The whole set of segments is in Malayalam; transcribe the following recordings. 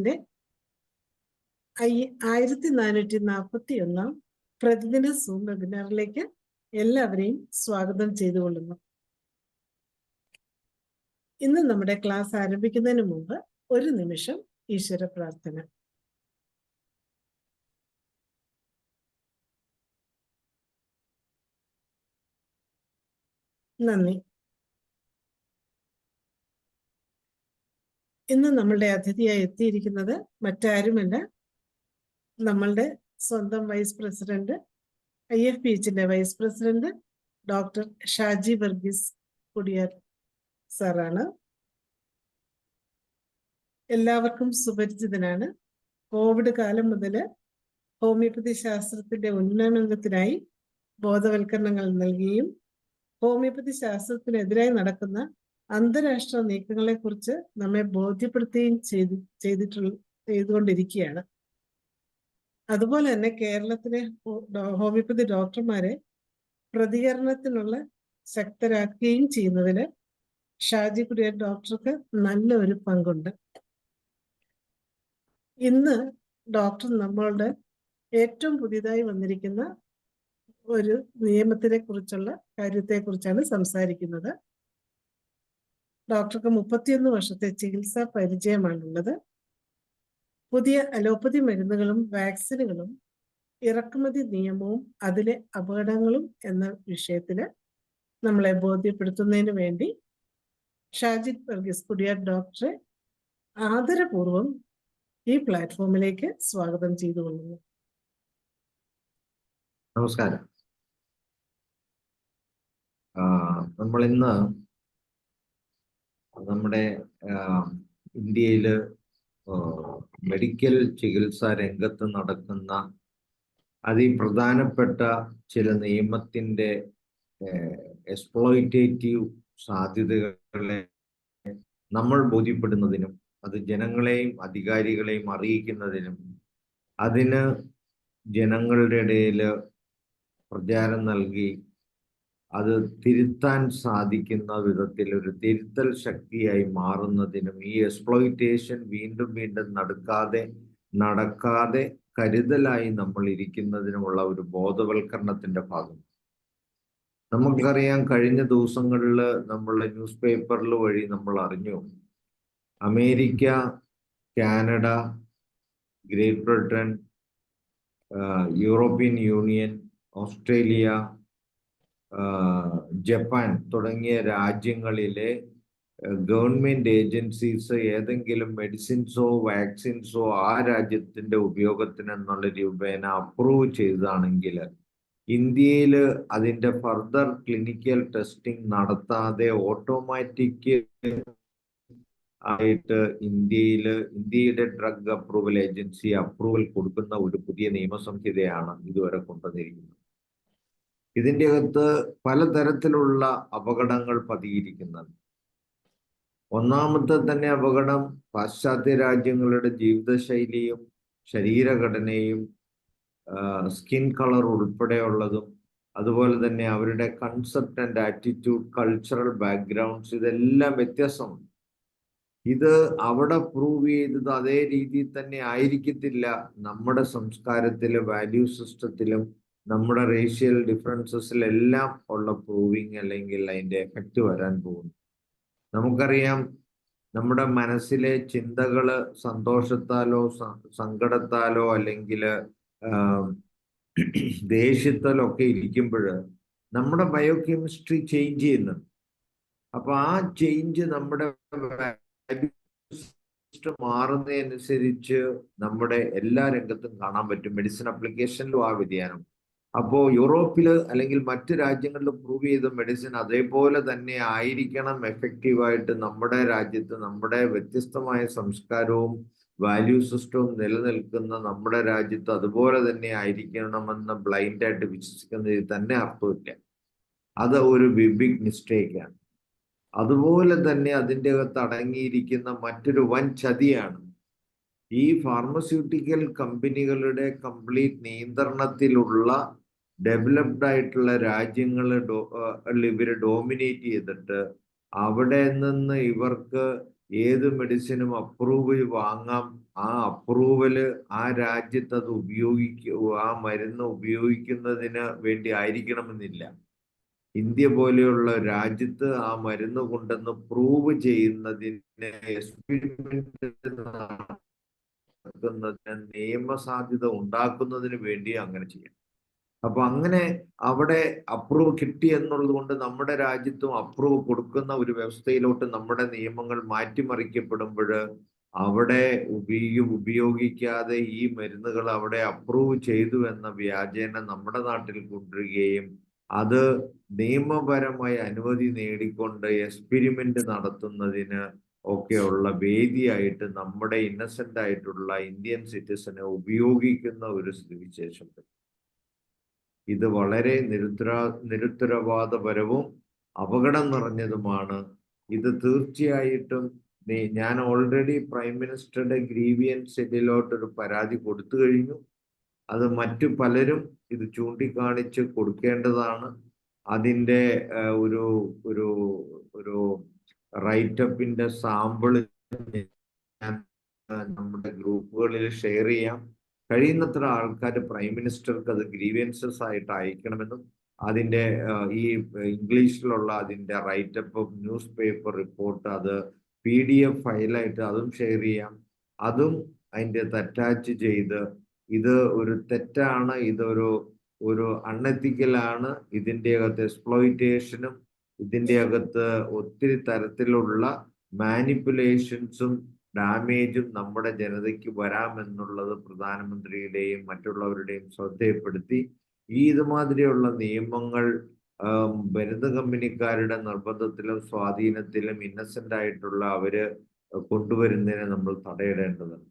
1441 പ്രതിദിന സൂം വെബിനാറിലേക്ക് എല്ലാവരെയും സ്വാഗതം ചെയ്തുകൊള്ളുന്നു. ഇന്ന് നമ്മുടെ ക്ലാസ് ആരംഭിക്കുന്നതിന് മുമ്പ് ഒരു നിമിഷം ഈശ്വര പ്രാർത്ഥന. നന്ദി. ഇന്ന് നമ്മളുടെ അതിഥിയായി എത്തിയിരിക്കുന്നത് മറ്റാരുമല്ല, നമ്മളുടെ സ്വന്തം വൈസ് പ്രസിഡന്റ്, IFPHന്റെ vice president doctor Shaji Varghese Kudiyar സാറാണ്. എല്ലാവർക്കും സുപരിചിതനാണ്. കോവിഡ് കാലം മുതൽ ഹോമിയോപ്പതി ശാസ്ത്രത്തിന്റെ ഉന്നമനത്തിനായി ബോധവൽക്കരണങ്ങൾ നൽകുകയും ഹോമിയോപ്പതി ശാസ്ത്രത്തിനെതിരായി നടക്കുന്ന അന്താരാഷ്ട്ര നീക്കങ്ങളെ കുറിച്ച് നമ്മെ ബോധ്യപ്പെടുത്തുകയും ചെയ്തുകൊണ്ടിരിക്കുകയാണ്. അതുപോലെ തന്നെ കേരളത്തിലെ ഹോമിയോപ്പതി ഡോക്ടർമാരെ പ്രതികരണത്തിനുള്ള ശക്തരാക്കുകയും ചെയ്യുന്നതിൽ ഷാജി കുടിയാർ ഡോക്ടർക്ക് നല്ല ഒരു പങ്കുണ്ട്. ഇന്ന് ഡോക്ടർ നമ്മളുടെ ഏറ്റവും പുതിയതായി വന്നിരിക്കുന്ന ഒരു നിയമത്തിനെ കുറിച്ചുള്ള കാര്യത്തെക്കുറിച്ചാണ് സംസാരിക്കുന്നത്. ഡോക്ടർക്ക് 31 വർഷത്തെ ചികിത്സാ പരിചയമാണുള്ളത്. പുതിയ അലോപ്പതി മരുന്നുകളും വാക്സിനുകളും ഇറക്കുമതി നിയമവും അതിലെ അപകടങ്ങളും എന്ന വിഷയത്തില് നമ്മളെ ബോധ്യപ്പെടുത്തുന്നതിന് വേണ്ടി ഷാജി വർഗീസ് കുടിയാർ ഡോക്ടറെ ആദരപൂർവം ഈ പ്ലാറ്റ്ഫോമിലേക്ക് സ്വാഗതം ചെയ്തുകൊള്ളുന്നു. നമസ്കാരം. നമ്മളിന്ന് നമ്മുടെ ഇന്ത്യയില് മെഡിക്കൽ ചികിത്സാ രംഗത്ത് നടക്കുന്ന അതിപ്രധാനപ്പെട്ട ചില നിയമത്തിന്റെ എക്സ്പ്ലോയിറ്റേറ്റീവ് സാധ്യതകളെ നമ്മൾ ബോധ്യപ്പെടുന്നതിനും അത് ജനങ്ങളെയും അധികാരികളെയും അറിയിക്കുന്നതിനും അതിന് ജനങ്ങളുടെ ഇടയിൽ പ്രചാരം നൽകി അത് തിരുത്താൻ സാധിക്കുന്ന വിധത്തിൽ ഒരു തിരുത്തൽ ശക്തിയായി മാറുന്നതിനും ഈ എക്സ്പ്ലോയിറ്റേഷൻ വീണ്ടും വീണ്ടും നടക്കാതെ കരുതലായി നമ്മൾ ഇരിക്കുന്നതിനുമുള്ള ഒരു ബോധവൽക്കരണത്തിന്റെ ഭാഗം. നമുക്കറിയാം, കഴിഞ്ഞ ദിവസങ്ങളിൽ നമ്മളുടെ ന്യൂസ് പേപ്പറിൽ വഴി നമ്മൾ അറിഞ്ഞു, America, Canada, great Britain, European union, Australia, Japan തുടങ്ങിയ രാജ്യങ്ങളിലെ ഗവൺമെന്റ് ഏജൻസീസ് ഏതെങ്കിലും മെഡിസിൻസോ വാക്സിൻസോ ആ രാജ്യത്തിന്റെ ഉപയോഗത്തിനെന്നുള്ള രൂപേണ അപ്രൂവ് ചെയ്തതാണെങ്കിൽ ഇന്ത്യയിൽ അതിന്റെ ഫർദർ ക്ലിനിക്കൽ ടെസ്റ്റിംഗ് നടത്താതെ ഓട്ടോമാറ്റിക് ആയിട്ട് ഇന്ത്യയുടെ ഡ്രഗ് അപ്രൂവൽ ഏജൻസി അപ്രൂവൽ കൊടുക്കുന്ന ഒരു പുതിയ നിയമസംഹിതയാണ് ഇതുവരെ കൊണ്ടുവന്നിരിക്കുന്നത്. ഇതിൻ്റെ അകത്ത് പലതരത്തിലുള്ള അപകടങ്ങൾ പതിയിരിക്കുന്നത്. ഒന്നാമത്തെ തന്നെ അപകടം പാശ്ചാത്യ രാജ്യങ്ങളുടെ ജീവിതശൈലിയും ശരീരഘടനയും സ്കിൻ കളർ ഉൾപ്പെടെയുള്ളതും അതുപോലെ തന്നെ അവരുടെ concept and attitude, cultural backgrounds ഇതെല്ലാം വ്യത്യാസമുണ്ട്. ഇത് അവിടെ പ്രൂവ് ചെയ്തത് അതേ രീതിയിൽ തന്നെ ആയിരിക്കത്തില്ല നമ്മുടെ സംസ്കാരത്തിലും വാല്യൂ സിസ്റ്റത്തിലും നമ്മുടെ റേഷ്യൽ ഡിഫറൻസസിലെല്ലാം ഉള്ള പ്രൂവിങ് അല്ലെങ്കിൽ അതിൻ്റെ എഫക്റ്റ് വരാൻ പോകുന്നു. നമുക്കറിയാം, നമ്മുടെ മനസ്സിലെ ചിന്തകള് സന്തോഷത്താലോ സങ്കടത്താലോ അല്ലെങ്കിൽ ദേഷ്യത്താലോ ഒക്കെ ഇരിക്കുമ്പോൾ നമ്മുടെ ബയോകെമിസ്ട്രി ചേഞ്ച് ചെയ്യുന്നുണ്ട്. അപ്പൊ ആ ചേഞ്ച് നമ്മുടെ മാറുന്നതനുസരിച്ച് നമ്മുടെ എല്ലാ രംഗത്തും കാണാൻ പറ്റും. മെഡിസിൻ അപ്ലിക്കേഷനിലും ആ വ്യതിയാനം. അപ്പോൾ യൂറോപ്പില് അല്ലെങ്കിൽ മറ്റ് രാജ്യങ്ങളിൽ പ്രൂവ് ചെയ്ത മെഡിസിൻ അതേപോലെ തന്നെ ആയിരിക്കണം എഫക്റ്റീവായിട്ട് നമ്മുടെ രാജ്യത്ത് നമ്മുടെ വ്യത്യസ്തമായ സംസ്കാരവും വാല്യൂ സിസ്റ്റവും നിലനിൽക്കുന്ന നമ്മുടെ രാജ്യത്ത് അതുപോലെ തന്നെ ആയിരിക്കണമെന്ന് ബ്ലൈൻഡായിട്ട് വിശ്വസിക്കുന്നതിൽ തന്നെ അർത്ഥമില്ല. അത് ഒരു ബിഗ് മിസ്റ്റേക്കാണ്. അതുപോലെ തന്നെ അതിൻ്റെ അകത്ത് അടങ്ങിയിരിക്കുന്ന മറ്റൊരു വൻ ചതിയാണ് ഈ ഫാർമസ്യൂട്ടിക്കൽ കമ്പനികളുടെ കംപ്ലീറ്റ് നിയന്ത്രണത്തിലുള്ള ഡെവലപ്ഡ് ആയിട്ടുള്ള രാജ്യങ്ങൾ ഇവർ ഡോമിനേറ്റ് ചെയ്തിട്ട് അവിടെ നിന്ന് ഇവർക്ക് ഏത് മെഡിസിനും അപ്രൂവ് വാങ്ങാം. ആ അപ്രൂവല് ആ രാജ്യത്ത് അത് ആ മരുന്ന് ഉപയോഗിക്കുന്നതിന് വേണ്ടി ആയിരിക്കണമെന്നില്ല. ഇന്ത്യ പോലെയുള്ള രാജ്യത്ത് ആ മരുന്ന് കൊണ്ടെന്ന് പ്രൂവ് ചെയ്യുന്നതിന് എക്സ്പെരിമെന്റ് നടത്തുന്നതിന് നിയമസാധ്യത ഉണ്ടാക്കുന്നതിന് വേണ്ടി അങ്ങനെ ചെയ്യാം. അപ്പൊ അങ്ങനെ അവിടെ അപ്രൂവ് കിട്ടി എന്നുള്ളത് കൊണ്ട് നമ്മുടെ രാജ്യത്തും അപ്രൂവ് കൊടുക്കുന്ന ഒരു വ്യവസ്ഥയിലോട്ട് നമ്മുടെ നിയമങ്ങൾ മാറ്റിമറിക്കപ്പെടുമ്പോൾ അവിടെ ഉപയോഗിക്കാതെ ഈ മരുന്നുകൾ അവിടെ അപ്രൂവ് ചെയ്തു എന്ന വ്യാജേന നമ്മുടെ നാട്ടിൽ കൊണ്ടുവരികയും അത് നിയമപരമായി അനുമതി നേടിക്കൊണ്ട് എക്സ്പെരിമെന്റ് നടത്തുന്നതിന് ഒക്കെയുള്ള വേദിയായിട്ട് നമ്മുടെ ഇന്നസെന്റ് ആയിട്ടുള്ള ഇന്ത്യൻ സിറ്റിസനെ ഉപയോഗിക്കുന്ന ഒരു സ്ഥിതിവിശേഷം. ഇത് വളരെ നിരുത്തരവാദപരവും അപകടം നിറഞ്ഞതുമാണ്. ഇത് തീർച്ചയായിട്ടും ഞാൻ ഓൾറെഡി പ്രൈം മിനിസ്റ്ററുടെ ഗ്രീവിയൻസ് സെല്ലിലോട്ട് ഒരു പരാതി കൊടുത്തു കഴിഞ്ഞു. അത് മറ്റു പലരും ഇത് ചൂണ്ടിക്കാണിച്ച് കൊടുക്കേണ്ടതാണ്. അതിൻ്റെ ഒരു ഒരു ഒരു റൈറ്റപ്പിന്റെ സാമ്പിള് ഞാൻ നമ്മുടെ ഗ്രൂപ്പുകളിൽ ഷെയർ ചെയ്യാം. കഴിയുന്നത്ര ആൾക്കാർ പ്രൈം മിനിസ്റ്റർക്ക് അത് ഗ്രീവൻസസ് ആയിട്ട് അയക്കണമെന്നും അതിൻ്റെ ഈ ഇംഗ്ലീഷിലുള്ള അതിൻ്റെ റൈറ്റപ്പ് ന്യൂസ് പേപ്പർ റിപ്പോർട്ട് അത് PDF ഫയലായിട്ട് അതും ഷെയർ ചെയ്യാം. അതും അതിൻ്റെ അറ്റാച്ച് ചെയ്ത് ഇത് ഒരു തെറ്റാണ്, ഇതൊരു അൺഎത്തിക്കലാണ്, ഇതിൻ്റെ അകത്ത് എക്സ്പ്ലോയിറ്റേഷനും ഇതിൻ്റെ അകത്ത് ഒത്തിരി തരത്തിലുള്ള മാനിപ്പുലേഷൻസും ഡാമേജും നമ്മുടെ ജനതയ്ക്ക് വരാമെന്നുള്ളത് പ്രധാനമന്ത്രിയുടെയും മറ്റുള്ളവരുടെയും ശ്രദ്ധയപ്പെടുത്തി ഇതുമാതിരിയുള്ള നിയമങ്ങൾ മരുന്ന് കമ്പനിക്കാരുടെ നിർബന്ധത്തിലും സ്വാധീനത്തിലും ഇന്നസെന്റ് ആയിട്ടുള്ള അവര് കൊണ്ടുവരുന്നതിനെ നമ്മൾ തടയിടേണ്ടതുണ്ട്.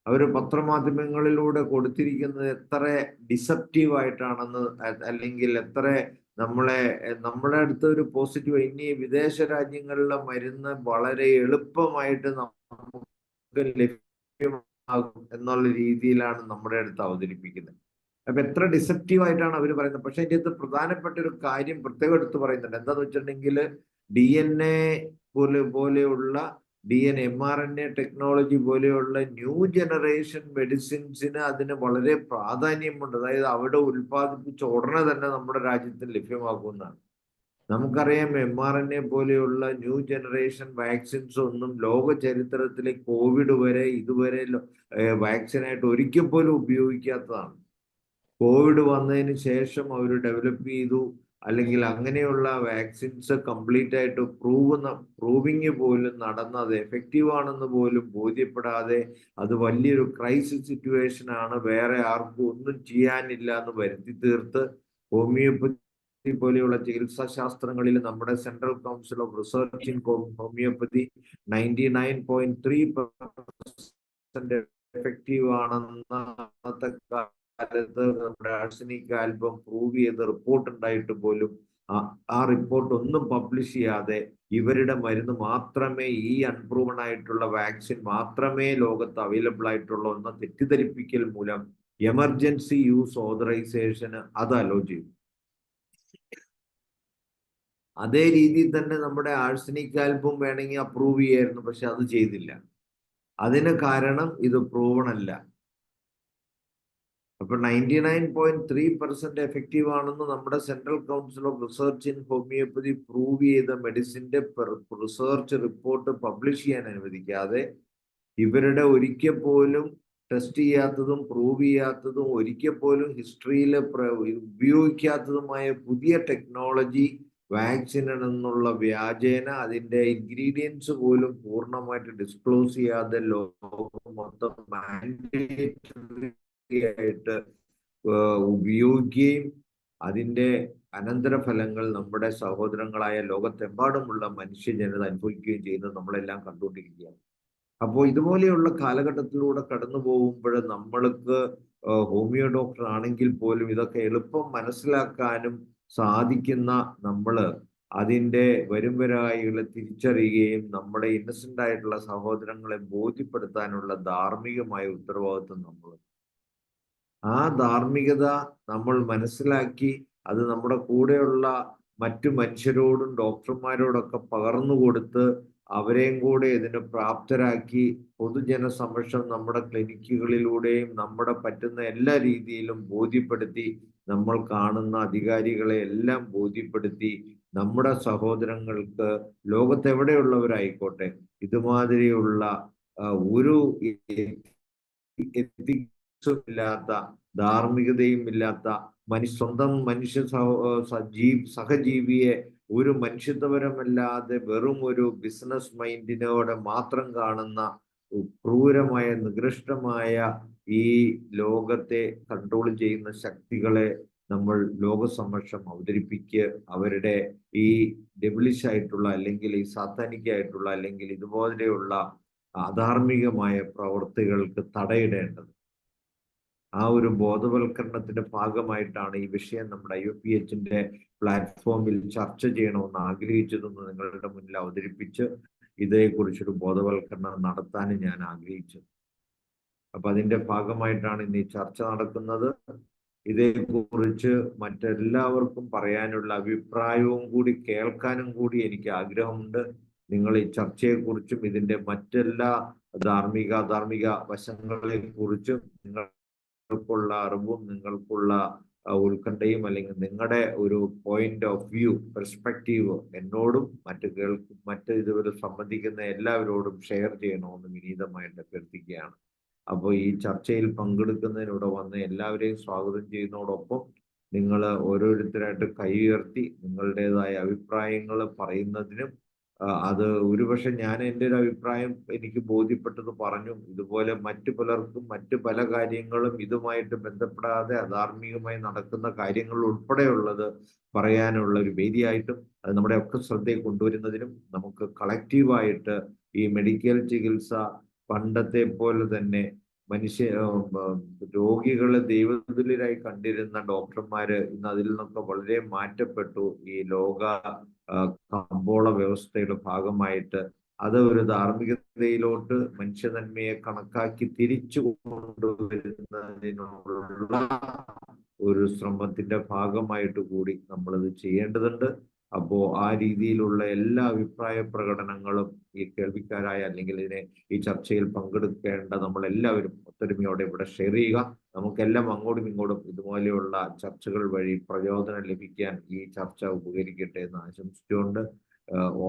അവര് പത്രമാധ്യമങ്ങളിലൂടെ കൊടുത്തിരിക്കുന്നത് എത്ര ഡിസെപ്റ്റീവ് ആയിട്ടാണെന്ന്, അല്ലെങ്കിൽ എത്ര നമ്മുടെ അടുത്ത് ഒരു പോസിറ്റീവ്, ഇനി വിദേശ രാജ്യങ്ങളിലെ മരുന്ന് വളരെ എളുപ്പമായിട്ട് നമുക്ക് ലഭ്യമാകും എന്നുള്ള രീതിയിലാണ് നമ്മുടെ അടുത്ത് അവതരിപ്പിക്കുന്നത്. അപ്പൊ എത്ര ഡിസെപ്റ്റീവ് ആയിട്ടാണ് അവർ പറയുന്നത്. പക്ഷെ ഇതിനകത്ത് പ്രധാനപ്പെട്ട ഒരു കാര്യം പ്രത്യേകം എടുത്ത് പറയുന്നുണ്ട്. എന്താന്ന് വെച്ചിട്ടുണ്ടെങ്കിൽ DNA പോലെയുള്ള mRNA ടെക്നോളജി പോലെയുള്ള ന്യൂ ജനറേഷൻ മെഡിസിൻസിന് അതിന് വളരെ പ്രാധാന്യമുണ്ട്. അതായത് അവിടെ ഉൽപ്പാദിപ്പിച്ച ഉടനെ തന്നെ നമ്മുടെ രാജ്യത്ത് ലഭ്യമാകുന്നതാണ്. നമുക്കറിയാം mRNA പോലെയുള്ള ന്യൂ ജനറേഷൻ വാക്സിൻസ് ഒന്നും ലോക ചരിത്രത്തിലെ കോവിഡ് വരെ ഇതുവരെ വാക്സിനായിട്ട് ഒരിക്കൽ പോലും ഉപയോഗിക്കാത്തതാണ്. കോവിഡ് വന്നതിന് ശേഷം അവർ ഡെവലപ്പ് ചെയ്തു, അല്ലെങ്കിൽ അങ്ങനെയുള്ള വാക്സിൻസ് കംപ്ലീറ്റ് ആയിട്ട് പ്രൂവിങ് പോലും നടന്ന് അത് എഫക്റ്റീവ് ആണെന്ന് പോലും ബോധ്യപ്പെടാതെ അത് വലിയൊരു ക്രൈസിസ് സിറ്റുവേഷൻ ആണ്, വേറെ ആർക്കും ഒന്നും ചെയ്യാനില്ല എന്ന് വരുത്തി തീർത്ത് ഹോമിയോപ്പതി പോലെയുള്ള ചികിത്സാ ശാസ്ത്രങ്ങളിൽ നമ്മുടെ central council of research in homeopathy 99.3% effective ആണെന്ന് അന്നത്തെ കാലത്ത് നമ്മുടെ ആഴ്സനിക് ആൽബം പ്രൂവ് ചെയ്ത റിപ്പോർട്ട് ഉണ്ടായിട്ട് പോലും ആ റിപ്പോർട്ട് ഒന്നും പബ്ലിഷ് ചെയ്യാതെ ഇവരുടെ മരുന്ന് മാത്രമേ, ഈ അൺപ്രൂവൺ ആയിട്ടുള്ള വാക്സിൻ മാത്രമേ ലോകത്ത് അവൈലബിൾ ആയിട്ടുള്ളൂ എന്ന തെറ്റിദ്ധരിപ്പിക്കൽ മൂലം എമർജൻസി യൂസ് ഓതറൈസേഷന് അത് അലോ ചെയ്തു. അതേ രീതിയിൽ തന്നെ നമ്മുടെ ആഴ്സനിക് ആൽബം വേണമെങ്കിൽ അപ്രൂവ് ചെയ്യായിരുന്നു, പക്ഷെ അത് ചെയ്തില്ല. അതിന് കാരണം ഇത് പ്രൂവൺ അല്ല. അപ്പൊ 99.3% എഫക്റ്റീവ് ആണെന്ന് നമ്മുടെ central council of research in homeopathy prove ചെയ്ത മെഡിസിന്റെ റിസർച്ച് റിപ്പോർട്ട് പബ്ലിഷ് ചെയ്യാൻ അനുവദിക്കാതെ ഇവരുടെ ഒരിക്കൽ പോലും ടെസ്റ്റ് ചെയ്യാത്തതും പ്രൂവ് ചെയ്യാത്തതും ഒരിക്കൽ പോലും ഹിസ്റ്ററിയിൽ ഉപയോഗിക്കാത്തതുമായ പുതിയ ടെക്നോളജി വാക്സിൻ എന്നുള്ള വ്യാജേന അതിന്റെ ഇൻഗ്രീഡിയൻസ് പോലും പൂർണ്ണമായിട്ട് ഡിസ്ക്ലോസ് ചെയ്യാതെ ലോകം മൊത്തം മാൻഡേറ്ററി ആയിട്ട് ഉപയോഗിക്കുകയും അതിൻ്റെ അനന്തരഫലങ്ങൾ നമ്മുടെ സഹോദരങ്ങളായ ലോകത്തെമ്പാടുമുള്ള മനുഷ്യജനത അനുഭവിക്കുകയും ചെയ്യുന്നത് നമ്മളെല്ലാം കണ്ടുകൊണ്ടിരിക്കുകയാണ്. അപ്പോൾ ഇതുപോലെയുള്ള കാലഘട്ടത്തിലൂടെ കടന്നു പോകുമ്പോൾ നമ്മൾക്ക് ഹോമിയോ ഡോക്ടർ ആണെങ്കിൽ പോലും ഇതൊക്കെ എളുപ്പം മനസ്സിലാക്കാനും സാധിക്കുന്ന നമ്മൾ അതിൻ്റെ വരുംവരായികളെ തിരിച്ചറിയുകയും നമ്മുടെ ഇന്നസെന്റ് ആയിട്ടുള്ള സഹോദരങ്ങളെ ബോധ്യപ്പെടുത്താനുള്ള ധാർമ്മികമായ ഉത്തരവാദിത്വം നമ്മൾ, ആ ധാർമ്മികത നമ്മൾ മനസ്സിലാക്കി അത് നമ്മുടെ കൂടെയുള്ള മറ്റു മനുഷ്യരോടും ഡോക്ടർമാരോടൊക്കെ പകർന്നു കൊടുത്ത് അവരെയും കൂടെ ഇതിന് പ്രാപ്തരാക്കി പൊതുജനസമക്ഷം നമ്മുടെ ക്ലിനിക്കുകളിലൂടെയും നമ്മുടെ പറ്റുന്ന എല്ലാ രീതിയിലും ബോധ്യപ്പെടുത്തി, നമ്മൾ കാണുന്ന അധികാരികളെ എല്ലാം ബോധ്യപ്പെടുത്തി, നമ്മുടെ സഹോദരങ്ങൾക്ക് ലോകത്തെവിടെയുള്ളവരായിക്കോട്ടെ ഇതുമാതിരിയുള്ള ഒരു എത്തിക്സും ഇല്ലാത്ത, ധാർമ്മികതയും ഇല്ലാത്ത സ്വന്തം മനുഷ്യ സഹജീവിയെ ഒരു മനുഷ്യത്വപരമല്ലാതെ വെറും ഒരു ബിസിനസ് മൈൻഡിനോടെ മാത്രം കാണുന്ന ക്രൂരമായ നികൃഷ്ടമായ ഈ ലോകത്തെ കൺട്രോൾ ചെയ്യുന്ന ശക്തികളെ നമ്മൾ ലോകസമക്ഷം അവതരിപ്പിക്കുക, അവരുടെ ഈ ഡെബിളിഷ് ആയിട്ടുള്ള അല്ലെങ്കിൽ ഈ സാത്താനിക്കായിട്ടുള്ള അല്ലെങ്കിൽ ഇതുപോലെയുള്ള അധാർമികമായ പ്രവൃത്തികൾക്ക് തടയിടേണ്ടത്. ആ ഒരു ബോധവൽക്കരണത്തിന്റെ ഭാഗമായിട്ടാണ് ഈ വിഷയം നമ്മുടെ IOPHന്റെ പ്ലാറ്റ്ഫോമിൽ ചർച്ച ചെയ്യണമെന്ന് ആഗ്രഹിച്ചതെന്ന് നിങ്ങളുടെ മുന്നിൽ അവതരിപ്പിച്ച് ഇതേക്കുറിച്ചൊരു ബോധവൽക്കരണം നടത്താനും ഞാൻ ആഗ്രഹിച്ചു. അപ്പൊ അതിന്റെ ഭാഗമായിട്ടാണ് ഇന്ന് ഈ ചർച്ച നടക്കുന്നത്. ഇതേക്കുറിച്ച് മറ്റെല്ലാവർക്കും പറയാനുള്ള അഭിപ്രായവും കൂടി കേൾക്കാനും കൂടി എനിക്ക് ആഗ്രഹമുണ്ട്. നിങ്ങൾ ഈ ചർച്ചയെക്കുറിച്ചും ഇതിന്റെ മറ്റെല്ലാ അധാർമിക വശങ്ങളെ കുറിച്ചും നിങ്ങൾക്കുള്ള അറിവും നിങ്ങൾക്കുള്ള ഉത്കണ്ഠയും അല്ലെങ്കിൽ നിങ്ങളുടെ ഒരു പോയിന്റ് ഓഫ് വ്യൂ പെർസ്പെക്റ്റീവ് എന്നോടും മറ്റ് ഇതുവരെ സംബന്ധിക്കുന്ന എല്ലാവരോടും ഷെയർ ചെയ്യണമെന്ന് വിനീതമായിട്ട് അഭ്യർത്ഥിക്കുകയാണ്. അപ്പോൾ ഈ ചർച്ചയിൽ പങ്കെടുക്കുന്നതിനൂടെ വന്ന് എല്ലാവരെയും സ്വാഗതം ചെയ്യുന്നതോടൊപ്പം നിങ്ങൾ ഓരോരുത്തരായിട്ട് കൈ ഉയർത്തി നിങ്ങളുടേതായ അഭിപ്രായങ്ങൾ പറയുന്നതിനും അത് ഒരുപക്ഷെ ഞാൻ എൻ്റെ ഒരു അഭിപ്രായം എനിക്ക് ബോധ്യപ്പെട്ടത് പറഞ്ഞു, ഇതുപോലെ മറ്റു പലർക്കും മറ്റു പല കാര്യങ്ങളും ഇതുമായിട്ട് ബന്ധപ്പെടാതെ അധാർമികമായി നടക്കുന്ന കാര്യങ്ങൾ ഉൾപ്പെടെയുള്ളത് പറയാനുള്ള ഒരു വേദിയായിട്ടും അത് നമ്മുടെ ഒക്കെ ശ്രദ്ധയിൽ കൊണ്ടുവരുന്നതിനും നമുക്ക് കളക്റ്റീവായിട്ട് ഈ മെഡിക്കൽ ചികിത്സ പണ്ടത്തെ പോലെ തന്നെ രോഗികളെ ദൈവതുല്യരായി കണ്ടിരുന്ന ഡോക്ടർമാര് ഇന്ന് അതിൽ നിന്നൊക്കെ വളരെ മാറ്റപ്പെട്ടു. ഈ ലോക കമ്പോള വ്യവസ്ഥയുടെ ഭാഗമായിട്ട് അത് ഒരു ധാർമ്മികതയിലോട്ട് മനുഷ്യനന്മയെ കണക്കാക്കി തിരിച്ചു കൊണ്ടുവരുന്നതിനുള്ള ഒരു ശ്രമത്തിന്റെ ഭാഗമായിട്ട് കൂടി നമ്മളിത് ചെയ്യേണ്ടതുണ്ട്. അപ്പോ ആ രീതിയിലുള്ള എല്ലാ അഭിപ്രായ പ്രകടനങ്ങളും ഈ കേൾവിക്കാരായ അല്ലെങ്കിൽ ഈ ചർച്ചയിൽ പങ്കെടുക്കേണ്ട നമ്മളെല്ലാവരും ഒത്തൊരുമയോടെ ഇവിടെ ഷെയർ ചെയ്യുക. നമുക്കെല്ലാം അങ്ങോട്ടും ഇങ്ങോട്ടും ഇതുപോലെയുള്ള ചർച്ചകൾ വഴി പ്രചോദനം ലഭിക്കാൻ ഈ ചർച്ച ഉപകരിക്കട്ടെ എന്ന് ആശംസിച്ചുകൊണ്ട്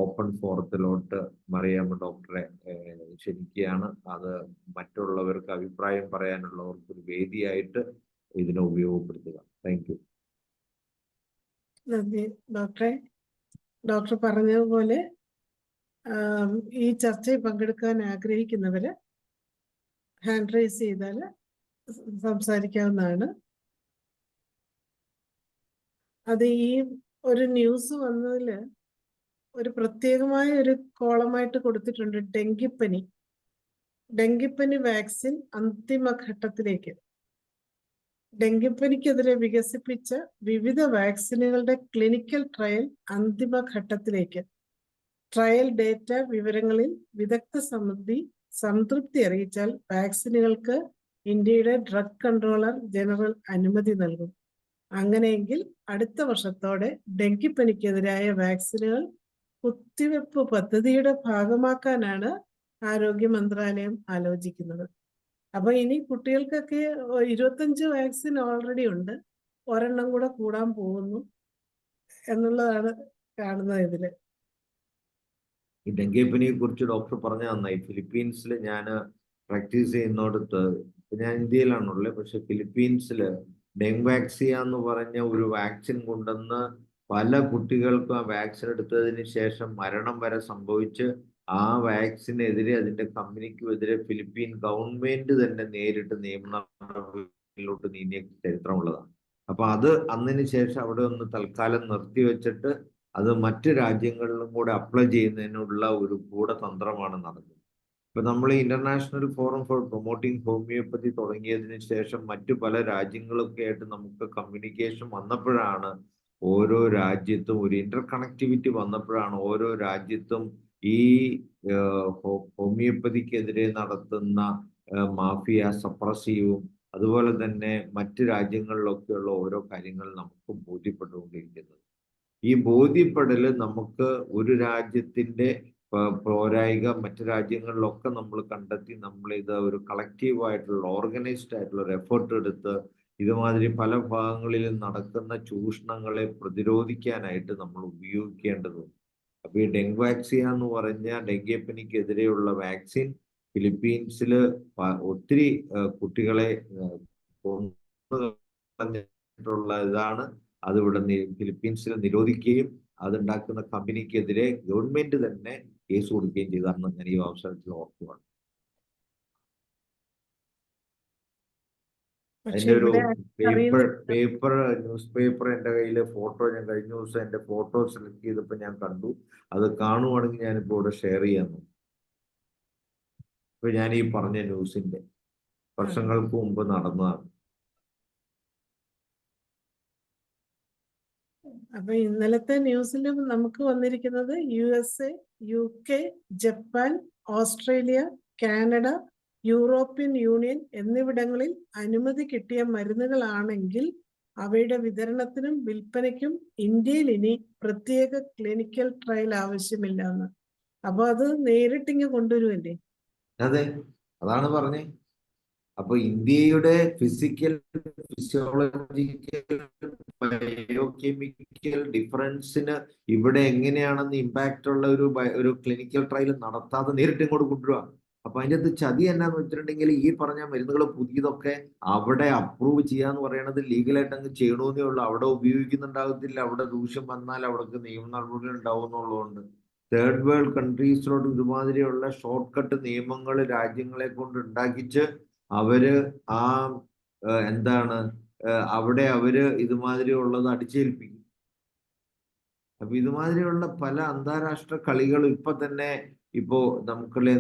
ഓപ്പൺ ഫോറത്തിലോട്ട് മറിയാമ്മ ഡോക്ടറെ ക്ഷണിക്കുകയാണ്. അത് മറ്റുള്ളവർക്ക് അഭിപ്രായം പറയാനുള്ളവർക്ക് ഒരു വേദിയായിട്ട് ഇതിനെ ഉപയോഗപ്പെടുത്തുക. Thank you. നന്ദി ഡോക്ടറെ. ഡോക്ടർ പറഞ്ഞതുപോലെ ഈ ചർച്ചയിൽ പങ്കെടുക്കാൻ ആഗ്രഹിക്കുന്നവര് ഹാൻഡ് റൈസ് ചെയ്താൽ സംസാരിക്കാവുന്നതാണ്. അത് ഈ ഒരു ന്യൂസ് വന്നതിൽ ഒരു പ്രത്യേകമായ ഒരു കോളമായിട്ട് കൊടുത്തിട്ടുണ്ട്. ഡെങ്കിപ്പനി വാക്സിൻ അന്തിമഘട്ടത്തിലേക്ക്. ഡെങ്കിപ്പനിക്കെതിരെ വികസിപ്പിച്ച വിവിധ വാക്സിനുകളുടെ ക്ലിനിക്കൽ ട്രയൽ അന്തിമഘട്ടത്തിലേക്ക്. ട്രയൽ ഡേറ്റ വിവരങ്ങളിൽ വിദഗ്ധ സമിതി സംതൃപ്തി അറിയിച്ചാൽ വാക്സിനുകൾക്ക് ഇന്ത്യയുടെ ഡ്രഗ് കൺട്രോളർ ജനറൽ അനുമതി നൽകും. അങ്ങനെയെങ്കിൽ അടുത്ത വർഷത്തോടെ ഡെങ്കിപ്പനിക്കെതിരായ വാക്സിനുകൾ കുത്തിവെപ്പ് പദ്ധതിയുടെ ഭാഗമാക്കാനാണ് ആരോഗ്യ മന്ത്രാലയം ആലോചിക്കുന്നത്. അപ്പൊ ഇനി കുട്ടികൾക്കൊക്കെ 25 വാക്സിൻ ഓൾറെഡി ഉണ്ട്, ഒരെണ്ണം കൂടെ കൂടാൻ പോകുന്നു എന്നുള്ളതാണ് കാണുന്നത് ഇതില്. ഈ ഡെങ്കിപ്പനിയെ കുറിച്ച് ഡോക്ടർ പറഞ്ഞ നന്നായി. ഫിലിപ്പീൻസിൽ ഞാൻ പ്രാക്ടീസ് ചെയ്യുന്നിടത്ത്, ഞാൻ ഇന്ത്യയിലാണുള്ളത്, പക്ഷെ ഫിലിപ്പീൻസില് ഡെങ്വാക്സിയ എന്ന് പറഞ്ഞ ഒരു വാക്സിൻ കൊണ്ടുവന്ന് പല കുട്ടികൾക്കും ആ വാക്സിൻ എടുത്തതിന് ശേഷം മരണം വരെ സംഭവിച്ച് ആ വാക്സിനെതിരെ അതിന്റെ കമ്പനിക്കുമെതിരെ ഫിലിപ്പീൻ ഗവൺമെന്റ് തന്നെ നേരിട്ട് നിയമ നടപടിയിലോട്ട് നീങ്ങിയ ചരിത്രമുള്ളതാണ്. അപ്പൊ അത് അന്നിന് ശേഷം അവിടെ ഒന്ന് തൽക്കാലം നിർത്തിവെച്ചിട്ട് അത് മറ്റു രാജ്യങ്ങളിലും കൂടെ അപ്ലൈ ചെയ്യുന്നതിനുള്ള ഒരു ഗൂഢതന്ത്രമാണ് നടന്നത്. ഇപ്പൊ നമ്മൾ international forum for promoting homeopathy തുടങ്ങിയതിന് ശേഷം മറ്റു പല രാജ്യങ്ങളൊക്കെ ആയിട്ട് നമുക്ക് കമ്മ്യൂണിക്കേഷൻ വന്നപ്പോഴാണ് ഓരോ രാജ്യത്തും ഒരു ഇന്റർ കണക്ടിവിറ്റി വന്നപ്പോഴാണ് ഓരോ രാജ്യത്തും ഈ ഹോമിയോപ്പതിക്കെതിരെ നടത്തുന്ന മാഫിയ സപ്രസീവും അതുപോലെ തന്നെ മറ്റു രാജ്യങ്ങളിലൊക്കെയുള്ള ഓരോ കാര്യങ്ങൾ നമുക്ക് ബോധ്യപ്പെട്ടുകൊണ്ടിരിക്കുന്നത്. ഈ ബോധ്യപ്പെടല് നമുക്ക് ഒരു രാജ്യത്തിന്റെ പോരായിക മറ്റു രാജ്യങ്ങളിലൊക്കെ നമ്മൾ കണ്ടെത്തി നമ്മൾ ഇത് ഒരു കളക്റ്റീവായിട്ടുള്ള ഓർഗനൈസ്ഡ് ആയിട്ടുള്ള ഒരു എഫേർട്ട് എടുത്ത് ഇതുമാതിരി പല ഭാഗങ്ങളിലും നടക്കുന്ന ചൂഷണങ്ങളെ പ്രതിരോധിക്കാനായിട്ട് നമ്മൾ ഉപയോഗിക്കേണ്ടതുണ്ട്. അപ്പൊ ഈ ഡെങ്കു വാക്സിൻ എന്ന് പറഞ്ഞ ഡെങ്കിപ്പനിക്കെതിരെയുള്ള വാക്സിൻ ഫിലിപ്പീൻസിൽ ഒത്തിരി കുട്ടികളെ കൊന്നിട്ടുള്ള ഇതാണ്. അത് ഇവിടെ ഫിലിപ്പീൻസിൽ നിരോധിക്കുകയും അതുണ്ടാക്കുന്ന കമ്പനിക്കെതിരെ ഗവൺമെന്റ് തന്നെ കേസ് കൊടുക്കുകയും ചെയ്താണെന്ന് ഞാൻ ഈ അവസരത്തിൽ ഓർക്കുകയാണ്. അതിന്റെ ഒരു പേപ്പർ ന്യൂസ് പേപ്പർ എൻ്റെ കയ്യിലെ ഫോട്ടോ ഞാൻ കഴിഞ്ഞ ദിവസം എൻ്റെ ഫോട്ടോ സെലക്ട് ചെയ്തപ്പോൾ ഞാൻ കണ്ടു. അത് കാണുവാണെങ്കിൽ ഞാനിപ്പോൾ ഇവിടെ ഷെയർ ചെയ്യാന്നു. ഇപ്പൊ ഞാൻ ഈ പറഞ്ഞ ന്യൂസിന്റെ വർഷങ്ങൾക്ക് മുമ്പ് നടന്നതാണ്. അപ്പൊ ഇന്നലത്തെ ന്യൂസിൽ നമുക്ക് വന്നിരിക്കുന്നത് USA, UK, Japan, Australia, Canada, European union എന്നിവിടങ്ങളിൽ അനുമതി കിട്ടിയ മരുന്നുകളാണെങ്കിൽ അവയുടെ വിതരണത്തിനും വിൽപ്പനയ്ക്കും ഇന്ത്യയിൽ ഇനി പ്രത്യേക ക്ലിനിക്കൽ ട്രയൽ ആവശ്യമില്ല എന്ന്. അപ്പൊ അത് നേരിട്ടിങ്ങ് കൊണ്ടുവരുമല്ലേ? അതെ, അതാണ് പറഞ്ഞേ. അപ്പൊ ഇന്ത്യയുടെ ഫിസിക്കൽ, ഫിസിയോളജിക്കൽ, ബയോകെമിക്കൽ ഡിഫറൻസിന് ഇവിടെ എങ്ങനെയാണെന്ന് ഇമ്പാക്റ്റ് ഉള്ള ഒരു ക്ലിനിക്കൽ ട്രയൽ നടത്താതെ നേരിട്ട് ഇങ്ങോട്ട് കൊണ്ടുവരിക. അപ്പൊ അതിൻ്റെ അകത്ത് ചതി എന്നാന്ന് വെച്ചിട്ടുണ്ടെങ്കിൽ ഈ പറഞ്ഞ മരുന്നുകൾ പുതിയതൊക്കെ അവിടെ അപ്രൂവ് ചെയ്യാന്ന് പറയണത് ലീഗലായിട്ട് അങ്ങ് ചെയ്യണമെന്നേ ഉള്ളൂ. അവിടെ ഉപയോഗിക്കുന്നുണ്ടാകത്തില്ല. അവിടെ ദൂഷ്യം വന്നാൽ അവിടേക്ക് നിയമ നടപടികൾ ഉണ്ടാവുന്നുള്ളതുകൊണ്ട് തേർഡ് വേൾഡ് കൺട്രീസിലോട്ട് ഇതുമാതിരിയുള്ള ഷോർട്ട് കട്ട് നിയമങ്ങൾ രാജ്യങ്ങളെ കൊണ്ട് ഉണ്ടാക്കിച്ച് അവര് അവിടെ അവര് ഇതുമാതിരി ഉള്ളത് അടിച്ചേൽപ്പിക്കും. അപ്പൊ ഇതുമാതിരിയുള്ള പല അന്താരാഷ്ട്ര കളികളും ഇപ്പൊ തന്നെ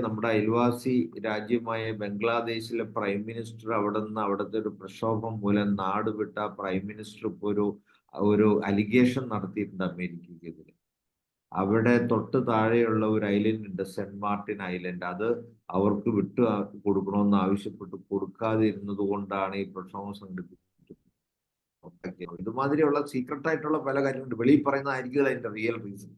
നമ്മുടെ അയൽവാസി രാജ്യമായ ബംഗ്ലാദേശിലെ പ്രൈം മിനിസ്റ്റർ അവിടുത്തെ ഒരു പ്രക്ഷോഭം മൂലം നാട് വിട്ട പ്രൈം മിനിസ്റ്റർ ഇപ്പൊ ഒരു അലിഗേഷൻ നടത്തിയിട്ടുണ്ട് അമേരിക്കക്കെതിരെ. അവിടെ തൊട്ട് താഴെയുള്ള ഒരു ഐലൻഡ് ഉണ്ട്, സെന്റ് മാർട്ടിൻ ഐലൻഡ്. അത് അവർക്ക് വിട്ടു കൊടുക്കണമെന്ന് ആവശ്യപ്പെട്ട് കൊടുക്കാതിരുന്നത് കൊണ്ടാണ് ഈ പ്രക്ഷോഭം സംഘടിപ്പിച്ചത്. ഇതുമാതിരിയുള്ള സീക്രട്ട് ആയിട്ടുള്ള പല കാര്യങ്ങളുണ്ട്. വെളിയിൽ പറയുന്നതായിരിക്കും അതിന്റെ റിയൽ റീസൺ.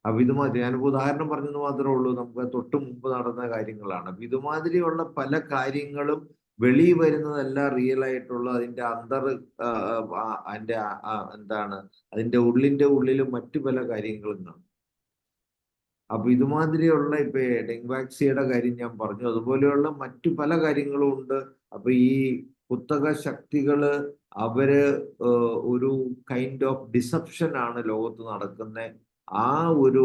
അപ്പൊ ഇതുമാതിരി ഞാനിപ്പോ ഉദാഹരണം പറഞ്ഞെന്ന് മാത്രമേ ഉള്ളൂ. നമുക്ക് തൊട്ട് മുമ്പ് നടന്ന കാര്യങ്ങളാണ്. അപ്പൊ ഇതുമാതിരിയുള്ള പല കാര്യങ്ങളും വെളിയിൽ വരുന്നതല്ല റിയൽ ആയിട്ടുള്ള അതിന്റെ അതിന്റെ ഉള്ളിലും മറ്റു പല കാര്യങ്ങളും കാണും. അപ്പൊ ഇതുമാതിരിയുള്ള ഇപ്പൊ ഡെങ്കു വാക്സിയുടെ കാര്യം ഞാൻ പറഞ്ഞു, അതുപോലെയുള്ള മറ്റു പല കാര്യങ്ങളും ഉണ്ട്. അപ്പൊ ഈ കുത്തക ശക്തികള് അവര് ഒരു കൈൻഡ് ഓഫ് ഡിസപ്ഷൻ ആണ് ലോകത്ത് നടക്കുന്നത്. ആ ഒരു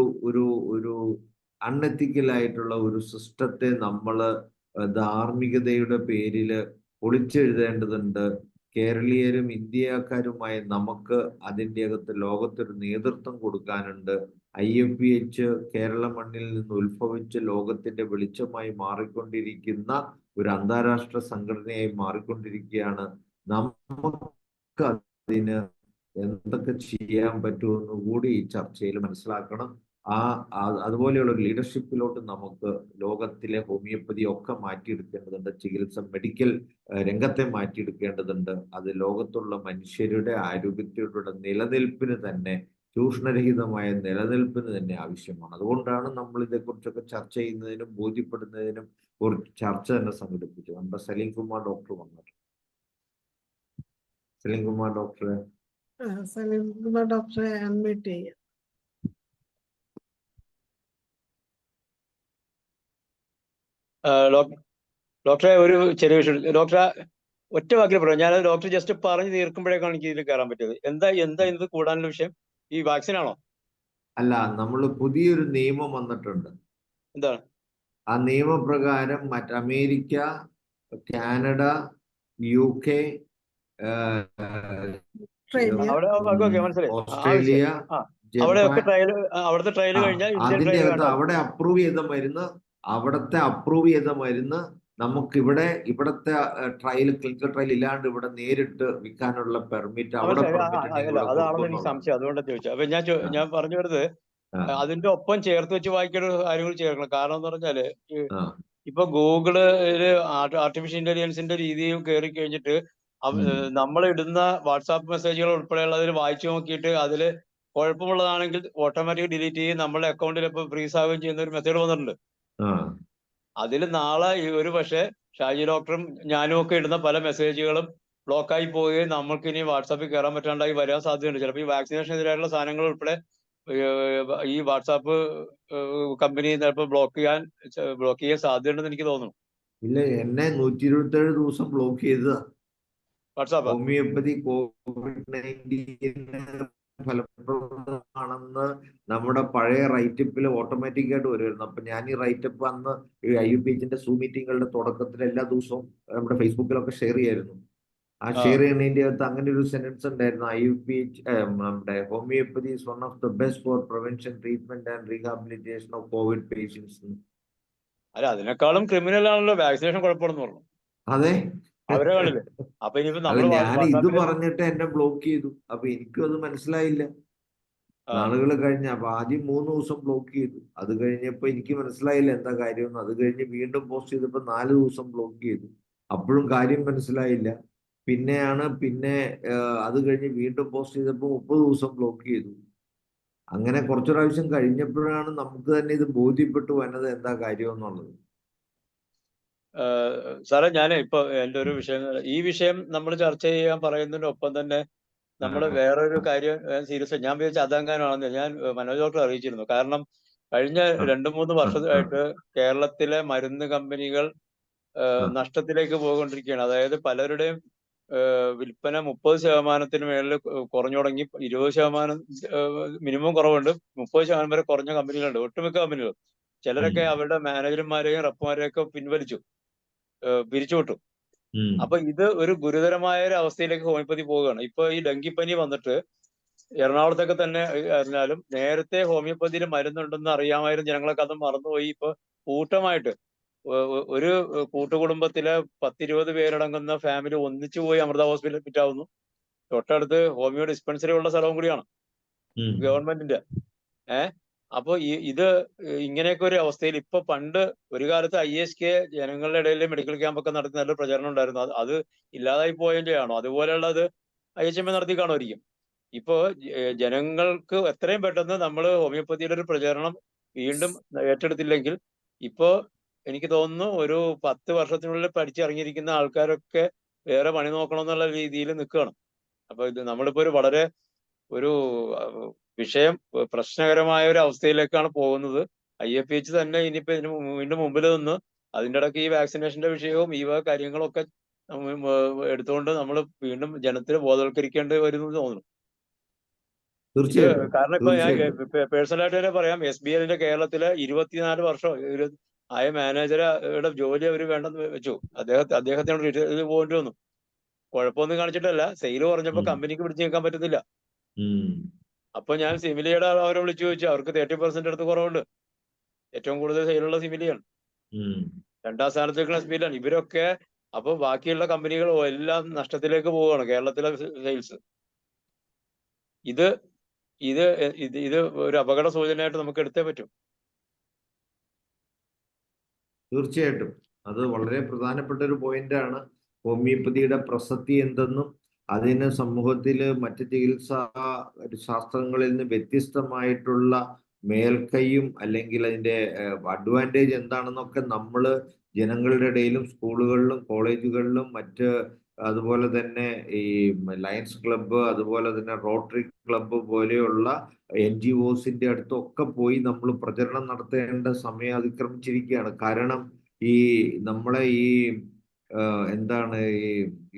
അൺഎത്തിക്കലായിട്ടുള്ള ഒരു സിസ്റ്റത്തെ നമ്മള് ധാർമ്മികതയുടെ പേരില് പൊളിച്ചെഴുതേണ്ടതുണ്ട്. കേരളീയരും ഇന്ത്യക്കാരുമായ നമുക്ക് അതിൻ്റെ അകത്ത് ലോകത്തൊരു നേതൃത്വം കൊടുക്കാനുണ്ട്. IFPH കേരള മണ്ണിൽ നിന്ന് ഉത്ഭവിച്ച് ലോകത്തിന്റെ വെളിച്ചമായി മാറിക്കൊണ്ടിരിക്കുന്ന ഒരു അന്താരാഷ്ട്ര സംഘടനയായി മാറിക്കൊണ്ടിരിക്കുകയാണ്. നമുക്ക് അതിന് എന്തൊക്കെ ചെയ്യാൻ പറ്റുമെന്ന് കൂടി ഈ ചർച്ചയിൽ മനസ്സിലാക്കണം. അതുപോലെയുള്ള ഒരു ലീഡർഷിപ്പിലോട്ട് നമുക്ക് ലോകത്തിലെ ഹോമിയോപ്പതി ഒക്കെ മാറ്റിയെടുക്കേണ്ടതുണ്ട്. ചികിത്സ മെഡിക്കൽ രംഗത്തെ മാറ്റിയെടുക്കേണ്ടതുണ്ട്. അത് ലോകത്തുള്ള മനുഷ്യരുടെ ആരോഗ്യത്തിലുള്ള നിലനിൽപ്പിന് തന്നെ, ചൂഷണരഹിതമായ നിലനിൽപ്പിന് തന്നെ ആവശ്യമാണ്. അതുകൊണ്ടാണ് നമ്മൾ ഇതേക്കുറിച്ചൊക്കെ ചർച്ച ചെയ്യുന്നതിനും ബോധ്യപ്പെടുന്നതിനും ഒരു ചർച്ച തന്നെ സംഘടിപ്പിച്ചത്. നമ്മുടെ സലീം കുമാർ ഡോക്ടർ വന്നിട്ട്. സലീം കുമാർ ഡോക്ടറെ അൺമ്യൂട്ട് ചെയ്യാം. ഡോക്ടറെ ഒരു ചെറിയ വിഷയം ഡോക്ടറെ ഒറ്റ വാക്കിൽ പറയാം. ഞാൻ ഡോക്ടർ ജസ്റ്റ് പറഞ്ഞു തീർക്കുമ്പോഴേക്കാണ് എനിക്ക് ഇതിൽ കയറാൻ പറ്റിയത്. എന്താ ഇത് കൂടാനുള്ള വിഷയം? ഈ വാക്സിൻ ആണോ? അല്ല, നമ്മൾ പുതിയൊരു നിയമം വന്നിട്ടുണ്ട്. എന്താണ് ആ നിയമപ്രകാരം അമേരിക്ക, കാനഡ, UK, ഓസ്ട്രേലിയ, അവിടുത്തെ ട്രയൽ കഴിഞ്ഞാൽ അതിന്റെ അകത്ത് അവിടെ അപ്രൂവ് ചെയ്ത മരുന്ന് നമുക്ക് ഇവിടത്തെ ക്ലിനിക്കൽ ട്രയൽ ഇല്ലാണ്ട് ഇവിടെ നേരിട്ട് വിൽക്കാനുള്ള പെർമിറ്റ് അതാണെന്ന് എനിക്ക് സംശയം. അതുകൊണ്ടാണ് ചോദിച്ചത്. അപ്പൊ ഞാൻ പറഞ്ഞു വരുന്നത് അതിന്റെ ഒപ്പം ചേർത്ത് വെച്ച് വായിക്കേണ്ട കാര്യങ്ങൾ ചേർക്കണം. കാരണം എന്ന് പറഞ്ഞാല് ഇപ്പൊ ഗൂഗിളില് ആർട്ടിഫിഷ്യൽ ഇന്റലിജൻസിന്റെ രീതിയിൽ കയറി കഴിഞ്ഞിട്ട് നമ്മൾ ഇടുന്ന വാട്സാപ്പ് മെസ്സേജുകൾ ഉൾപ്പെടെയുള്ളതിൽ വായിച്ചു നോക്കിയിട്ട് അതില് കുഴപ്പമുള്ളതാണെങ്കിൽ ഓട്ടോമാറ്റിക് ഡിലീറ്റ് ചെയ്യും, നമ്മളുടെ അക്കൗണ്ടിൽ ഇപ്പോൾ ഫ്രീസ് ആവുകയും ചെയ്യുന്ന ഒരു മെത്തേഡ് വന്നിട്ടുണ്ട്. അതിൽ നാളെ ഒരു പക്ഷേ ഷാജി ഡോക്ടറും ഞാനും ഒക്കെ ഇടുന്ന പല മെസ്സേജുകളും ബ്ലോക്കായി പോവുകയും നമ്മൾക്ക് ഇനി വാട്സാപ്പിൽ കയറാൻ പറ്റാണ്ടായി വരാൻ സാധ്യതയുണ്ട്. ചിലപ്പോൾ ഈ വാക്സിനേഷനെതിരായിട്ടുള്ള സാധനങ്ങൾ ഉൾപ്പെടെ ഈ വാട്സാപ്പ് കമ്പനി ചിലപ്പോൾ ബ്ലോക്ക് ചെയ്യാൻ സാധ്യതയുണ്ടെന്ന് എനിക്ക് തോന്നുന്നു. ഇല്ല, എന്നെ 127 ദിവസം ബ്ലോക്ക് ചെയ്തതാ. വാട്സാപ്പ് ഹോമിയോപ്പതി COVID-19 ഫലപ്രദമാണെന്ന് നമ്മുടെ പഴയ റൈറ്റപ്പിൽ ഓട്ടോമാറ്റിക് ആയിട്ട് വരുമായിരുന്നു. അപ്പൊ ഞാൻ ഈ റൈറ്റപ്പ് അന്ന് IUPHന്റെ സൂം മീറ്റിങ്ങുകളുടെ തുടക്കത്തിൽ എല്ലാ ദിവസവും നമ്മുടെ ഫേസ്ബുക്കിലൊക്കെ ഷെയർ ചെയ്യായിരുന്നു. ആ ഷെയർ ചെയ്യുന്നതിന്റെ അകത്ത് അങ്ങനെ ഒരു സെന്റൻസ് ഉണ്ടായിരുന്നു, IUPH നമ്മുടെ homeopathy is one of the best for prevention, treatment and rehabilitation of covid patients. അല്ല, അതിനേക്കാളും ക്രിമിനൽ ആണല്ലോ വാക്സിനേഷൻ കുഴപ്പമെന്ന് പറഞ്ഞു. അതെ, അവരെ കാണില്ലേ? അപ്പൊ ഇനിയിപ്പോ അല്ല, നമ്മൾ ഞാൻ ഇത് പറഞ്ഞിട്ട് എന്നെ ബ്ലോക്ക് ചെയ്തു. അപ്പൊ എനിക്കും അത് മനസ്സിലായില്ല. നാളുകൾ കഴിഞ്ഞ അപ്പൊ ആദ്യം 3 ദിവസം ബ്ലോക്ക് ചെയ്തു. അത് കഴിഞ്ഞപ്പോ എനിക്ക് മനസ്സിലായില്ല എന്താ കാര്യം. അത് കഴിഞ്ഞ് വീണ്ടും പോസ്റ്റ് ചെയ്തപ്പോ 4 ദിവസം ബ്ലോക്ക് ചെയ്തു. അപ്പോഴും കാര്യം മനസ്സിലായില്ല. പിന്നെ അത് കഴിഞ്ഞ് വീണ്ടും പോസ്റ്റ് ചെയ്തപ്പോ 30 ദിവസം ബ്ലോക്ക് ചെയ്തു. അങ്ങനെ കുറച്ചു പ്രാവശ്യം കഴിഞ്ഞപ്പോഴാണ് നമുക്ക് തന്നെ ഇത് ബോധ്യപ്പെട്ടു വന്നത് എന്താ കാര്യം എന്നുള്ളത്. സാറേ, ഞാൻ ഇപ്പൊ എന്റെ ഒരു വിഷയം, ഈ വിഷയം നമ്മൾ ചർച്ച ചെയ്യാൻ പറയുന്നതിനൊപ്പം തന്നെ നമ്മൾ വേറൊരു കാര്യം സീരിയസ് ഞാൻ വിചാരിച്ച അതെങ്ങാനാണെന്ന് ഞാൻ മനോജ് ഡോക്ടറെ അറിയിച്ചിരുന്നു. കാരണം കഴിഞ്ഞ 2-3 വർഷമായിട്ട് കേരളത്തിലെ മരുന്ന് കമ്പനികൾ നഷ്ടത്തിലേക്ക് പോയിക്കൊണ്ടിരിക്കുകയാണ്. അതായത് പലരുടെയും വിൽപ്പന 30% മേളിൽ കുറഞ്ഞു തുടങ്ങി. 20% മിനിമം കുറവുണ്ട്, 30% വരെ കുറഞ്ഞ കമ്പനികളുണ്ട്, ഒട്ടുമിക്ക കമ്പനികളും. ചിലരൊക്കെ അവരുടെ മാനേജർമാരെയും റപ്പുമാരെയും ഒക്കെ പിരിച്ചുവിട്ടു. അപ്പൊ ഇത് ഒരു ഗുരുതരമായ ഒരു അവസ്ഥയിലേക്ക് ഹോമിയോപ്പതി പോവുകയാണ്. ഇപ്പൊ ഈ ഡെങ്കിപ്പനി വന്നിട്ട് എറണാകുളത്തൊക്കെ തന്നെ അറിഞ്ഞാലും നേരത്തെ ഹോമിയോപ്പതിയിൽ മരുന്നുണ്ടെന്ന് അറിയാമായിരുന്നു ജനങ്ങളൊക്കെ, അത് മറന്നുപോയി. ഇപ്പൊ കൂട്ടമായിട്ട് ഒരു കൂട്ടുകുടുംബത്തിലെ 10-20 പേരടങ്ങുന്ന ഫാമിലി ഒന്നിച്ചു പോയി അമൃത ഹോസ്പിറ്റലിൽ ഫിറ്റാവുന്നു. തൊട്ടടുത്ത് ഹോമിയോ ഡിസ്പെൻസറി ഉള്ള സ്ഥലവും കൂടിയാണ് ഗവൺമെന്റിന്റെ. അപ്പൊ ഇത് ഇങ്ങനെയൊക്കെ ഒരു അവസ്ഥയിൽ ഇപ്പൊ പണ്ട് ഒരു കാലത്ത് ISK ജനങ്ങളുടെ ഇടയിൽ മെഡിക്കൽ ക്യാമ്പൊക്കെ നടത്തി നല്ലൊരു പ്രചരണം ഉണ്ടായിരുന്നു. അത് ഇല്ലാതായി പോയതിന്റെയാണോ? അതുപോലെയുള്ളത് IHM നടത്തി കാണുമായിരിക്കും. ഇപ്പോ ജനങ്ങൾക്ക് എത്രയും പെട്ടെന്ന് നമ്മൾ ഹോമിയോപ്പതിയുടെ ഒരു പ്രചരണം വീണ്ടും ഏറ്റെടുത്തില്ലെങ്കിൽ ഇപ്പോ എനിക്ക് തോന്നുന്നു ഒരു 10 വർഷത്തിനുള്ളിൽ പഠിച്ചിറങ്ങിയിരിക്കുന്ന ആൾക്കാരൊക്കെ വേറെ പണി നോക്കണം എന്നുള്ള രീതിയിൽ നിൽക്കുകയാണ്. അപ്പൊ ഇത് നമ്മളിപ്പോ ഒരു വിഷയം പ്രശ്നകരമായ ഒരു അവസ്ഥയിലേക്കാണ് പോകുന്നത്. IFH തന്നെ ഇനിയിപ്പോ ഇതിന് വീണ്ടും മുമ്പിൽ നിന്ന് അതിൻ്റെ ഇടയ്ക്ക് ഈ വാക്സിനേഷന്റെ വിഷയവും ഈ വക കാര്യങ്ങളൊക്കെ എടുത്തുകൊണ്ട് നമ്മൾ വീണ്ടും ജനത്തിന് ബോധവൽക്കരിക്കേണ്ടി വരും എന്ന് തോന്നുന്നു. കാരണം ഇപ്പൊ ഞാൻ പേഴ്സണലായിട്ട് തന്നെ പറയാം, SBLന്റെ കേരളത്തിലെ 24 വർഷം ആയ മാനേജറുടെ ജോലി അവർ വേണ്ടെന്ന് വെച്ചു. അദ്ദേഹത്തിനോട് റിട്ടയർ പോകേണ്ടി വന്നു. കുഴപ്പമൊന്നും കാണിച്ചിട്ടല്ല, സെയിൽ കുറഞ്ഞപ്പോ കമ്പനിക്ക് പിടിച്ചു നിൽക്കാൻ പറ്റുന്നില്ല. അപ്പൊ ഞാൻ സിമിലിയുടെ അവരെ വിളിച്ചു ചോദിച്ചു, അവർക്ക് 30% അടുത്ത് കുറവുണ്ട്. ഏറ്റവും കൂടുതൽ സെയിലുള്ള സിമിലിയാണ്, 2ാം സ്ഥാനത്തേക്കുള്ള SBLാണ്. ഇവരൊക്കെ അപ്പൊ ബാക്കിയുള്ള കമ്പനികൾ എല്ലാം നഷ്ടത്തിലേക്ക് പോവുകയാണ് കേരളത്തിലെ സെയിൽസ്. ഇത് ഇത് ഇത് ഒരു അപകട സൂചനയായിട്ട് നമുക്ക് എടുത്തേ പറ്റും. തീർച്ചയായിട്ടും അത് വളരെ പ്രധാനപ്പെട്ട ഒരു പോയിന്റാണ്. ഹോമിയോപ്പതിയുടെ പ്രസക്തി എന്തെന്നും അതിന് സമൂഹത്തില് മറ്റ് ചികിത്സാ ശാസ്ത്രങ്ങളിൽ നിന്ന് വ്യത്യസ്തമായിട്ടുള്ള മേൽക്കൈയും അല്ലെങ്കിൽ അതിന്റെ അഡ്വാൻറ്റേജ് എന്താണെന്നൊക്കെ നമ്മൾ ജനങ്ങളുടെ ഇടയിലും സ്കൂളുകളിലും കോളേജുകളിലും അതുപോലെ തന്നെ ഈ ലയൺസ് ക്ലബ്ബ്, അതുപോലെ തന്നെ റോട്ടറി ക്ലബ്ബ് പോലെയുള്ള NGOസിന്റെ അടുത്തൊക്കെ പോയി നമ്മൾ പ്രചരണം നടത്തേണ്ട സമയം അതിക്രമിച്ചിരിക്കുകയാണ്. കാരണം നമ്മളെ എന്താണ് ഈ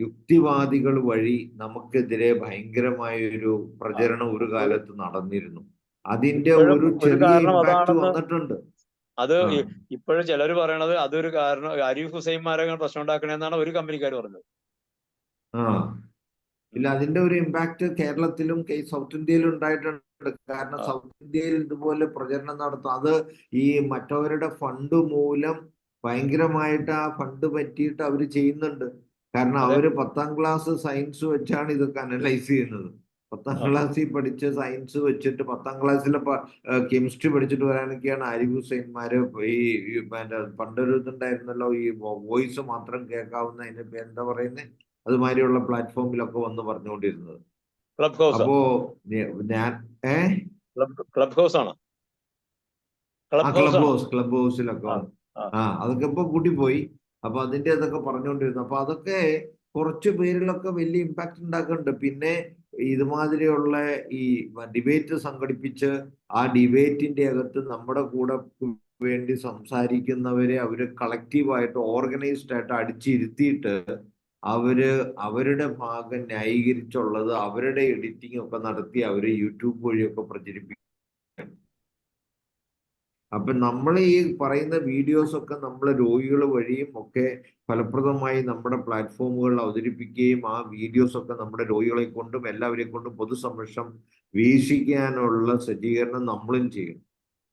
യുക്തിവാദികൾ വഴി നമുക്കെതിരെ ഭയങ്കരമായ ഒരു പ്രചരണം ഒരു കാലത്ത് നടന്നിരുന്നു. അതിന്റെ ഒരു ചെറിയ ഇമ്പാക്ട് വന്നിട്ടുണ്ട്. അത് ഇപ്പോഴും ചിലർ പറയണത് അതൊരു കാരണം ആരിഫ് ഹുസൈൻമാരെ പ്രശ്നം ഉണ്ടാക്കണെന്നാണ് ഒരു കമ്പനിക്കാർ പറഞ്ഞത്. ഇല്ല, അതിന്റെ ഒരു ഇമ്പാക്ട് കേരളത്തിലും സൗത്ത് ഇന്ത്യയിലും ഉണ്ടായിട്ടുണ്ട്. കാരണം സൗത്ത് ഇന്ത്യയിൽ ഇതുപോലെ പ്രചരണം നടത്തും. അത് ഈ മറ്റവരുടെ ഫണ്ട് മൂലം ഭയങ്കരമായിട്ട് ആ ഫണ്ട് പറ്റിയിട്ട് അവർ ചെയ്യുന്നുണ്ട്. കാരണം അവര് 10ാം ക്ലാസ് സയൻസ് വെച്ചാണ് ഇതൊക്കെ അനലൈസ് ചെയ്യുന്നത്. 10ാം ക്ലാസ്സിൽ പഠിച്ച സയൻസ് വെച്ചിട്ട് 10ാം ക്ലാസ്സിലെ കെമിസ്ട്രി പഠിച്ചിട്ട് വരാനൊക്കെയാണ് ആരിഫ് ഹുസൈൻമാര് പണ്ടൊരു ഇതുണ്ടായിരുന്നല്ലോ, ഈ വോയിസ് മാത്രം കേൾക്കാവുന്ന, അതിന് എന്താ പറയുന്നത്, അതുമാതിരിയുള്ള പ്ലാറ്റ്ഫോമിലൊക്കെ വന്ന് പറഞ്ഞുകൊണ്ടിരുന്നത്. ക്ലബ് ഹൗസ് അപ്പോ ഞാൻ ക്ലബ് ഹൗസ് ആണ്. ക്ലബ് ഹൗസിലൊക്കെ അതൊക്കെ ഇപ്പൊ കൂട്ടിപ്പോയി. അപ്പൊ അതിന്റെ അതൊക്കെ പറഞ്ഞുകൊണ്ടിരുന്നു. അപ്പൊ അതൊക്കെ കുറച്ച് പേരിലൊക്കെ വലിയ ഇമ്പാക്ട് ഉണ്ടാക്കുന്നുണ്ട്. പിന്നെ ഇതുമാതിരിയുള്ള ഈ ഡിബേറ്റ് സംഘടിപ്പിച്ച് ആ ഡിബേറ്റിന്റെ അകത്ത് നമ്മുടെ കൂടെ വേണ്ടി സംസാരിക്കുന്നവരെ അവര് കളക്റ്റീവായിട്ട് ഓർഗനൈസ്ഡ് ആയിട്ട് അടിച്ചിരുത്തിയിട്ട് അവരുടെ ഭാഗം ന്യായീകരിച്ചുള്ളത് അവരുടെ എഡിറ്റിംഗ് ഒക്കെ നടത്തി അവര് യൂട്യൂബ് വഴിയൊക്കെ പ്രചരിപ്പിക്കും. അപ്പൊ നമ്മൾ ഈ പറയുന്ന വീഡിയോസ് ഒക്കെ നമ്മൾ രോഗികൾ വഴിയും ഒക്കെ ഫലപ്രദമായി നമ്മുടെ പ്ലാറ്റ്ഫോമുകളിൽ അവതരിപ്പിക്കുകയും ആ വീഡിയോസ് ഒക്കെ നമ്മുടെ രോഗികളെ കൊണ്ടും എല്ലാവരെ കൊണ്ടും പൊതുസമക്ഷം വീക്ഷിക്കാനുള്ള സജ്ജീകരണം നമ്മളും ചെയ്യും.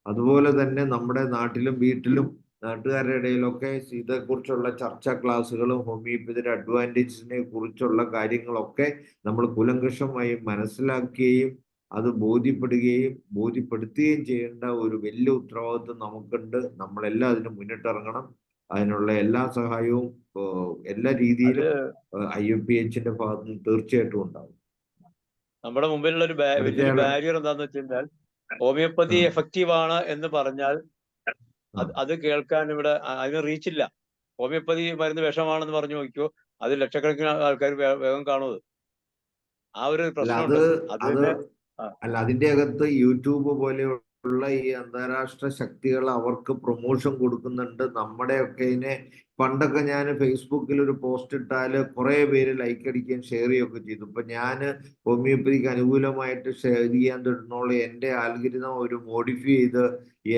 അതുപോലെ തന്നെ നമ്മുടെ നാട്ടിലും വീട്ടിലും നാട്ടുകാരുടെ ഇടയിലൊക്കെ ഇതേക്കുറിച്ചുള്ള ചർച്ചാ ക്ലാസ്സുകളും ഹോമിയോപ്പതിയുടെ അഡ്വാൻറ്റേജിനെ കുറിച്ചുള്ള കാര്യങ്ങളൊക്കെ നമ്മൾ കൂലങ്കഷമായി മനസ്സിലാക്കുകയും അത് ബോധ്യപ്പെടുത്തുകയും ചെയ്യേണ്ട ഒരു വലിയ ഉത്തരവാദിത്വം നമുക്കുണ്ട്. നമ്മളെല്ലാം അതിന് മുന്നിട്ടിറങ്ങണം. അതിനുള്ള എല്ലാ സഹായവും എല്ലാ രീതിയിലും IFPHന്റെ ഭാഗത്ത് നിന്ന് തീർച്ചയായിട്ടും ഉണ്ടാവും. നമ്മുടെ മുമ്പിലുള്ള ഒരു വലിയൊരു ബാരിയർ എന്താന്ന് വെച്ച് കഴിഞ്ഞാൽ ഹോമിയോപ്പതി എഫക്റ്റീവ് ആണ് എന്ന് പറഞ്ഞാൽ അത് കേൾക്കാൻ ഇവിടെ അതിന് റീച്ചില്ല. ഹോമിയോപ്പതി മരുന്ന് വിഷമാണെന്ന് പറഞ്ഞു നോക്കിയോ, അത് ലക്ഷക്കണക്കിന് ആൾക്കാർ വേഗം കാണുന്നത്. ആ ഒരു പ്രശ്നമുണ്ട്. അല്ല, അതിന്റെ അകത്ത് യൂട്യൂബ് പോലെയുള്ള ഈ അന്താരാഷ്ട്ര ശക്തികൾ അവർക്ക് പ്രൊമോഷൻ കൊടുക്കുന്നുണ്ട്. നമ്മുടെയൊക്കെ ഇതിനെ പണ്ടൊക്കെ ഞാൻ ഫേസ്ബുക്കിൽ ഒരു പോസ്റ്റ് ഇട്ടാൽ കുറെ പേര് ലൈക്ക് അടിക്കുകയും ഷെയർ ചെയ്യുകയൊക്കെ ചെയ്തു. ഇപ്പൊ ഞാൻ ഹോമിയോപ്പതിക്ക് അനുകൂലമായിട്ട് ഷെയർ ചെയ്യാൻ തുടർന്നുള്ള എൻ്റെ ആൽഗരിതം ഒരു മോഡിഫൈ ചെയ്ത്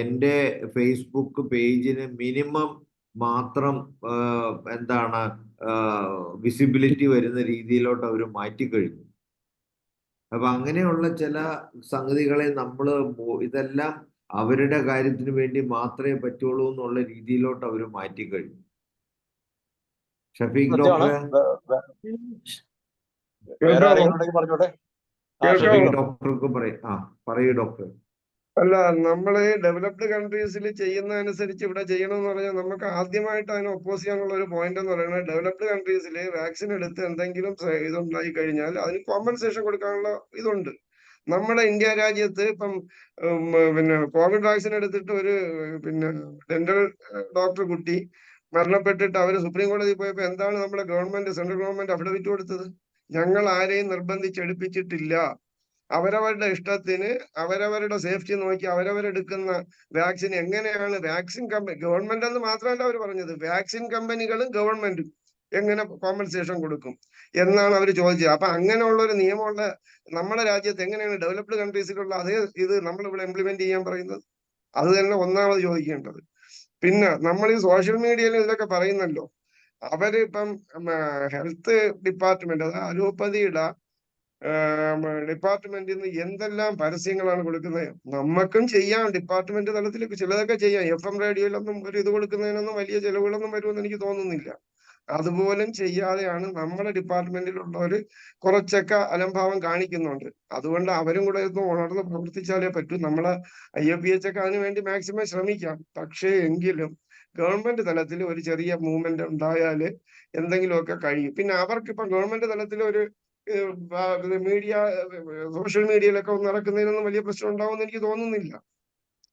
എൻ്റെ ഫേസ്ബുക്ക് പേജിന് മിനിമം മാത്രം വിസിബിലിറ്റി വരുന്ന രീതിയിലോട്ട് അവർ മാറ്റിക്കഴിഞ്ഞു. അപ്പൊ അങ്ങനെയുള്ള ചില സംഗതികളെ ഇതെല്ലാം അവരുടെ കാര്യത്തിന് വേണ്ടി മാത്രമേ പറ്റുള്ളൂ എന്നുള്ള രീതിയിലോട്ട് അവർ മാറ്റിക്കഴിഞ്ഞു. ഷഫീഖ് ഡോക്ടറെ ഡോക്ടർക്ക് പറയൂ ഡോക്ടർ. അല്ല, നമ്മള് ഡെവലപ്ഡ് കൺട്രീസിൽ ചെയ്യുന്ന അനുസരിച്ച് ഇവിടെ ചെയ്യണമെന്ന് പറഞ്ഞാൽ നമുക്ക് ആദ്യമായിട്ട് അതിനെ ഒപ്പോസ് ചെയ്യാനുള്ള ഒരു പോയിന്റ് എന്ന് പറയുന്നത്, ഡെവലപ്ഡ് കൺട്രീസിൽ വാക്സിൻ എടുത്ത് എന്തെങ്കിലും ഇതുണ്ടായി കഴിഞ്ഞാൽ അതിന് കോമ്പൻസേഷൻ കൊടുക്കാനുള്ള ഇതുണ്ട്. നമ്മുടെ ഇന്ത്യ രാജ്യത്ത് ഇപ്പം പിന്നെ കോവിഡ് വാക്സിൻ എടുത്തിട്ട് ഒരു ഡെന്റൽ ഡോക്ടർ കുട്ടി മരണപ്പെട്ടിട്ട് അവര് സുപ്രീം കോടതിയിൽ പോയപ്പോ എന്താണ് നമ്മുടെ സെൻട്രൽ ഗവൺമെന്റ് അഫിഡവിറ്റ് കൊടുത്തത്? ഞങ്ങൾ ആരെയും നിർബന്ധിച്ചെടുപ്പിച്ചിട്ടില്ല. അവരവരുടെ ഇഷ്ടത്തിന് അവരവരുടെ സേഫ്റ്റി നോക്കി അവരവരെടുക്കുന്ന വാക്സിൻ എങ്ങനെയാണ് വാക്സിൻ കമ്പനി ഗവൺമെന്റ് എന്ന് മാത്രമല്ല അവർ പറഞ്ഞത്, വാക്സിൻ കമ്പനികളും ഗവൺമെന്റും എങ്ങനെ കോമ്പൻസേഷൻ കൊടുക്കും എന്നാണ് അവർ ചോദിച്ചത്. അപ്പൊ അങ്ങനെയുള്ള ഒരു നിയമമുള്ള നമ്മുടെ രാജ്യത്ത് എങ്ങനെയാണ് ഡെവലപ്ഡ് കൺട്രീസിലുള്ള അതേ ഇത് നമ്മളിവിടെ ഇംപ്ലിമെന്റ് ചെയ്യാൻ പറയുന്നത്? അത് തന്നെ ഒന്നാമത് ചോദിക്കേണ്ടത്. പിന്നെ നമ്മൾ ഈ സോഷ്യൽ മീഡിയയിൽ ഇതൊക്കെ പറയുന്നല്ലോ, അവരിപ്പം ഹെൽത്ത് ഡിപ്പാർട്ട്മെന്റ് അതായത് അലോപ്പതിയുടെ ഡിപ്പാർട്ട്മെന്റിൽ നിന്ന് എന്തെല്ലാം പരസ്യങ്ങളാണ് കൊടുക്കുന്നത്. നമുക്കും ചെയ്യാം, ഡിപ്പാർട്ട്മെന്റ് തലത്തിലേക്ക് ചിലതൊക്കെ ചെയ്യാം. FM റേഡിയോയിലൊന്നും ഒരു ഇത് കൊടുക്കുന്നതിനൊന്നും വലിയ ചെലവുകളൊന്നും വരുമെന്ന് എനിക്ക് തോന്നുന്നില്ല. അതുപോലും ചെയ്യാതെയാണ് നമ്മുടെ ഡിപ്പാർട്ട്മെന്റിലുള്ളവര് കുറച്ചൊക്കെ അലംഭാവം കാണിക്കുന്നുണ്ട്. അതുകൊണ്ട് അവരും കൂടെ ഒന്ന് ഉണർന്ന് പ്രവർത്തിച്ചാലേ പറ്റൂ. നമ്മളെ IFPH ഒക്കെ അതിനു വേണ്ടി മാക്സിമം ശ്രമിക്കാം. പക്ഷേ എങ്കിലും ഗവൺമെന്റ് തലത്തിൽ ഒരു ചെറിയ മൂവ്മെന്റ് ഉണ്ടായാല് എന്തെങ്കിലുമൊക്കെ കഴിയും. പിന്നെ അവർക്കിപ്പം ഗവൺമെന്റ് തലത്തിൽ ഒരു സോഷ്യൽ മീഡിയയിലൊക്കെ ഒന്ന് നടക്കുന്നതിനൊന്നും വലിയ പ്രശ്നം ഉണ്ടാവുമെന്ന് എനിക്ക് തോന്നുന്നില്ല.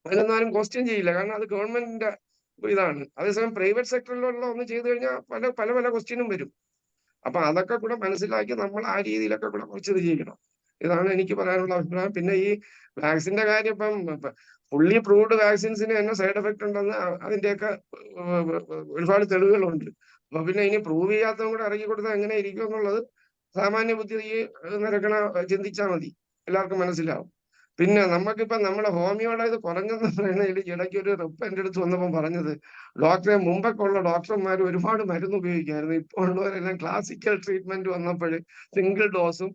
അതിനൊന്നും ആരും ക്വസ്റ്റ്യൻ ചെയ്യില്ല, കാരണം അത് ഗവൺമെന്റിന്റെ ഇതാണ്. അതേസമയം പ്രൈവറ്റ് സെക്ടറിലുള്ള ഒന്ന് ചെയ്തു കഴിഞ്ഞാൽ പല പല ക്വസ്റ്റ്യനും വരും. അപ്പൊ അതൊക്കെ കൂടെ മനസ്സിലാക്കി നമ്മൾ ആ രീതിയിലൊക്കെ കൂടെ കുറച്ച് ഇത് ചെയ്യണം. ഇതാണ് എനിക്ക് പറയാനുള്ള അഭിപ്രായം. പിന്നെ ഈ വാക്സിന്റെ കാര്യം ഇപ്പം ഫുള്ളി പ്രൂവ്ഡ് വാക്സിൻസിന് തന്നെ സൈഡ് എഫക്ട് ഉണ്ടെന്ന് അതിന്റെയൊക്കെ ഒരുപാട് തെളിവുകളുണ്ട്. അപ്പൊ പിന്നെ ഇനി പ്രൂവ് ചെയ്യാത്തതും കൂടെ ഇറക്കി കൊടുത്താൽ എങ്ങനെ ഇരിക്കും എന്നുള്ളത് സാമാന്യ ബുദ്ധി നിരക്കണ ചിന്തിച്ചാൽ മതി, എല്ലാവർക്കും മനസ്സിലാവും. പിന്നെ നമുക്കിപ്പം നമ്മുടെ ഹോമിയോയുടെ ഇത് കുറഞ്ഞെന്ന് പറയുന്നതിൽ ഇടയ്ക്ക് ഒരു റെപ്പ് എൻ്റെ അടുത്ത് വന്നപ്പോൾ പറഞ്ഞത്, ഡോക്ടറെ മുമ്പൊക്കെ ഉള്ള ഡോക്ടർമാർ ഒരുപാട് മരുന്ന് ഉപയോഗിക്കായിരുന്നു, ഇപ്പോൾ ഉള്ളവരെല്ലാം ക്ലാസിക്കൽ ട്രീറ്റ്മെന്റ് വന്നപ്പോൾ സിംഗിൾ ഡോസും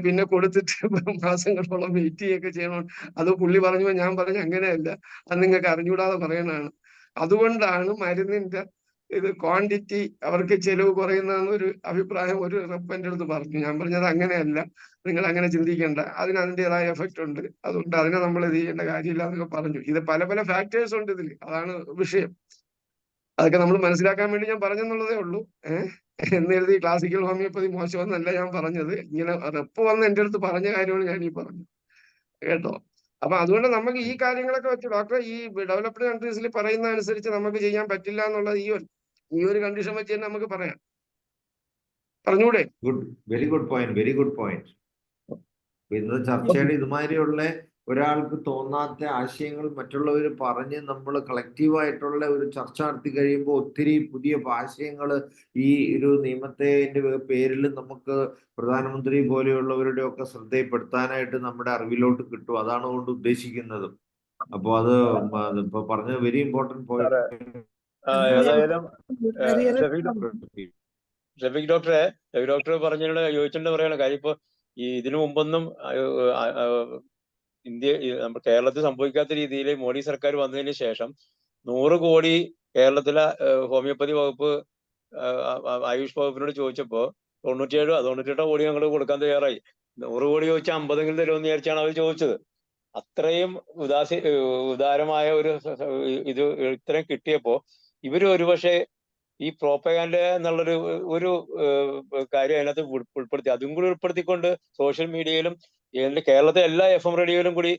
പിന്നെ കൊടുത്തിട്ട് മാസങ്ങളോളം വെയിറ്റ് ചെയ്യുകയൊക്കെ ചെയ്യണം. അത് പുള്ളി പറഞ്ഞപ്പോൾ ഞാൻ പറഞ്ഞു അങ്ങനെയല്ല, അത് നിങ്ങൾക്ക് അറിഞ്ഞുകൂടാതെ പറയണതാണ്. അതുകൊണ്ടാണ് മരുന്നിന്റെ ഇത് ക്വാണ്ടിറ്റി അവർക്ക് ചെലവ് കുറയുന്നതെന്നൊരു അഭിപ്രായം ഒരു റെപ്പന്റെ അടുത്ത് പറഞ്ഞു. ഞാൻ പറഞ്ഞത് അങ്ങനെയല്ല, നിങ്ങൾ അങ്ങനെ ചിന്തിക്കേണ്ട, അതിൻ്റെതായ എഫക്റ്റ് ഉണ്ട്, അതുകൊണ്ട് അതിനെ നമ്മൾ ഇത് ചെയ്യേണ്ട കാര്യമില്ല എന്നൊക്കെ പറഞ്ഞു. ഇത് പല പല ഫാക്ടേഴ്സ് ഉണ്ട് ഇതിൽ, അതാണ് വിഷയം. അതൊക്കെ നമ്മൾ മനസ്സിലാക്കാൻ വേണ്ടി ഞാൻ പറഞ്ഞെന്നുള്ളതേ ഉള്ളൂ. എന്നെഴുതി ക്ലാസിക്കൽ ഹോമിയോപ്പതി മോശമെന്നല്ല ഞാൻ പറഞ്ഞത്. ഇങ്ങനെ റെപ്പ് വന്ന് എൻ്റെ അടുത്ത് പറഞ്ഞ കാര്യമാണ് ഞാൻ ഈ പറഞ്ഞത് കേട്ടോ. അപ്പൊ അതുകൊണ്ട് നമുക്ക് ഈ കാര്യങ്ങളൊക്കെ വെച്ച് ഡോക്ടറെ ഈ ഡെവലപ്ഡ് കൺട്രീസിൽ പറയുന്ന അനുസരിച്ച് നമുക്ക് ചെയ്യാൻ പറ്റില്ല എന്നുള്ളത് ഈ ഒരു കണ്ടീഷൻ വെച്ച് തന്നെ നമുക്ക് പറയാം. പറഞ്ഞൂടെ? Good, very good point, very good point. ഇന്ന് ചർച്ചയുടെ ഇതുമാതിരിയുള്ള ഒരാൾക്ക് തോന്നാത്ത ആശയങ്ങൾ മറ്റുള്ളവർ പറഞ്ഞ് നമ്മൾ കളക്റ്റീവായിട്ടുള്ള ഒരു ചർച്ച നടത്തി കഴിയുമ്പോൾ ഒത്തിരി പുതിയ ആശയങ്ങൾ ഈ ഒരു നിയമത്തെ പേരിൽ നമുക്ക് പ്രധാനമന്ത്രി പോലെയുള്ളവരുടെ ഒക്കെ ശ്രദ്ധയിൽപ്പെടുത്താനായിട്ട് നമ്മുടെ അറിവിലോട്ട് കിട്ടും. അതാണ് കൊണ്ട് ഉദ്ദേശിക്കുന്നത്. അപ്പൊ അത് ഇപ്പൊ പറഞ്ഞത് വെരി ഇമ്പോർട്ടന്റ് പോയിന്റ്. ഏതായാലും ഷഫീഖ് ഡോക്ടർ പറഞ്ഞതിനോട് യോജിച്ചിട്ട് പറയാണ് കാര്യം. ഇപ്പൊ ഇതിനു മുമ്പൊന്നും നമ്മുടെ കേരളത്തിൽ സംഭവിക്കാത്ത രീതിയിൽ മോഡി സർക്കാർ വന്നതിന് ശേഷം 100 കോടി കേരളത്തിലെ ഹോമിയോപ്പതി വകുപ്പ് ആയുഷ് വകുപ്പിനോട് ചോദിച്ചപ്പോ 98 കോടി ഞങ്ങൾ കൊടുക്കാൻ തയ്യാറായി. 100 കോടി ചോദിച്ചാൽ 50 തരുമെന്ന് വിചാരിച്ചാണ് അവർ ചോദിച്ചത്. അത്രയും ഉദാരമായ ഇത് ഇത്രയും കിട്ടിയപ്പോ ഇവര് ഒരുപക്ഷെ ഈ പ്രോപ്പഗാൻഡ എന്നുള്ളൊരു കാര്യം അതിനകത്ത് ഉൾപ്പെടുത്തി, അതും കൂടി ഉൾപ്പെടുത്തിക്കൊണ്ട് സോഷ്യൽ മീഡിയയിലും കേരളത്തിലെ എല്ലാ FM റേഡിയോയിലും കൂടി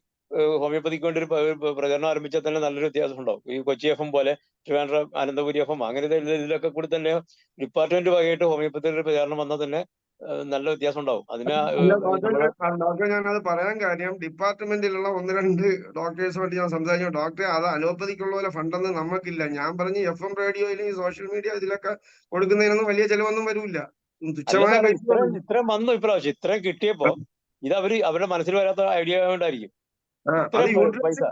ഹോമിയോപ്പതിക്ക് വേണ്ടി ഒരു പ്രചരണം ആരംഭിച്ചാൽ തന്നെ നല്ലൊരു വ്യത്യാസം ഉണ്ടാവും. ഈ കൊച്ചി FM പോലെ, ട്രിവാൻഡ്രം അനന്തപുരി FM, അങ്ങനെ ഇതിലൊക്കെ കൂടി തന്നെ ഡിപ്പാർട്ട്മെന്റ് വകയായിട്ട് ഹോമിയോപ്പതിയുടെ പ്രചാരണം വന്നാൽ തന്നെ നല്ല വ്യത്യാസം ഉണ്ടാവും. ഡോക്ടർ ഞാനത് പറയാൻ കാര്യം, ഡിപ്പാർട്ട്മെന്റിലുള്ള 1-2 ഡോക്ടേഴ്സുമായിട്ട് ഞാൻ സംസാരിച്ചു. ഡോക്ടറെ, അത് അലോപ്പതിക്കുള്ള പോലെ ഫണ്ടൊന്നും നമുക്കില്ല. ഞാൻ പറഞ്ഞു FM റേഡിയോയിലും ഈ സോഷ്യൽ മീഡിയ ഇതിലൊക്കെ കൊടുക്കുന്നതിനൊന്നും വലിയ ചെലവൊന്നും വരില്ല. തുച്ഛമായ ഇത്രയും വന്നു ഇപ്രാവശ്യം. ഇത്രയും കിട്ടിയപ്പോ ഇത് അവരുടെ മനസ്സിൽ വരാത്ത ഐഡിയ കൊണ്ടായിരിക്കും.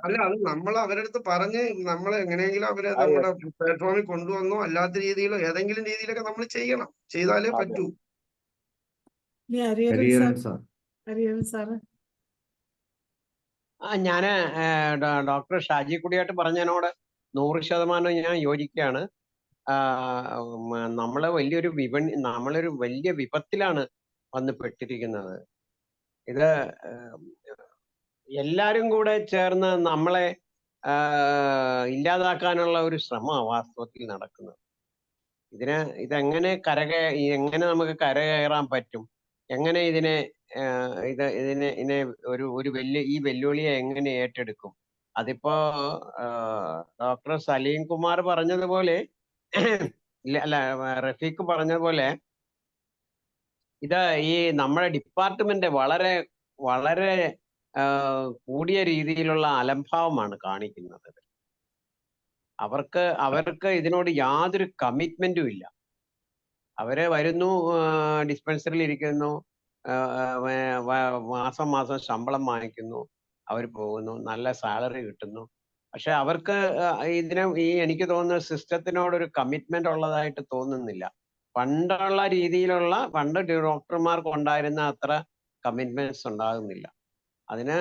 അല്ല, അത് നമ്മൾ അവരുടെ അടുത്ത് പറഞ്ഞ് നമ്മൾ എങ്ങനെയെങ്കിലും അവരെ നമ്മുടെ പ്ലാറ്റ്ഫോമിൽ കൊണ്ടുവന്നോ അല്ലാത്ത രീതിയിലോ ഏതെങ്കിലും രീതിയിലൊക്കെ നമ്മൾ ചെയ്യണം. ചെയ്താലേ പറ്റൂ. ഞാന് ഡോക്ടർ ഷാജി കുടിയായിട്ട് പറഞ്ഞതിനോട് 100% ഞാൻ യോജിക്കുകയാണ്. നമ്മള് നമ്മളൊരു വലിയ വിപത്തിലാണ് വന്ന് പെട്ടിരിക്കുന്നത്. ഇത് എല്ലാരും കൂടെ ചേർന്ന് നമ്മളെ ഇല്ലാതാക്കാനുള്ള ഒരു ശ്രമമാണ് വാസ്തവത്തിൽ നടക്കുന്നത്. എങ്ങനെ നമുക്ക് കരകയറാൻ പറ്റും? എങ്ങനെ ഇതിനെ ഈ വെല്ലുവിളിയെ എങ്ങനെ ഏറ്റെടുക്കും? അതിപ്പോ ഡോക്ടർ സലീം കുമാർ പറഞ്ഞതുപോലെ, അല്ല റഫീഖ് പറഞ്ഞതുപോലെ, ഇത് ഈ നമ്മുടെ ഡിപ്പാർട്ട്മെന്റ് വളരെ വളരെ കൂടിയ രീതിയിലുള്ള അലംഭാവമാണ് കാണിക്കുന്നത്. അവർക്ക് ഇതിനോട് യാതൊരു കമ്മിറ്റ്മെന്റും ഇല്ല. അവര് വരുന്നു, ഡിസ്പെൻസറിയിൽ ഇരിക്കുന്നു, മാസം ശമ്പളം വാങ്ങിക്കുന്നു, അവർ പോകുന്നു, നല്ല സാലറി കിട്ടുന്നു. പക്ഷെ അവർക്ക് എനിക്ക് തോന്നുന്ന സിസ്റ്റത്തിനോടൊരു കമ്മിറ്റ്മെന്റ് ഉള്ളതായിട്ട് തോന്നുന്നില്ല. പണ്ടുള്ള രീതിയിലുള്ള ഡോക്ടർമാർക്ക് ഉണ്ടായിരുന്ന അത്ര കമ്മിറ്റ്മെന്റ്സ് ഉണ്ടാകുന്നില്ല. അതിന്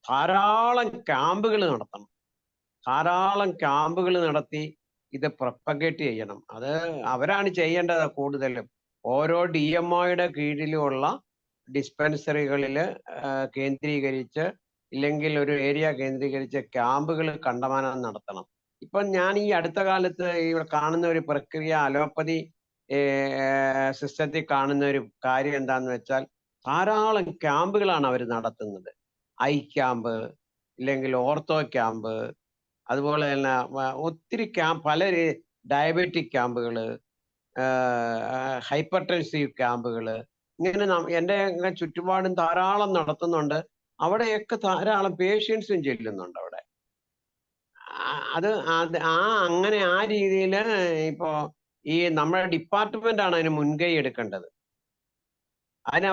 ധാരാളം ക്യാമ്പുകൾ നടത്തണം. ധാരാളം ക്യാമ്പുകൾ നടത്തി ഇത് പ്രൊപ്പഗേറ്റ് ചെയ്യണം. അത് അവരാണ് ചെയ്യേണ്ടത് കൂടുതലും. ഓരോ DMOയുടെ കീഴിലുമുള്ള ഡിസ്പെൻസറികളിൽ കേന്ദ്രീകരിച്ച്, ഇല്ലെങ്കിൽ ഒരു ഏരിയ കേന്ദ്രീകരിച്ച് ക്യാമ്പുകൾ കണ്ടമാനം നടത്തണം. ഇപ്പം ഞാൻ ഈ അടുത്ത കാലത്ത് കാണുന്ന ഒരു പ്രക്രിയ, അലോപ്പതി സിസ്റ്റത്തിൽ കാണുന്ന ഒരു കാര്യം എന്താന്ന് വെച്ചാൽ, ധാരാളം ക്യാമ്പുകളാണ് അവർ നടത്തുന്നത്. ഐ ക്യാമ്പ്, ഇല്ലെങ്കിൽ ഓർത്തോ ക്യാമ്പ്, അതുപോലെ തന്നെ ഒത്തിരി പല ഡയബറ്റിക് ക്യാമ്പുകൾ, ഹൈപ്പർ ടെൻസീവ് ക്യാമ്പുകൾ, ഇങ്ങനെ എൻ്റെ ചുറ്റുപാടും ധാരാളം നടത്തുന്നുണ്ട്. അവിടെയൊക്കെ ധാരാളം പേഷ്യൻസും ചെല്ലുന്നുണ്ട് അവിടെ. അങ്ങനെ ആ രീതിയിൽ ഇപ്പോ ഈ നമ്മുടെ ഡിപ്പാർട്ട്മെന്റ് ആണ് അതിന് മുൻകൈ എടുക്കേണ്ടത്.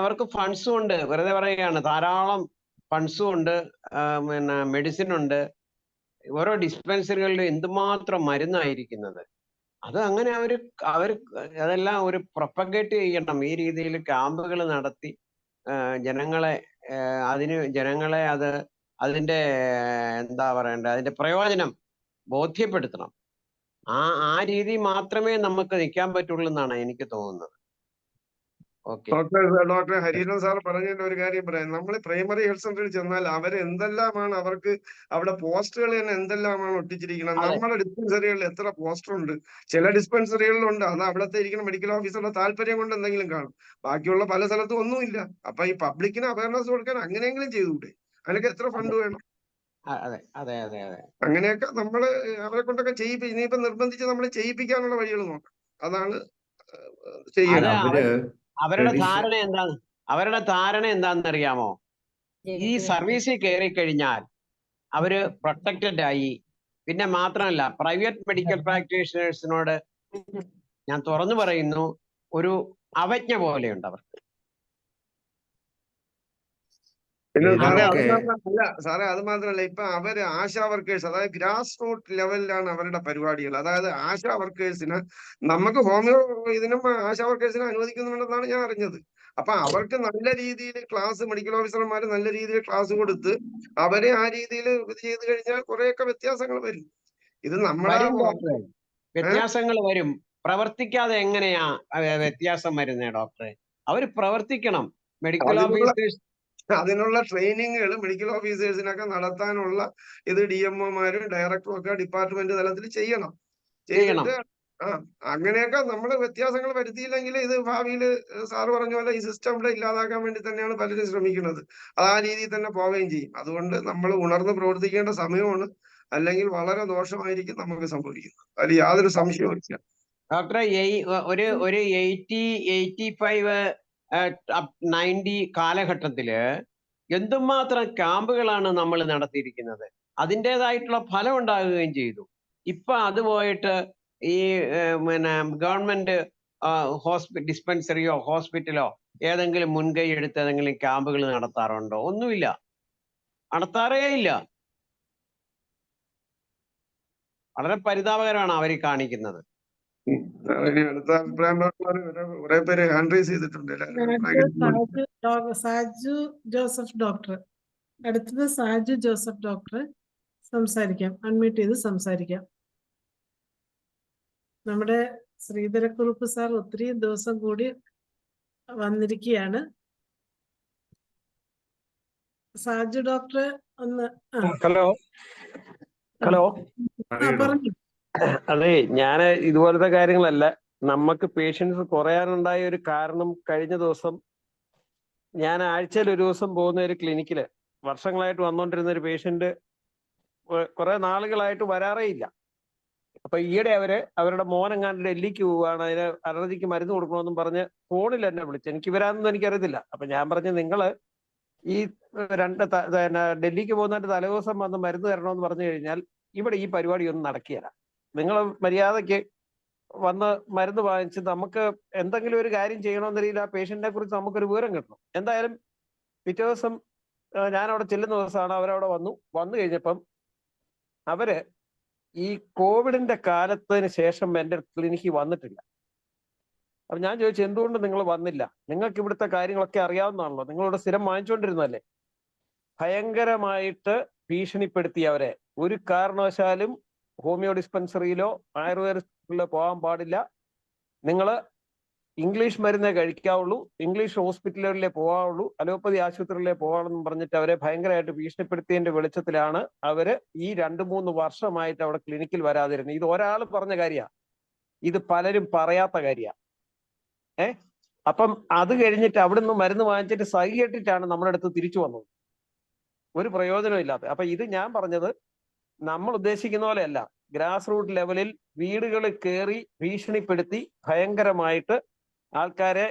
അവർക്ക് ഫണ്ട്സും ഉണ്ട്, വെറുതെ പറയുകയാണ്, ധാരാളം ഫണ്ട്സും ഉണ്ട്, മെഡിസിൻ ഉണ്ട്. ഓരോ ഡിസ്പെൻസറികളിലും എന്തുമാത്രം മരുന്നായിരിക്കുന്നത്. അത് അങ്ങനെ അവർ അതെല്ലാം ഒരു പ്രൊപ്പഗേറ്റ് ചെയ്യണം. ഈ രീതിയിൽ ക്യാമ്പുകൾ നടത്തി ജനങ്ങളെ അതിന്റെ എന്താ പറയണ്ടേ, അതിന്റെ പ്രയോജനം ബോധ്യപ്പെടുത്തണം. ആ രീതി മാത്രമേ നമുക്ക് നിൽക്കാൻ പറ്റുള്ളൂ എന്നാണ് എനിക്ക് തോന്നുന്നത്. ഓക്കെ. ഡോക്ടർ ഹരീന്ദ്രൻ സാർ പറഞ്ഞതിന്റെ ഒരു കാര്യം പറയാം. നമ്മൾ പ്രൈമറി ഹെൽത്ത് സെന്ററിൽ ചെന്നാൽ അവർ എന്തെല്ലാമാണ് അവർക്ക് അവിടെ പോസ്റ്ററുകൾ തന്നെ എന്തെല്ലാമാണ് ഒട്ടിച്ചിരിക്കുന്നത്. അതെ. നമ്മുടെ ഡിസ്പെൻസറികളിൽ എത്ര പോസ്റ്റർ ഉണ്ട്. ചില ഡിസ്പെൻസറികളിലുണ്ട്, അത് അവിടത്തെ ഇരിക്കുന്ന മെഡിക്കൽ ഓഫീസറുടെ താല്പര്യം കൊണ്ട് എന്തെങ്കിലും കാണും. ബാക്കിയുള്ള പല സ്ഥലത്തും ഒന്നുമില്ല. അപ്പൊ ഈ പബ്ലിക്കിന് അവയർനെസ് കൊടുക്കാൻ അങ്ങനെയെങ്കിലും ചെയ്തുകൂടെ? അതിനൊക്കെ എത്ര ഫണ്ട് വേണം? അതെ അതെ അതെ അതെ. അങ്ങനെയൊക്കെ നമ്മള് അവരെ കൊണ്ടൊക്കെ ഇനിയിപ്പോ നിർബന്ധിച്ച് നമ്മൾ ചെയ്യിപ്പിക്കാനുള്ള വഴികൾ നോക്കാം. അതാണ് അത് ചെയ്യേണ്ടത്. അവരുടെ ധാരണ എന്താണ്? അവരുടെ ധാരണ എന്താണെന്നറിയാമോ? ഈ സർവീസിൽ കയറി കഴിഞ്ഞാൽ അവര് പ്രൊട്ടക്റ്റഡ് ആയി. പിന്നെ മാത്രമല്ല, പ്രൈവറ്റ് മെഡിക്കൽ പ്രാക്ടീഷണേഴ്സിനോട് ഞാൻ തുറന്നു പറയുന്നു, ഒരു അവജ്ഞ പോലെയുണ്ട് അവർക്ക്. പിന്നെ സാറേ അത് ഇതിനൊക്കെ മാത്രമല്ല, അത് മാത്രമല്ല, ഇപ്പൊ അവര് ആശാ വർക്കേഴ്സ്, അതായത് ഗ്രാസ് റൂട്ട് ലെവലിലാണ് അവരുടെ പരിപാടികൾ. അതായത് ആശാ വർക്കേഴ്സിന് നമുക്ക് ഹോമിയോ ഇതിനും ആശാ വർക്കേഴ്സിനെ അനുവദിക്കുന്നുണ്ടെന്നാണ് ഞാൻ അറിഞ്ഞത്. അപ്പൊ അവർക്ക് നല്ല രീതിയിൽ ക്ലാസ്, മെഡിക്കൽ ഓഫീസർമാർ നല്ല രീതിയിൽ ക്ലാസ് കൊടുത്ത് അവരെ ആ രീതിയിൽ ഇത് ചെയ്ത് കഴിഞ്ഞാൽ കുറെയൊക്കെ വ്യത്യാസങ്ങൾ വരും. ഇത് നമ്മളെ വ്യത്യാസങ്ങൾ വരും. പ്രവർത്തിക്കാതെ എങ്ങനെയാ വ്യത്യാസം വരുന്നേ ഡോക്ടറെ? അവര് പ്രവർത്തിക്കണം. മെഡിക്കൽ ഓഫീസേഴ്സ് അതിനുള്ള ട്രെയിനിങ്ങുകൾ മെഡിക്കൽ ഓഫീസേഴ്സിനൊക്കെ നടത്താനുള്ള ഇത് DMOമാരും ഡയറക്ടറും ഒക്കെ ഡിപ്പാർട്ട്മെന്റ് തലത്തിൽ ചെയ്യണം. ചെയ്തിട്ട് അങ്ങനെയൊക്കെ നമ്മൾ വ്യത്യാസങ്ങൾ വരുത്തിയില്ലെങ്കിൽ ഇത് ഭാവിയിൽ സാറ് പറഞ്ഞ പോലെ ഈ സിസ്റ്റം ഇവിടെ ഇല്ലാതാക്കാൻ വേണ്ടി തന്നെയാണ് പലരും ശ്രമിക്കുന്നത്. അത് ആ രീതിയിൽ തന്നെ പോവുകയും ചെയ്യും. അതുകൊണ്ട് നമ്മൾ ഉണർന്ന് പ്രവർത്തിക്കേണ്ട സമയമാണ്. അല്ലെങ്കിൽ വളരെ ദോഷമായിരിക്കും നമുക്ക് സംഭവിക്കുന്നത്. അതിൽ യാതൊരു സംശയവും ഇല്ല. ഡോക്ടറെ, ഒരു 80, 85, 90 കാലഘട്ടത്തില് എന്തുമാത്രം ക്യാമ്പുകളാണ് നമ്മൾ നടത്തിയിരിക്കുന്നത്. അതിൻ്റെതായിട്ടുള്ള ഫലം ഉണ്ടാകുകയും ചെയ്തു. ഇപ്പൊ അത് പോയിട്ട് ഈ പിന്നെ ഗവൺമെന്റ് ഡിസ്പെൻസറിയോ ഹോസ്പിറ്റലോ ഏതെങ്കിലും മുൻകൈ എടുത്ത് ഏതെങ്കിലും ക്യാമ്പുകൾ നടത്താറുണ്ടോ? ഒന്നുമില്ല, നടത്താറേ ഇല്ല. വളരെ പരിതാപകരമാണ് അവർ കാണിക്കുന്നത്. അടുത്ത അഭിപ്രായം കുറെ പേര് ഹാൻഡ് റൈസ് ചെയ്തിട്ടുണ്ട്. സാജു ജോസഫ് ഡോക്ടർ, അടുത്തത് സാജു ജോസഫ് ഡോക്ടർ സംസാരിക്കാം. അൺമ്യൂട്ട് ചെയ്ത് സംസാരിക്കാം. നമ്മുടെ ശ്രീധരക്കുറുപ്പ് സാർ ഒത്തിരി ദിവസം കൂടി വന്നിരിക്കുകയാണ്. സാജു ഡോക്ടർ ഒന്ന് ഹലോ പറഞ്ഞു. അതെ, ഞാൻ ഇതുപോലത്തെ കാര്യങ്ങളല്ല, നമുക്ക് പേഷ്യൻസ് കുറയാനുണ്ടായ ഒരു കാരണം, കഴിഞ്ഞ ദിവസം ഞാൻ ആഴ്ചയിൽ ഒരു ദിവസം പോകുന്ന ഒരു ക്ലിനിക്കില് വർഷങ്ങളായിട്ട് വന്നുകൊണ്ടിരുന്ന ഒരു പേഷ്യന്റ് കുറെ നാളുകളായിട്ട് വരാറേ ഇല്ല. അപ്പൊ ഈയിടെ അവരുടെ മോനെങ്ങാണ്ട് ഡൽഹിക്ക് പോവുകയാണ്, അതിന് അലർജിക്ക് മരുന്ന് കൊടുക്കണമെന്നും പറഞ്ഞ് ഫോണിൽ എന്നെ വിളിച്ചു. എനിക്ക് വരാനൊന്നും എനിക്കറിയത്തില്ല. അപ്പൊ ഞാൻ പറഞ്ഞു, നിങ്ങള് ഈ ഡൽഹിക്ക് പോകുന്നതിന്റെ തലേദിവസം വന്ന് മരുന്ന് തരണമെന്ന് പറഞ്ഞു കഴിഞ്ഞാൽ ഇവിടെ ഈ പരിപാടി ഒന്നും നടക്കുകയില്ല. നിങ്ങൾ മര്യാദയ്ക്ക് വന്ന് മരുന്ന് വാങ്ങിച്ച് നമുക്ക് എന്തെങ്കിലും ഒരു കാര്യം ചെയ്യണമെന്ന രീതിയിൽ ആ പേഷ്യന്റിനെ കുറിച്ച് നമുക്കൊരു വിവരം കിട്ടണം. എന്തായാലും പിറ്റേ ദിവസം ഞാൻ അവിടെ ചെല്ലുന്ന ദിവസമാണ് അവരവിടെ വന്നു കഴിഞ്ഞപ്പം അവര് ഈ കോവിഡിന്റെ കാലത്തിന് ശേഷം എൻ്റെ ക്ലിനിക്കിൽ വന്നിട്ടില്ല. അപ്പൊ ഞാൻ ചോദിച്ചു, എന്തുകൊണ്ട് നിങ്ങൾ വന്നില്ല? നിങ്ങൾക്ക് ഇവിടുത്തെ കാര്യങ്ങളൊക്കെ അറിയാവുന്നതാണല്ലോ, നിങ്ങളിവിടെ സ്ഥിരം വാങ്ങിച്ചുകൊണ്ടിരുന്നല്ലേ. ഭയങ്കരമായിട്ട് ഭീഷണിപ്പെടുത്തി അവരെ. ഒരു കാരണവശാലും ഹോമിയോ ഡിസ്പെൻസറിയിലോ ആയുർവേദ പോകാൻ പാടില്ല, നിങ്ങൾ ഇംഗ്ലീഷ് മരുന്നേ കഴിക്കാവുള്ളൂ, ഇംഗ്ലീഷ് ഹോസ്പിറ്റലുകളിലേ പോകാവുള്ളൂ, അലോപ്പതി ആശുപത്രികളിലേ പോകാമെന്ന് പറഞ്ഞിട്ട് അവരെ ഭയങ്കരമായിട്ട് ഭീഷണിപ്പെടുത്തിയതിന്റെ വെളിച്ചത്തിലാണ് അവര് ഈ 2-3 വർഷമായിട്ട് അവിടെ ക്ലിനിക്കിൽ വരാതിരുന്നത്. ഇത് ഒരാൾ പറഞ്ഞ കാര്യമാണ്, ഇത് പലരും പറയാത്ത കാര്യമാണ്. അപ്പം അത് കഴിഞ്ഞിട്ട് അവിടുന്ന് മരുന്ന് വാങ്ങിച്ചിട്ട് സഹികെട്ടിട്ടാണ് നമ്മുടെ അടുത്ത് തിരിച്ചു വന്നത്. ഒരു പ്രയോജനം ഇല്ലാത്ത. അപ്പൊ ഇത് ഞാൻ പറഞ്ഞത് നമ്മൾ ഉദ്ദേശിക്കുന്ന പോലെയല്ല. ഗ്രാസ് റൂട്ട് ലെവലിൽ വീടുകളിൽ കയറി ഭീഷണിപ്പെടുത്തി ഭയങ്കരമായിട്ട് ആൾക്കാരെ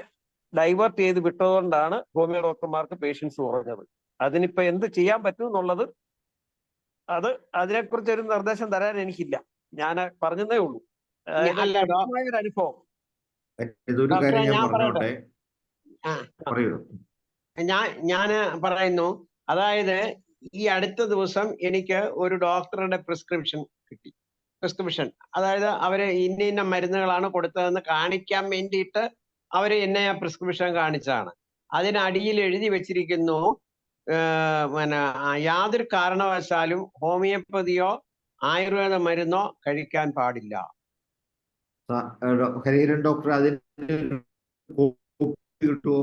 ഡൈവേർട്ട് ചെയ്ത് വിട്ടതുകൊണ്ടാണ് ഹോമിയോ ഡോക്ടർമാർക്ക് പേഷ്യൻസ് കുറഞ്ഞത്. അതിനിപ്പോ എന്ത് ചെയ്യാൻ പറ്റും എന്നുള്ളത് അതിനെക്കുറിച്ച് ഒരു നിർദ്ദേശം തരാൻ എനിക്കില്ല. ഞാൻ പറഞ്ഞതേ ഉള്ളൂ. അനുഭവം. ഇതൊരു കാര്യം ഞാൻ പറഞ്ഞോട്ടെ. ഞാൻ പറയുന്നു, അതായത് ഈ അടുത്ത ദിവസം എനിക്ക് ഒരു ഡോക്ടറുടെ പ്രിസ്ക്രിപ്ഷൻ കിട്ടി. അതായത് അവര് ഇന്ന മരുന്നുകളാണ് കൊടുത്തതെന്ന് കാണിക്കാൻ വേണ്ടിയിട്ട് അവര് എന്നെ ആ പ്രിസ്ക്രിപ്ഷൻ കാണിച്ചതാണ്. അതിനടിയിൽ എഴുതി വെച്ചിരിക്കുന്നു, യാതൊരു കാരണവശാലും ഹോമിയോപ്പതിയോ ആയുർവേദ മരുന്നോ കഴിക്കാൻ പാടില്ല. ഹരിഹരൻ ഡോക്ടർ അതിന് കിട്ടുമോ?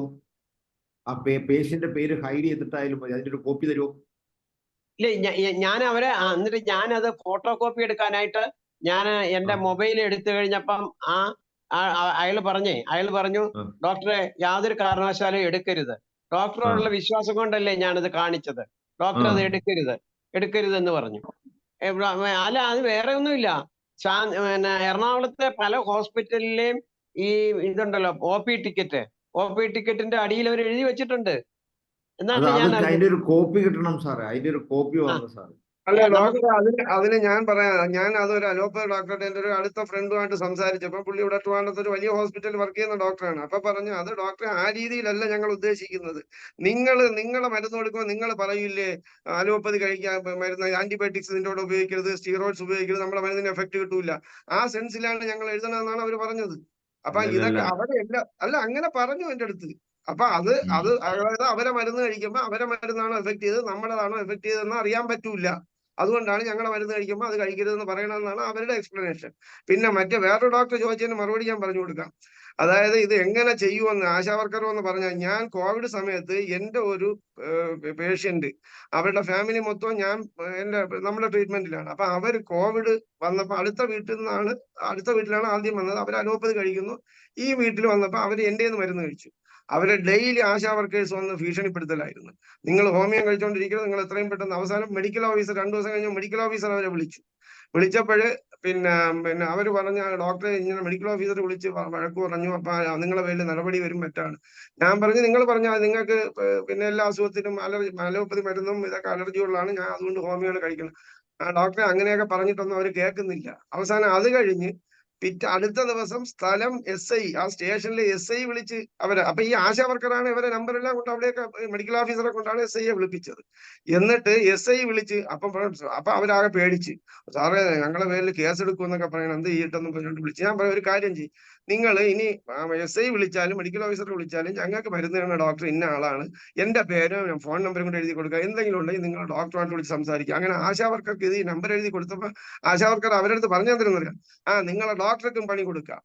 ആ പേഷ്യന്റെ പേര് ഹൈഡ് ചെയ്തിട്ടായാലും മതി, അതിന്റെ ഒരു കോപ്പി തരുമോ? ഇല്ല, ഞാൻ അവരെ എന്നിട്ട് ഞാനത് ഫോട്ടോ കോപ്പി എടുക്കാനായിട്ട് ഞാൻ എന്റെ മൊബൈൽ എടുത്തു കഴിഞ്ഞപ്പം അയാൾ പറഞ്ഞു ഡോക്ടറെ യാതൊരു കാരണവശാലും എടുക്കരുത്, ഡോക്ടറോടുള്ള വിശ്വാസം കൊണ്ടല്ലേ ഞാനത് കാണിച്ചത്, ഡോക്ടർ അത് എടുക്കരുത് എന്ന് പറഞ്ഞു. അല്ല, അത് വേറെ ഒന്നുമില്ല. പിന്നെ എറണാകുളത്തെ പല ഹോസ്പിറ്റലിലെയും ഈ ഇതുണ്ടല്ലോ ഒ പി ടിക്കറ്റിന്റെ അടിയിൽ അവർ എഴുതി വെച്ചിട്ടുണ്ട്. എന്നാണ് ഞാൻ അതിന്റെ ഒരു കോപ്പി കിട്ടണം സാറേ, അതിന്റെ ഒരു കോപ്പി വാങ്ങും സാർ. അല്ല ഡോക്ടർ, അതിന് ഞാൻ പറയാം, ഞാൻ അതൊരു അലോപ്പതി ഡോക്ടറുടെ എൻ്റെ ഒരു അടുത്ത ഫ്രണ്ടുമായിട്ട് സംസാരിച്ചപ്പോൾ പുള്ളി ഇവിടെ ട്രിവാൻഡ്രത്ത് ഒരു വലിയ ഹോസ്പിറ്റലിൽ വർക്ക് ചെയ്യുന്ന ഡോക്ടറാണ്. അപ്പൊ പറഞ്ഞു, അത് ഡോക്ടറെ ആ രീതിയിലല്ല ഞങ്ങൾ ഉദ്ദേശിക്കുന്നത്. നിങ്ങളെ മരുന്ന് കൊടുക്കുമ്പോൾ നിങ്ങൾ പറയില്ലേ അലോപ്പതി കഴിക്കാൻ മരുന്ന് ആന്റിബയോട്ടിക്സ് ഇതിൻ്റെ കൂടെ ഉപയോഗിക്കരുത്, സ്റ്റീറോയിഡ്സ് ഉപയോഗിക്കരുത്, നമ്മുടെ മരുന്നിന് എഫക്ട് കിട്ടൂല. ആ സെൻസിലാണ് ഞങ്ങൾ എഴുതണമെന്നാണ് അവർ പറഞ്ഞത്. അപ്പൊ ഇതൊക്കെ അവിടെ അല്ല അങ്ങനെ പറഞ്ഞു എൻ്റെ അടുത്ത്. അപ്പൊ അതായത് അവരെ മരുന്ന് കഴിക്കുമ്പോൾ അവരെ മരുന്നാണോ എഫക്ട് ചെയ്തത് നമ്മുടേതാണോ എഫക്ട് ചെയ്തതെന്ന് അറിയാൻ പറ്റൂല. അതുകൊണ്ടാണ് ഞങ്ങളെ മരുന്ന് കഴിക്കുമ്പോൾ അത് കഴിക്കരുതെന്ന് പറയണമെന്നാണ് അവരുടെ എക്സ്പ്ലനേഷൻ. പിന്നെ വേറൊരു ഡോക്ടർ ചോദിച്ചതിന് മറുപടി ഞാൻ പറഞ്ഞു കൊടുക്കാം. അതായത് ഇത് എങ്ങനെ ചെയ്യുമെന്ന് ആശാവർക്കർ എന്ന് പറഞ്ഞാൽ, ഞാൻ കോവിഡ് സമയത്ത് എൻ്റെ ഒരു പേഷ്യന്റ്, അവരുടെ ഫാമിലി മൊത്തം നമ്മുടെ ട്രീറ്റ്മെന്റിലാണ്. അപ്പൊ അവർ കോവിഡ് വന്നപ്പോൾ അടുത്ത വീട്ടിലാണ് ആദ്യം വന്നത്. അവർ അലോപ്പതി കഴിക്കുന്നു. ഈ വീട്ടിൽ വന്നപ്പോൾ അവർ എൻ്റെ മരുന്ന് കഴിച്ചു. അവരെ ഡെയിലി ആശാ വർക്കേഴ്സ് വന്ന് ഭീഷണിപ്പെടുത്തലായിരുന്നു. നിങ്ങൾ ഹോമിയോ കഴിച്ചുകൊണ്ടിരിക്കുന്നത്, നിങ്ങൾ എത്രയും പെട്ടെന്ന്. അവസാനം മെഡിക്കൽ ഓഫീസർ 2 ദിവസം കഴിഞ്ഞ് മെഡിക്കൽ ഓഫീസർ അവരെ വിളിച്ചപ്പോഴ് പിന്നെ അവർ പറഞ്ഞ ഡോക്ടറെ ഇങ്ങനെ മെഡിക്കൽ ഓഫീസർ വിളിച്ച് വഴക്ക് പറഞ്ഞു. അപ്പൊ നിങ്ങളെ പേരിൽ നടപടി വരും മറ്റാണ്. ഞാൻ പറഞ്ഞു, നിങ്ങൾ പറഞ്ഞാൽ നിങ്ങൾക്ക് പിന്നെ എല്ലാ അസുഖത്തിനും അലോപ്പതി മരുന്നും ഇതൊക്കെ അലർജികളാണ്, ഞാൻ അതുകൊണ്ട് ഹോമിയോണ് കഴിക്കുന്നത്. ഡോക്ടറെ അങ്ങനെയൊക്കെ പറഞ്ഞിട്ടൊന്നും അവർ കേൾക്കുന്നില്ല. അവസാനം അത് കഴിഞ്ഞ് അടുത്ത ദിവസം സ്ഥലം SI, ആ സ്റ്റേഷനിലെ SI വിളിച്ച് അപ്പൊ ഈ ആശാ വർക്കറാണ് ഇവരെ നമ്പറെല്ലാം കൊണ്ട് അവിടെയൊക്കെ മെഡിക്കൽ ഓഫീസറെ കൊണ്ടാണ് SIയെ വിളിപ്പിച്ചത്. എന്നിട്ട് SI വിളിച്ച് അപ്പൊ അവരാകെ പേടിച്ച്, സാറേ ഞങ്ങളെ പേരിൽ കേസെടുക്കും എന്നൊക്കെ പറയണം, എന്ത് ചെയ്യട്ടെന്ന് പറഞ്ഞുകൊണ്ട് വിളിച്ച്. ഞാൻ പറയാം, ഒരു കാര്യം ചെയ്യും, നിങ്ങൾ ഇനി SI വിളിച്ചാലും മെഡിക്കൽ ഓഫീസറെ വിളിച്ചാലും ഞങ്ങൾക്ക് മരുന്ന് തരുന്ന ഡോക്ടർ ഇന്ന ആളാണ്, എന്റെ പേരും ഫോൺ നമ്പറും കൂടെ എഴുതി കൊടുക്കുക, എന്തെങ്കിലും ഉണ്ടെങ്കിൽ നിങ്ങൾ ഡോക്ടറുമായിട്ട് വിളിച്ച് സംസാരിക്കുക. അങ്ങനെ ആശാ വർക്കർക്ക് ഇത് ഈ നമ്പർ എഴുതി കൊടുത്തപ്പോൾ ആശാ വർക്കർ അവരുടെ അടുത്ത് പറഞ്ഞു തരുന്നറിയാം, നിങ്ങളെ ഡോക്ടർക്കും പണി കൊടുക്കാം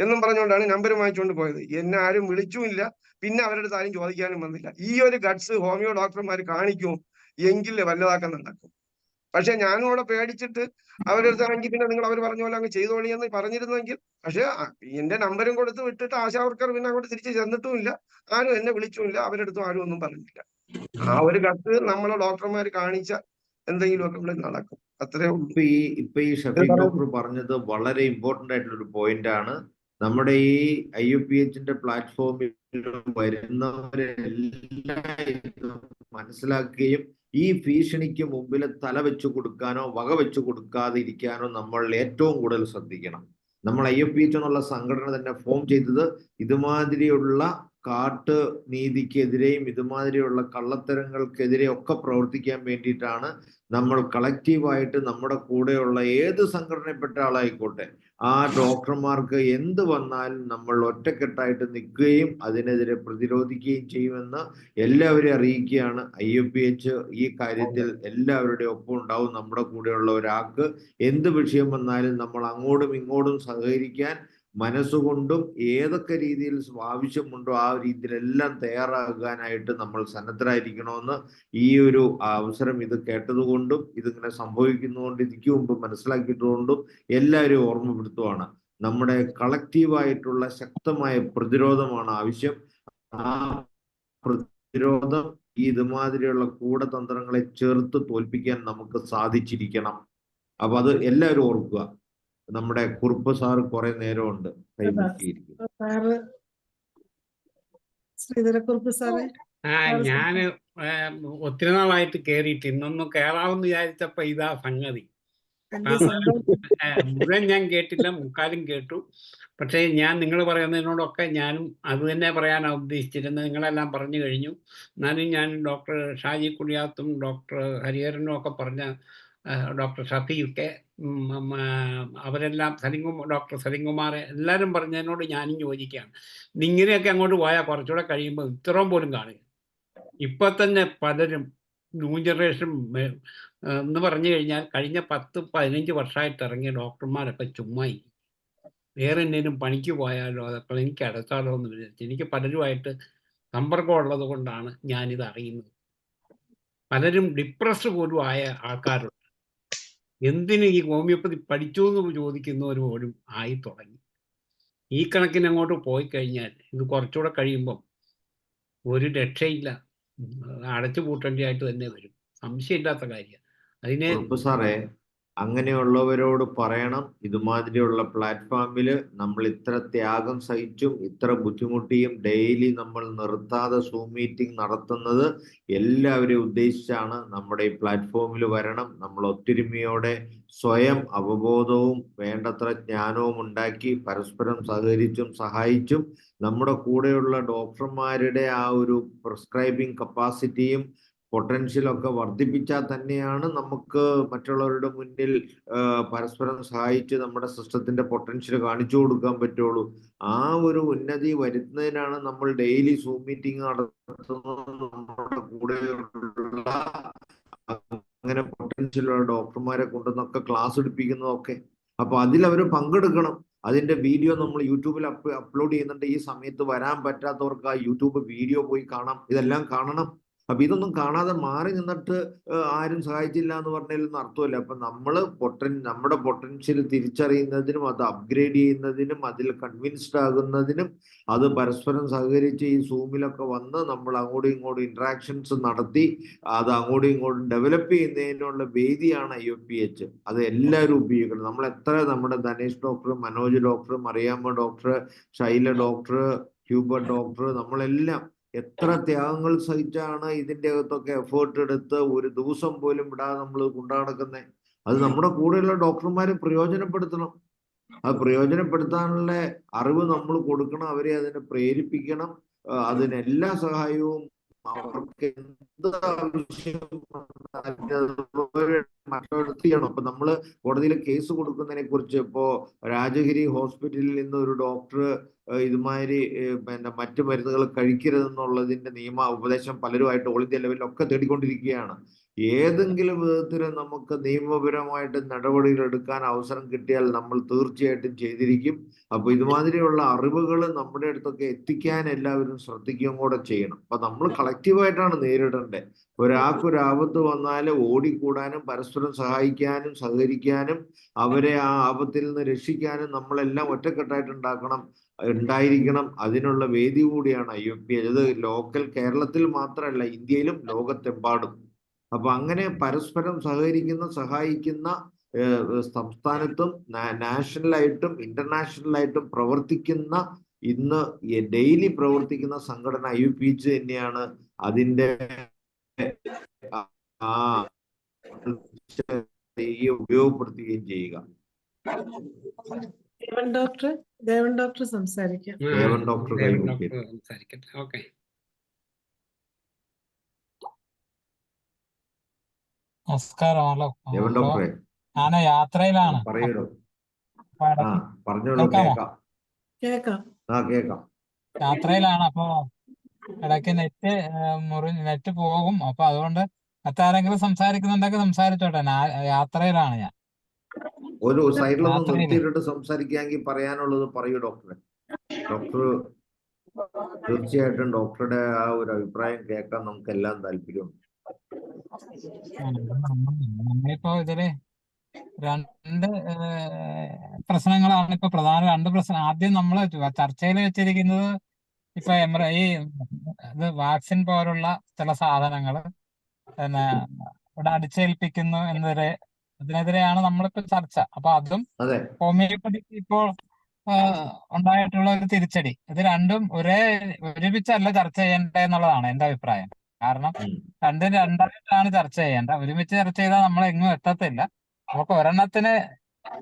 എന്നും പറഞ്ഞുകൊണ്ടാണ് നമ്പർ വാങ്ങിച്ചുകൊണ്ട് പോയത്. എന്നെ ആരും വിളിച്ചുമില്ല, പിന്നെ അവരുടെ അടുത്ത് ആരും ചോദിക്കാനും വന്നില്ല. ഈ ഒരു ഗട്സ് ഹോമിയോ ഡോക്ടർമാർ കാണിക്കും എങ്കിൽ വല്ലതാക്കാൻ നടക്കും. പക്ഷെ ഞാനും അവിടെ പേടിച്ചിട്ട് അവരുടെ അടുത്താണെങ്കിൽ പിന്നെ നിങ്ങൾ അവർ പറഞ്ഞ പോലെ അങ്ങ് ചെയ്തോളി എന്ന് പറഞ്ഞിരുന്നെങ്കിൽ, പക്ഷെ എന്റെ നമ്പരും കൊടുത്ത് വിട്ടിട്ട് ആശാവർക്കർ പിന്നെ അങ്ങോട്ട് തിരിച്ച് ചെന്നിട്ടുമില്ല, ആരും എന്നെ വിളിച്ചുമില്ല, അവരുടെ അടുത്തും ആരും ഒന്നും പറഞ്ഞില്ല. ആ ഒരു ഗട്സ് നമ്മളെ ഡോക്ടർമാർ കാണിച്ച എന്തെങ്കിലുമൊക്കെ ഇവിടെ നടക്കും, അത്രേ ഉള്ളൂ. ഇപ്പൊ ഈ ഷഫീഖ് ഡോക്ടർ പറഞ്ഞത് വളരെ ഇമ്പോർട്ടന്റ് ആയിട്ടുള്ള ഒരു പോയിന്റ് ആണ്. നമ്മുടെ ഈ IUPHന്റെ പ്ലാറ്റ്ഫോമിൽ വരുന്നവരെല്ലാം മനസ്സിലാക്കുകയും ഈ ഭീഷണിക്ക് മുമ്പിൽ തല വെച്ചു കൊടുക്കാനോ വക വെച്ചു കൊടുക്കാതെ ഇരിക്കാനോ നമ്മൾ ഏറ്റവും കൂടുതൽ ശ്രദ്ധിക്കണം. നമ്മൾ IUPH എന്നുള്ള സംഘടന തന്നെ ഫോം ചെയ്തത് ഇതുമാതിരിയുള്ള കാട്ട് നീതിക്കെതിരെയും ഇതുമാതിരിയുള്ള കള്ളത്തരങ്ങൾക്കെതിരെ ഒക്കെ പ്രവർത്തിക്കാൻ വേണ്ടിയിട്ടാണ്. നമ്മൾ കളക്റ്റീവായിട്ട് നമ്മുടെ കൂടെയുള്ള ഏത് സംഘടനയിൽപ്പെട്ട ആളായിക്കോട്ടെ, ആ ഡോക്ടർമാർക്ക് എന്ത് വന്നാലും നമ്മൾ ഒറ്റക്കെട്ടായിട്ട് നിൽക്കുകയും അതിനെതിരെ പ്രതിരോധിക്കുകയും ചെയ്യുമെന്ന് എല്ലാവരെയും അറിയിക്കുകയാണ്. IUPH ഈ കാര്യത്തിൽ എല്ലാവരുടെയും ഒപ്പം ഉണ്ടാവും. നമ്മുടെ കൂടെയുള്ള ഒരാൾക്ക് എന്ത് വിഷയം വന്നാലും നമ്മൾ അങ്ങോട്ടും ഇങ്ങോട്ടും സഹകരിക്കാൻ മനസ്സുകൊണ്ടും ഏതൊക്കെ രീതിയിൽ ആവശ്യമുണ്ടോ ആ രീതിയിലെല്ലാം തയ്യാറാകാനായിട്ട് നമ്മൾ സന്നദ്ധരായിരിക്കണമെന്ന് ഈ ഒരു അവസരം ഇത് കേട്ടതുകൊണ്ടും ഇതിങ്ങനെ സംഭവിക്കുന്നതുകൊണ്ട് ഇതിക്ക് മുമ്പ് മനസ്സിലാക്കിയിട്ടുകൊണ്ടും എല്ലാവരും ഓർമ്മപ്പെടുത്തുവാണ്. നമ്മുടെ കളക്റ്റീവായിട്ടുള്ള ശക്തമായ പ്രതിരോധമാണ് ആവശ്യം. ആ പ്രതിരോധം ഇതുമാതിരിയുള്ള ഗൂഢതന്ത്രങ്ങളെ ചേർത്ത് തോൽപ്പിക്കാൻ നമുക്ക് സാധിച്ചിരിക്കണം. അപ്പൊ അത് എല്ലാവരും ഓർക്കുക. നമ്മുടെ കുറുപ്പ് സാറ് കുറെ നേരമുണ്ട് ശ്രീധരക്കുറുപ്പ് സാറേ. ഞാന് ഒത്തിരി നാളായിട്ട് കേറിയിട്ട് ഇന്നൊന്നും കേറാമെന്ന് വിചാരിച്ചപ്പോ ഇതാ സംഗതി. മുഴുവൻ ഞാൻ കേട്ടില്ല, മുക്കാലും കേട്ടു. പക്ഷേ ഞാൻ നിങ്ങൾ പറയുന്നതിനോടൊക്കെ ഞാനും അത് തന്നെ പറയാനാണ് ഉദ്ദേശിച്ചിരുന്നത്. നിങ്ങളെല്ലാം പറഞ്ഞു കഴിഞ്ഞു. എന്നാലും ഞാൻ ഡോക്ടർ ഷാജി കുടിയാത്തും ഡോക്ടർ ഹരിഹരനും ഒക്കെ പറഞ്ഞ ഡോക്ടർ ഷഫീഖ് അവരെല്ലാം ഡോക്ടർ സലിംകുമാർ എല്ലാവരും പറഞ്ഞതിനോട് ഞാനും യോജിക്കുകയാണ്. ഇങ്ങനെയൊക്കെ അങ്ങോട്ട് പോയാൽ കുറച്ചുകൂടെ കഴിയുമ്പോൾ ഇത്രയും പോലും കാണില്ല. ഇപ്പൊ തന്നെ പലരും ന്യൂ ജനറേഷൻ എന്ന് പറഞ്ഞു കഴിഞ്ഞാൽ കഴിഞ്ഞ 10-15 വർഷമായിട്ട് ഇറങ്ങിയ ഡോക്ടർമാരൊക്കെ ചുമ്മായി. വേറെ എന്തെങ്കിലും പണിക്ക് പോയാലോ അത് ക്ലിനിക്ക് അടച്ചാലോ എന്ന് വിചാരിച്ചു. എനിക്ക് പലരുമായിട്ട് സമ്പർക്കമുള്ളത് കൊണ്ടാണ് ഞാനിത് അറിയുന്നത്. പലരും ഡിപ്രസ്ഡ് പോലും ആയ ആൾക്കാരുണ്ട്. എന്തിന് ഈ ഹോമിയോപ്പതി പഠിച്ചു എന്ന് ചോദിക്കുന്നവർ പോലും ആയി തുടങ്ങി. ഈ കണക്കിന് അങ്ങോട്ട് പോയി കഴിഞ്ഞാൽ ഇത് കുറച്ചുകൂടെ കഴിയുമ്പം ഒരു രക്ഷയില്ല, അടച്ചു പൂട്ടേണ്ടതായിട്ട് തന്നെ വരും. സംശയമില്ലാത്ത കാര്യം. അതിനെ സാറേ, അങ്ങനെയുള്ളവരോട് പറയണം, ഇതുമാതിരിയുള്ള പ്ലാറ്റ്ഫോമിൽ നമ്മൾ ഇത്ര ത്യാഗം സഹിച്ചും ഇത്ര ബുദ്ധിമുട്ടിയും ഡെയിലി നമ്മൾ നിർത്താതെ സൂം മീറ്റിംഗ് നടത്തുന്നത് എല്ലാവരെയും ഉദ്ദേശിച്ചാണ്. നമ്മുടെ ഈ പ്ലാറ്റ്ഫോമിൽ വരണം. നമ്മൾ ഒത്തൊരുമയോടെ സ്വയം അവബോധവും വേണ്ടത്ര ജ്ഞാനവും ഉണ്ടാക്കി പരസ്പരം സഹകരിച്ചും സഹായിച്ചും നമ്മുടെ കൂടെയുള്ള ഡോക്ടർമാരുടെ ആ ഒരു പ്രിസ്ക്രൈബിംഗ് കപ്പാസിറ്റിയും പൊട്ടൻഷ്യലൊക്കെ വർദ്ധിപ്പിച്ചാൽ തന്നെയാണ് നമുക്ക് മറ്റുള്ളവരുടെ മുന്നിൽ പരസ്പരം സഹായിച്ച് നമ്മുടെ സിസ്റ്റത്തിന്റെ പൊട്ടൻഷ്യൽ കാണിച്ചു കൊടുക്കാൻ പറ്റുള്ളൂ. ആ ഒരു ഉന്നതി വരുത്തുന്നതിനാണ് നമ്മൾ ഡെയിലി സൂം മീറ്റിംഗ് നടത്തുന്നത്. നമ്മുടെ കൂടെയുള്ള അങ്ങനെ പൊട്ടൻഷ്യലുള്ള ഡോക്ടർമാരെ കൊണ്ടുവന്നൊക്കെ ക്ലാസ് എടുപ്പിക്കുന്നതൊക്കെ. അപ്പൊ അതിൽ അവർ പങ്കെടുക്കണം. അതിന്റെ വീഡിയോ നമ്മൾ യൂട്യൂബിൽ അപ്ലോഡ് ചെയ്യുന്നുണ്ട്. ഈ സമയത്ത് വരാൻ പറ്റാത്തവർക്ക് ആ യൂട്യൂബ് വീഡിയോ പോയി കാണാം, ഇതെല്ലാം കാണണം. അപ്പൊ ഇതൊന്നും കാണാതെ മാറി നിന്നിട്ട് ആരും സഹായിച്ചില്ല എന്ന് പറഞ്ഞതിലൊന്നും അർത്ഥമില്ല. അപ്പൊ നമ്മുടെ പൊട്ടൻഷ്യൽ തിരിച്ചറിയുന്നതിനും അത് അപ്ഗ്രേഡ് ചെയ്യുന്നതിനും അതിൽ കൺവിൻസ്ഡ് ആകുന്നതിനും അത് പരസ്പരം സഹകരിച്ച് ഈ സൂമിലൊക്കെ വന്ന് നമ്മൾ അങ്ങോട്ടും ഇങ്ങോട്ടും ഇന്ററാക്ഷൻസ് നടത്തി അത് അങ്ങോട്ടും ഇങ്ങോട്ടും ഡെവലപ്പ് ചെയ്യുന്നതിനുള്ള വേദിയാണ് IOPH. അത് എല്ലാവരും ഉപയോഗിക്കണം. നമ്മൾ എത്ര നമ്മുടെ Dhanesh doctor, Manoj doctor, Mariyamma doctor, Shaila doctor, Hubert doctor, നമ്മളെല്ലാം എത്ര ത്യാഗങ്ങൾ സഹിച്ചാണ് ഇതിൻ്റെ അകത്തൊക്കെ എഫേർട്ട് എടുത്ത് ഒരു ദിവസം പോലും വിടാതെ നമ്മൾ കൊണ്ടുനടക്കുന്നത്. അത് നമ്മുടെ കൂടെയുള്ള ഡോക്ടർമാരെ പ്രയോജനപ്പെടുത്തണം. അത് പ്രയോജനപ്പെടുത്താനുള്ള അറിവ് നമ്മൾ കൊടുക്കണം, അവരെ അതിനെ പ്രേരിപ്പിക്കണം. അതിനെല്ലാ സഹായവും അവർക്ക് എന്ത് ആവശ്യം മറ്റൊരിടത്ത് ചെയ്യണം. അപ്പൊ നമ്മള് കോടതിയിൽ കേസ് കൊടുക്കുന്നതിനെ കുറിച്ച് ഇപ്പോ രാജഗിരി ഹോസ്പിറ്റലിൽ നിന്ന് ഒരു ഡോക്ടർ ഇതുമാതിരി മറ്റു മരുന്നുകൾ കഴിക്കരുതെന്നുള്ളതിന്റെ നിയമ ഉപദേശം പലരുമായിട്ട് ഓൾ ഇന്ത്യ ലെവലിലൊക്കെ തേടിക്കൊണ്ടിരിക്കുകയാണ്. ഏതെങ്കിലും വിധത്തിൽ നമുക്ക് നിയമപരമായിട്ട് നടപടികൾ എടുക്കാൻ അവസരം കിട്ടിയാൽ നമ്മൾ തീർച്ചയായിട്ടും ചെയ്തിരിക്കും. അപ്പൊ ഇതുമാതിരിയുള്ള അറിവുകൾ നമ്മുടെ അടുത്തൊക്കെ എത്തിക്കാൻ എല്ലാവരും ശ്രദ്ധിക്കുകയും കൂടെ ചെയ്യണം. അപ്പൊ നമ്മൾ കളക്റ്റീവായിട്ടാണ് നേരിടേണ്ടത്. ഒരാൾക്കൊരു ആപത്ത് വന്നാൽ ഓടിക്കൂടാനും പരസ്പരം സഹായിക്കാനും സഹകരിക്കാനും അവരെ ആ ആപത്തിൽ നിന്ന് രക്ഷിക്കാനും നമ്മളെല്ലാം ഒറ്റക്കെട്ടായിട്ട് ഉണ്ടായിരിക്കണം. അതിനുള്ള വേദി കൂടിയാണ് IOPH. അത് ലോക്കൽ കേരളത്തിൽ മാത്രമല്ല, ഇന്ത്യയിലും ലോകത്തെമ്പാടും. അപ്പൊ അങ്ങനെ പരസ്പരം സഹായിക്കുന്ന സംസ്ഥാനത്തും നാഷണലായിട്ടും ഇന്റർനാഷണലായിട്ടും പ്രവർത്തിക്കുന്ന ഇന്ന് ഡെയിലി പ്രവർത്തിക്കുന്ന സംഘടന IOPH തന്നെയാണ്. അതിന്റെ ഉപയോഗപ്പെടുത്തുകയും ചെയ്യുക. ദേവൻ ഡോക്ടർ സംസാരിക്കാം. ദേവൻ ഡോക്ടർ സംസാരിക്കട്ടെ. ഓക്കെ. നമസ്കാരം. ദേവൻ ഡോക്ടറെ, ഞാൻ യാത്രയിലാണ്. പറയൂ. പറഞ്ഞോളൂ. കേക്കാം. കേക്കാം. യാത്രയിലാണ്. അപ്പൊ ഇടയ്ക്ക് നെറ്റ് പോകും. അപ്പൊ അതുകൊണ്ട് മറ്റാരെങ്കിലും സംസാരിക്കുന്നുണ്ടെങ്കിൽ സംസാരിച്ചോട്ടെ. യാത്രയിലാണ് ഞാൻ. ഒരു സൈഡിലൊന്നും നിർത്തിയിട്ട് സംസാരിക്കാമെങ്കിൽ പറയാനുള്ളത് പറയൂ ഡോക്ടറെ. ഡോക്ടർ തീർച്ചയായിട്ടും ഡോക്ടറുടെ ആ ഒരു അഭിപ്രായം കേൾക്കാൻ നമുക്ക് എല്ലാം താല്പര്യമുണ്ട്. നമ്മളിപ്പോ ഇതില് രണ്ട് പ്രശ്നങ്ങളാണ് ഇപ്പൊ പ്രധാന രണ്ട് പ്രശ്നം. ആദ്യം നമ്മൾ ചർച്ചയിൽ വെച്ചിരിക്കുന്നത് ഇപ്പൊ ഇത് വാക്സിൻ പോലുള്ള ചില സാധനങ്ങൾ പിന്നെ ഇവിടെ അടിച്ചേൽപ്പിക്കുന്നു അതിനെതിരെയാണ് നമ്മളിപ്പോ ചർച്ച. അപ്പൊ അതും ഹോമിയോപ്പതിക്ക് ഇപ്പോൾ ഉണ്ടായിട്ടുള്ള ഒരു തിരിച്ചടി. ഇത് രണ്ടും ഒരുമിച്ചല്ല ചർച്ച ചെയ്യേണ്ടതെന്നുള്ളതാണ് എന്റെ അഭിപ്രായം. കാരണം രണ്ടും രണ്ടായിട്ടാണ് ചർച്ച ചെയ്യേണ്ടത്. ഒരുമിച്ച് ചർച്ച ചെയ്താൽ നമ്മൾ എങ്ങും എത്തത്തില്ല. നമുക്ക് ഒരെണ്ണത്തിന്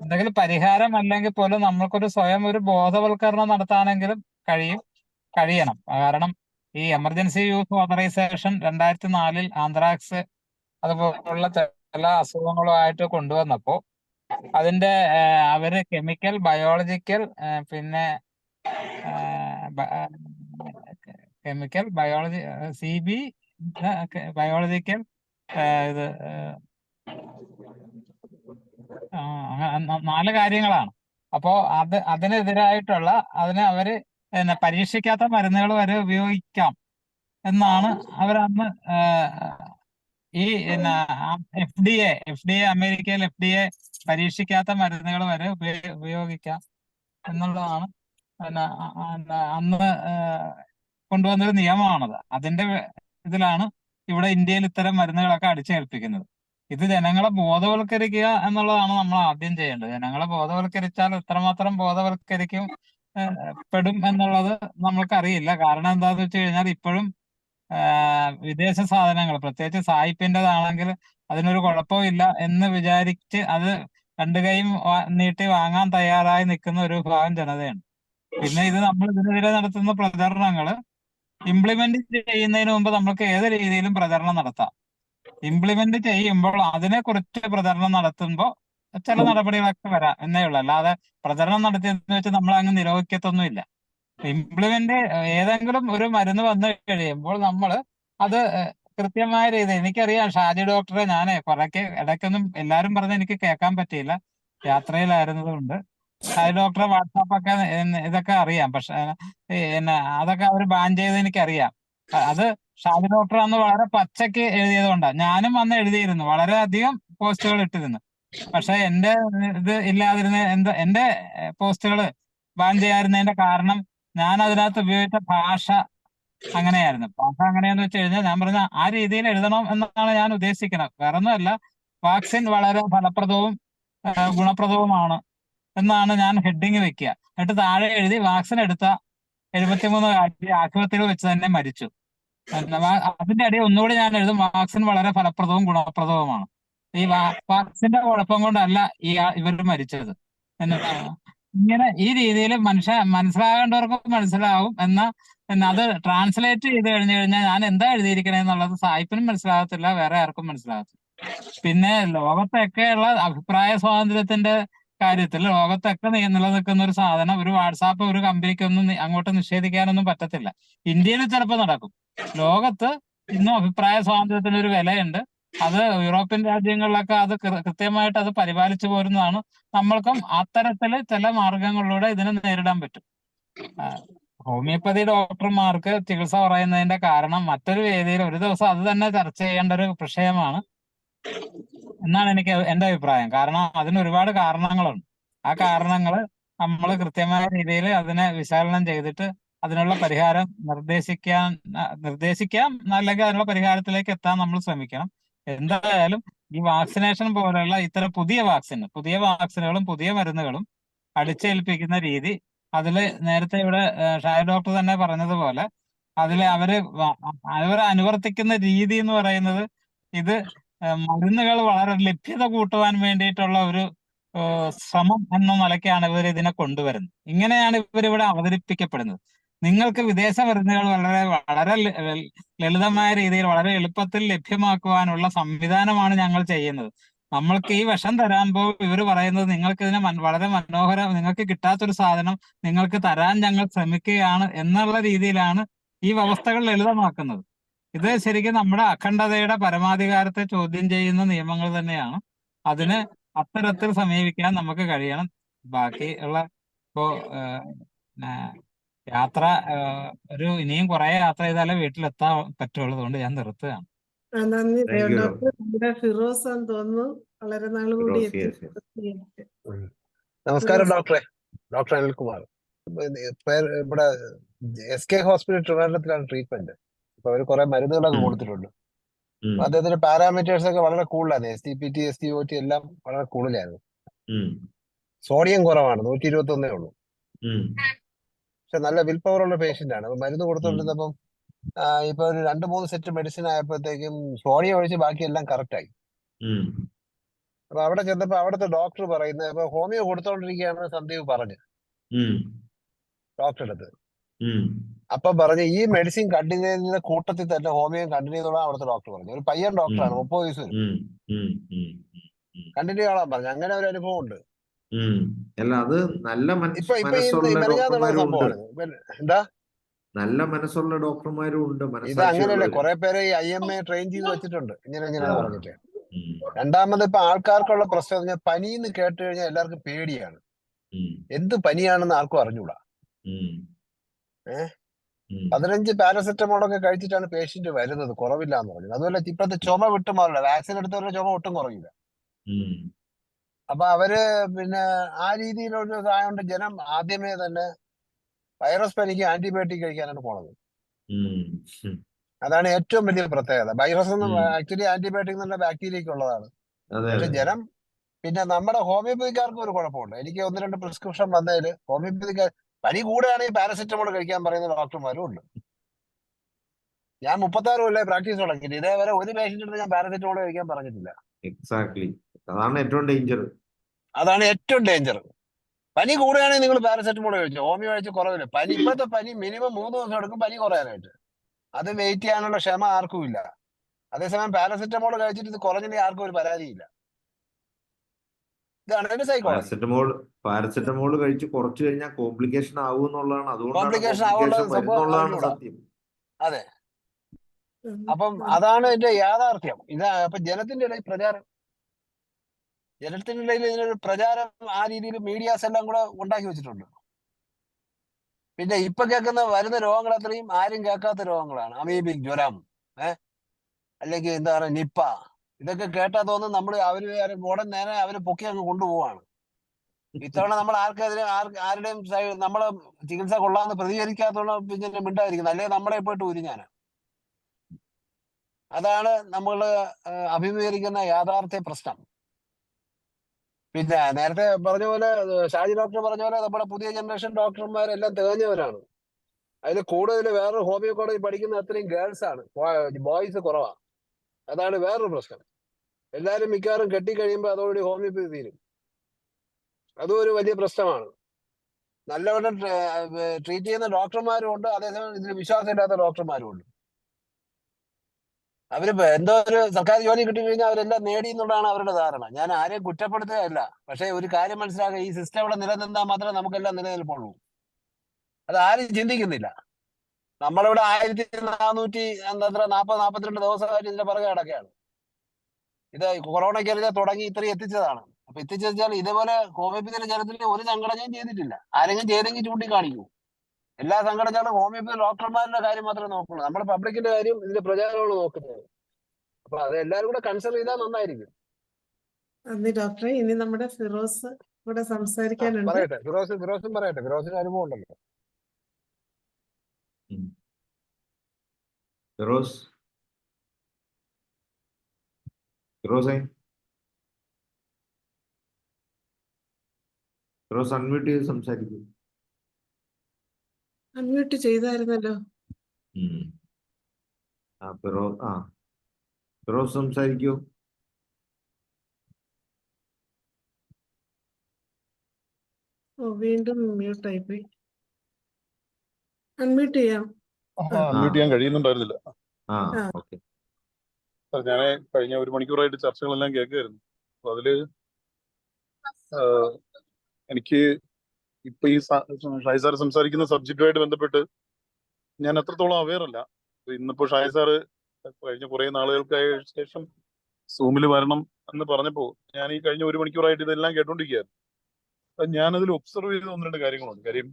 എന്തെങ്കിലും പരിഹാരം അല്ലെങ്കിൽ പോലും നമ്മൾക്കൊരു സ്വയം ഒരു ബോധവൽക്കരണം നടത്താനെങ്കിലും കഴിയണം. കാരണം ഈ എമർജൻസി യൂസ് ഓതറൈസേഷൻ 2004 ആന്ത്രാക്സ് അതുപോലുള്ള ചില അസുഖങ്ങളുമായിട്ട് കൊണ്ടുവന്നപ്പോ അതിന്റെ അവര് കെമിക്കൽ, ബയോളജിക്കൽ, പിന്നെ CB, ബയോളജിക്കൽ, ഇത് 4 കാര്യങ്ങളാണ്. അപ്പോ അതിനെതിരായിട്ടുള്ള അവര് പരീക്ഷിക്കാത്ത മരുന്നുകൾ വരെ ഉപയോഗിക്കാം എന്നാണ് അവരന്ന് ഈ FDA അമേരിക്കയിൽ FDA പരീക്ഷിക്കാത്ത മരുന്നുകൾ വരെ ഉപയോഗിക്കാം എന്നുള്ളതാണ് അന്ന് കൊണ്ടുവന്നൊരു നിയമമാണത്. അതിന്റെ ഇതിലാണ് ഇവിടെ ഇന്ത്യയിൽ ഇത്തരം മരുന്നുകളൊക്കെ അടിച്ചേൽപ്പിക്കുന്നത്. ഇത് ജനങ്ങളെ ബോധവൽക്കരിക്കുക എന്നുള്ളതാണ് നമ്മൾ ആദ്യം ചെയ്യേണ്ടത്. ജനങ്ങളെ ബോധവൽക്കരിച്ചാൽ എത്രമാത്രം ബോധവൽക്കരിക്കും പെടും എന്നുള്ളത് നമ്മൾക്കറിയില്ല. കാരണം എന്താന്ന് വെച്ച് കഴിഞ്ഞാൽ ഇപ്പോഴും വിദേശ സാധനങ്ങൾ, പ്രത്യേകിച്ച് സായിപ്പിൻ്റെതാണെങ്കിൽ അതിനൊരു കുഴപ്പമില്ല എന്ന് വിചാരിച്ച് അത് രണ്ടു കൈയും നീട്ടി വാങ്ങാൻ തയ്യാറായി നിൽക്കുന്ന ഒരു വിഭാഗം ജനതയാണ്. പിന്നെ ഇത് നമ്മൾ ഇതിനെതിരെ നടത്തുന്ന പ്രചരണങ്ങൾ ഇംപ്ലിമെന്റ് ചെയ്യുന്നതിന് മുമ്പ് നമുക്ക് ഏത് രീതിയിലും പ്രചരണം നടത്താം. ഇംപ്ലിമെന്റ് ചെയ്യുമ്പോൾ അതിനെക്കുറിച്ച് പ്രചരണം നടത്തുമ്പോൾ ചില നടപടികളൊക്കെ വരാം എന്നേ ഉള്ളൂ. അല്ലാതെ പ്രചരണം നടത്തിയെന്ന് വെച്ച് നമ്മൾ അങ്ങ് നിരോധിക്കത്തൊന്നുമില്ല. ഇംപ്ലിമെന്റ് ഏതെങ്കിലും ഒരു മരുന്ന് വന്നു കഴിയുമ്പോൾ നമ്മൾ അത് കൃത്യമായ രീതിയിൽ, എനിക്കറിയാം ഷാജി ഡോക്ടറെ ഞാൻ കുറയ്ക്ക് ഇടയ്ക്കൊന്നും എല്ലാരും പറഞ്ഞ് എനിക്ക് കേൾക്കാൻ പറ്റിയില്ല, യാത്രയിലായിരുന്നതുകൊണ്ട്. ഷാജി ഡോക്ടറെ വാട്സാപ്പൊക്കെ ഇതൊക്കെ അറിയാം. പക്ഷെ അതൊക്കെ അവർ ബാൻ ചെയ്ത് എനിക്കറിയാം. അത് ഷാജി ഡോക്ടർ അന്ന് വളരെ പച്ചയ്ക്ക് എഴുതിയതുകൊണ്ടാണ്. ഞാനും അന്ന് എഴുതിയിരുന്നു, വളരെയധികം പോസ്റ്റുകൾ ഇട്ടിരുന്നു. പക്ഷെ എന്റെ ഇത് ഇല്ലാതിരുന്ന എന്റെ പോസ്റ്റുകൾ ബാൻ ചെയ്യാതിരുന്നതിന്റെ കാരണം ഞാൻ അതിനകത്ത് ഉപയോഗിച്ച ഭാഷ അങ്ങനെയായിരുന്നു. ഭാഷ അങ്ങനെയെന്ന് വെച്ച് കഴിഞ്ഞാൽ ഞാൻ പറഞ്ഞ ആ രീതിയിൽ എഴുതണം എന്നാണ് ഞാൻ ഉദ്ദേശിക്കുന്നത്. വേറെ ഒന്നുമല്ല, വാക്സിൻ വളരെ ഫലപ്രദവും ഗുണപ്രദവുമാണ് എന്നാണ് ഞാൻ ഹെഡിങ് വെക്കുക. എന്നിട്ട് താഴെ എഴുതി വാക്സിൻ എടുത്ത 73 ആശുപത്രിയിൽ വെച്ച് തന്നെ മരിച്ചു. അതിന്റെ അടിയിൽ ഒന്നുകൂടി ഞാൻ എഴുതും, വാക്സിൻ വളരെ ഫലപ്രദവും ഗുണപ്രദവുമാണ്. ഈ വാക്സിന്റെ കുഴപ്പം കൊണ്ടല്ല ഇവർ മരിച്ചത്. ഇങ്ങനെ ഈ രീതിയിൽ മനസ്സിലാകേണ്ടവർക്ക് മനസ്സിലാവും. അത് ട്രാൻസ്ലേറ്റ് ചെയ്ത് കഴിഞ്ഞാൽ ഞാൻ എന്താ എഴുതിയിരിക്കണേ എന്നുള്ളത് സായിപ്പിനും മനസ്സിലാകത്തില്ല, വേറെ ആർക്കും മനസ്സിലാകത്തില്ല. പിന്നെ ലോകത്തൊക്കെയുള്ള അഭിപ്രായ സ്വാതന്ത്ര്യത്തിന്റെ കാര്യത്തിൽ ലോകത്തൊക്കെ നിലനിൽക്കുന്ന ഒരു സാധനം, ഒരു വാട്സാപ്പ് ഒരു കമ്പനിക്കൊന്നും അങ്ങോട്ട് നിഷേധിക്കാനൊന്നും പറ്റത്തില്ല. ഇന്ത്യയിൽ ചിലപ്പോൾ നടക്കും. ലോകത്ത് ഇന്നും അഭിപ്രായ സ്വാതന്ത്ര്യത്തിന് ഒരു വിലയുണ്ട്. അത് യൂറോപ്യൻ രാജ്യങ്ങളിലൊക്കെ അത് കൃത്യമായിട്ട് അത് പരിപാലിച്ചു പോരുന്നതാണ്. നമ്മൾക്കും അത്തരത്തില് ചില മാർഗങ്ങളിലൂടെ ഇതിനെ നേരിടാൻ പറ്റും. ഹോമിയോപ്പതി ഡോക്ടർമാർക്ക് ചികിത്സ പറയുന്നതിന്റെ കാരണം മറ്റൊരു വേദിയിൽ ഒരു ദിവസം അത് തന്നെ ചർച്ച ചെയ്യേണ്ട ഒരു വിഷയമാണ് എന്നാണ് എന്റെ അഭിപ്രായം. കാരണം അതിന് ഒരുപാട് കാരണങ്ങളുണ്ട്. ആ കാരണങ്ങൾ നമ്മൾ കൃത്യമായ രീതിയിൽ അതിനെ വിശകലനം ചെയ്തിട്ട് അതിനുള്ള പരിഹാരം നിർദ്ദേശിക്കാം അല്ലെങ്കിൽ അതിനുള്ള പരിഹാരത്തിലേക്ക് എത്താൻ നമ്മൾ ശ്രമിക്കണം. എന്തായാലും ഈ വാക്സിനേഷൻ പോലെയുള്ള ഇത്തരം പുതിയ വാക്സിനുകളും പുതിയ മരുന്നുകളും അടിച്ചേൽപ്പിക്കുന്ന രീതി, അതില് നേരത്തെ ഇവിടെ ഷായ ഡോക്ടർ തന്നെ പറഞ്ഞതുപോലെ അതില് അവര് അനുവർത്തിക്കുന്ന രീതി എന്ന് പറയുന്നത് ഇത് മരുന്നുകൾ വളരെ ലഭ്യത കൂട്ടുവാൻ വേണ്ടിയിട്ടുള്ള ഒരു ശ്രമം എന്ന നിലയ്ക്കാണ് ഇവർ ഇതിനെ കൊണ്ടുവരുന്നത്. ഇങ്ങനെയാണ് ഇവരിവിടെ അവതരിപ്പിക്കപ്പെടുന്നത്. നിങ്ങൾക്ക് വിദേശ മരുന്നുകൾ വളരെ ലളിതമായ രീതിയിൽ വളരെ എളുപ്പത്തിൽ ലഭ്യമാക്കുവാനുള്ള സംവിധാനമാണ് ഞങ്ങൾ ചെയ്യുന്നത്. നമ്മൾക്ക് ഈ വിഷം തരാമ്പോൾ ഇവർ പറയുന്നത് നിങ്ങൾക്ക് ഇതിനെ വളരെ മനോഹരം, നിങ്ങൾക്ക് കിട്ടാത്തൊരു സാധനം നിങ്ങൾക്ക് തരാൻ ഞങ്ങൾ ശ്രമിക്കുകയാണ് എന്നുള്ള രീതിയിലാണ് ഈ വ്യവസ്ഥകൾ ലളിതമാക്കുന്നത്. ഇത് ശരിക്കും നമ്മുടെ അഖണ്ഡതയുടെ പരമാധികാരത്തെ ചോദ്യം ചെയ്യുന്ന നിയമങ്ങൾ തന്നെയാണ്. അതിന് അത്തരത്തിൽ സമീപിക്കാൻ നമുക്ക് കഴിയണം. ബാക്കി ഉള്ള ഇപ്പോ യാത്ര ഇനിയും കുറെ യാത്ര ചെയ്താലേ വീട്ടിലെത്താൻ പറ്റുള്ളത് കൊണ്ട് ഞാൻ നിർത്തുകയാണ്. നന്ദി ഡോക്ടർ. നമ്മുടെ ഫിറോസ് ആണെന്ന് തോന്നുന്നു, വളരെ നാൾ കൂടി നമസ്കാരം ഡോക്ടറെ. ഡോക്ടർ അനിൽകുമാർ. ഇവിടെ SK ഹോസ്പിറ്റൽ ട്രിവാൻഡ്രത്തിലാണ് ട്രീറ്റ്മെന്റ്. അപ്പൊ അവര് കുറെ മരുന്നുകളൊക്കെ കൊടുത്തിട്ടുണ്ട്. അദ്ദേഹത്തിന്റെ പാരാമീറ്റേഴ്സ് ഒക്കെ വളരെ കൂടുതലാണ്. STPT STOT എല്ലാം വളരെ കൂടുതലായിരുന്നു. സോഡിയം കുറവാണ്, 121 ഉള്ളൂ. പക്ഷെ നല്ല വിൽ പവർ ഉള്ള പേഷ്യന്റ് ആണ്. അപ്പൊ മരുന്ന് കൊടുത്തോണ്ടിരുന്നപ്പം ഇപ്പൊ ഒരു 2-3 സെറ്റ് മെഡിസിൻ ആയപ്പോഴത്തേക്കും സോഡിയം ഒഴിച്ച് ബാക്കിയെല്ലാം കറക്റ്റ് ആയി. അപ്പൊ അവിടെ ചെന്നപ്പോ അവിടുത്തെ ഡോക്ടർ പറയുന്നത്, അപ്പൊ ഹോമിയോ കൊടുത്തോണ്ടിരിക്കുകയാണ് സന്ദീപ് പറഞ്ഞു ഡോക്ടറുടെ അടുത്ത്. അപ്പൊ പറഞ്ഞ് ഈ മെഡിസിൻ കണ്ടിന്യൂ ചെയ്യുന്ന കൂട്ടത്തിൽ തന്നെ ഹോമിയോ കണ്ടിന്യൂ ചെയ്തോളാം അവിടുത്തെ ഡോക്ടർ പറഞ്ഞു. ഒരു പയ്യൻ ഡോക്ടറാണ്, 30 വയസ്സ് വരും. കണ്ടിന്യൂ ചെയ്യാൻ പറഞ്ഞു. അങ്ങനെ ഒരു അനുഭവം ഉണ്ട്. അല്ല, അത് നല്ല എന്താ നല്ല മനസ്സുള്ള ഡോക്ടർമാരും ഉണ്ട്. ഇത് അങ്ങനെയല്ലേ, കുറെ പേരെ ഈ IMA ട്രെയിൻ ചെയ്ത് വെച്ചിട്ടുണ്ട് ഇങ്ങനെ പറഞ്ഞിട്ട്. രണ്ടാമത് ഇപ്പൊ ആൾക്കാർക്കുള്ള പ്രശ്നം പറഞ്ഞാൽ പനിന്ന് കേട്ട് കഴിഞ്ഞാൽ എല്ലാവർക്കും പേടിയാണ്. എന്ത് പനിയാണെന്ന് ആർക്കും അറിഞ്ഞൂടാ. ഏഹ് 15 പാരസെറ്റമോളൊക്കെ കഴിച്ചിട്ടാണ് പേഷ്യന്റ് വരുന്നത്, കുറവില്ല എന്ന് പറഞ്ഞത്. അതുപോലെ ഇപ്പോഴത്തെ ചുമ വിട്ടു മാറില്ല, വാക്സിൻ എടുത്തവരുടെ ചുമ ഒട്ടും കുറയില്ല. അപ്പൊ അവര് പിന്നെ ആ രീതിയിലൊരു ഇതായതുകൊണ്ട് ജനം ആദ്യമേ തന്നെ വൈറസ് പനിക്ക് ആന്റിബയോട്ടിക് കഴിക്കാനാണ് പോണത്. അതാണ് ഏറ്റവും വലിയ പ്രത്യേകത. വൈറസ് എന്ന് ആക്ച്വലി ആന്റിബയോട്ടിക് എന്നുള്ള ബാക്ടീരിയക്ക് ഉള്ളതാണ്. പക്ഷെ ജനം പിന്നെ നമ്മുടെ ഹോമിയോപ്പതിക്കാർക്കും ഒരു കുഴപ്പമുണ്ട്. എനിക്ക് 1-2 പ്രിസ്ക്രിപ്ഷൻ വന്നതിൽ ഹോമിയോപ്പതിക്കാർ പനി കൂടെയാണെങ്കിൽ പാരസെറ്റമോൾ കഴിക്കാൻ പറയുന്ന ഡോക്ടർമാരും ഉണ്ട്. ഞാൻ 36 കൊല്ലം പ്രാക്ടീസ് തുടങ്ങിയിട്ട് ഇതേവരെ ഒരു പേഷ്യന്റിന് ഞാൻ പാരസെറ്റമോൾ കഴിക്കാൻ പറഞ്ഞിട്ടില്ല. എക്സാക്ട്ലി, അതാണ് ഏറ്റവും ഡേഞ്ചർ. അതാണ് ഏറ്റവും ഡേഞ്ചർ. പനി കൂടുകയാണെങ്കിൽ നിങ്ങൾ പാരസെറ്റമോൾ കഴിച്ചു, ഹോമിയോ കഴിച്ച് കുറവില്ല. പനി ഇപ്പോഴത്തെ പനി മിനിമം 3 ദിവസം എടുക്കും പനി കുറയാനായിട്ട്. അത് വെയിറ്റ് ചെയ്യാനുള്ള ക്ഷമ ആർക്കും ഇല്ല. അതേസമയം പാരസെറ്റമോൾ കഴിച്ചിട്ട് ഇത് കുറഞ്ഞില്ലെങ്കിൽ ആർക്കും ഒരു പരാതിയില്ല. ഇതാണ് എന്റെ സൈക്കോളജി. പാരസെറ്റമോൾ കഴിച്ച് കുറച്ചു കഴിഞ്ഞാൽ കോംപ്ലിക്കേഷൻ ആവും എന്നുള്ളതാണ്. അതുകൊണ്ടാണ് കോംപ്ലിക്കേഷൻ കോംപ്ലിക്കേഷൻ സംഭവം വരുന്നുള്ളതാണ് അറിഞ്ഞൂടാ. സത്യം. അതെ, അപ്പം അതാണ് എന്റെ യാഥാർത്ഥ്യം. ഇതാ അപ്പൊ ജനത്തിന്റെ ഇടയിൽ ഇതിനൊരു പ്രചാരം ആ രീതിയിൽ മീഡിയാസ് എല്ലാം കൂടെ ഉണ്ടാക്കി വെച്ചിട്ടുണ്ട്. പിന്നെ ഇപ്പൊ വരുന്ന രോഗങ്ങൾ അത്രയും ആരും കേൾക്കാത്ത രോഗങ്ങളാണ്. അമീബിക് ജ്വരം, അല്ലെങ്കിൽ എന്താ പറയുക നിപ്പ. ഇതൊക്കെ കേട്ടാ തോന്നുന്നു നമ്മൾ ഉടൻ നേരെ അവര് പൊക്കി അങ്ങ് കൊണ്ടുപോവാണ്. ഇത്തവണ നമ്മൾ ആരുടെയും നമ്മളെ ചികിത്സ കൊള്ളാന്ന് പ്രതികരിക്കാത്തോളം പിന്നെ മിണ്ടായിരിക്കുന്നത്, അല്ലെങ്കിൽ നമ്മളെ പോയിട്ട് ഉരിഞ്ഞാണ്. അതാണ് നമ്മൾ അഭിമുഖീകരിക്കുന്ന യാഥാർത്ഥ്യ പ്രശ്നം. പിന്നെ നേരത്തെ പറഞ്ഞ പോലെ ഷാജി ഡോക്ടർ പറഞ്ഞ പോലെ നമ്മുടെ പുതിയ ജനറേഷൻ ഡോക്ടർമാരെല്ലാം തികഞ്ഞവരാണ്. അതിൽ കൂടുതൽ വേറൊരു ഹോമിയോ കോളേജ് പഠിക്കുന്ന അത്രയും ഗേൾസ് ആണ്, ബോയ്സ് കുറവാണ്. അതാണ് വേറൊരു പ്രശ്നം. എല്ലാവരും മിക്കവാറും കെട്ടിക്കഴിയുമ്പോൾ അതോടുകൂടി ഹോമിയോപ്പതി തീരും. അതും ഒരു വലിയ പ്രശ്നമാണ്. നല്ലവണ്ണം ട്രീറ്റ് ചെയ്യുന്ന ഡോക്ടർമാരും ഉണ്ട്, അതേസമയം ഇതിന് വിശ്വാസമില്ലാത്ത ഡോക്ടർമാരും ഉണ്ട്. അവരിപ്പോ എന്തോ ഒരു സർക്കാർ ജോലി കിട്ടിക്കഴിഞ്ഞാൽ അവരെല്ലാം നേടി എന്നുള്ളതാണ് അവരുടെ ധാരണ. ഞാൻ ആരെയും കുറ്റപ്പെടുത്തുകയല്ല, പക്ഷെ ഒരു കാര്യം മനസ്സിലാക്കുക, ഈ സിസ്റ്റം ഇവിടെ നിലനിന്നാൽ മാത്രമേ നമുക്കെല്ലാം നിലനിൽപ്പുള്ളൂ. അത് ആരും ചിന്തിക്കുന്നില്ല. നമ്മളിവിടെ 1442 ദിവസമായിട്ട് ഇതിന്റെ പുറകെ കിടക്കുകയാണ്. ഇത് കൊറോണയ്ക്കെതിരെ തുടങ്ങി ഇത്രയും എത്തിച്ചതാണ്. അപ്പൊ എത്തിച്ചാൽ ഇതേപോലെ ഹോമിയോപ്പതിയിലെ ജനത്തിന് ഒരു സംഘടനയും ചെയ്തിട്ടില്ല. ആരെങ്കിലും ചെയ്തെങ്കിൽ ചൂണ്ടിക്കാണിക്കൂ. എല്ലാ സംഘടനകളും ഹോമിയോപ്പതി ഡോക്ടർമാരുടെ കാര്യം മാത്രമേ നോക്കുള്ളൂ. നമ്മുടെ പബ്ലിക്കിന്റെ കാര്യം ഇതിന്റെ പ്രചാരമാണ് നോക്കുന്നത്. അപ്പൊ അത് എല്ലാവരും കൂടെ കൺസിഡർ ചെയ്താൽ നന്നായിരിക്കും. നന്ദി ഡോക്ടറെ. ഇനി നമ്മുടെ ഫിറോസ് കൂടെ സംസാരിക്കാനുണ്ട്. പറയട്ടെ, ഫിറോസും പറയട്ടെ. ഫിറോസിന് അനുഭവം ഉണ്ടല്ലോ. ഫിറോസ് അൺമ്യൂട്ട് ചെയ്ത് സംസാരിക്കും. അൺമ്യൂട്ട് ചെയ്തായിരുന്നല്ലോ. ഫിറോസ് സംസാരിക്കൂ. വീണ്ടും മ്യൂട്ടായി പോയി. അൺമ്യൂട്ട് ചെയ്യാം. അൺമ്യൂട്ട് ചെയ്യാൻ കഴിയുന്നുണ്ടായിരുന്നില്ല. ഓക്കെ. ഞാൻ കഴിഞ്ഞ 1 മണിക്കൂറായിട്ട് ചർച്ചകളെല്ലാം കേൾക്കുകയായിരുന്നു. അപ്പൊ അതില് എനിക്ക് ഇപ്പൊ ഈ ഷാജി സാർ സംസാരിക്കുന്ന സബ്ജക്റ്റുമായിട്ട് ബന്ധപ്പെട്ട് ഞാൻ അത്രത്തോളം അവെയർ അല്ല. ഇന്നിപ്പോ ഷാജി സാറ് കഴിഞ്ഞ കുറെ നാളുകൾക്കായ ശേഷം സൂമിൽ വരണം എന്ന് പറഞ്ഞപ്പോ ഞാൻ ഈ കഴിഞ്ഞ 1 മണിക്കൂറായിട്ട് ഇതെല്ലാം കേട്ടോണ്ടിരിക്കുകയായിരുന്നു. ഞാനതിൽ ഒബ്സർവ് ചെയ്ത് 1-2 കാര്യങ്ങളുണ്ട്. കാര്യം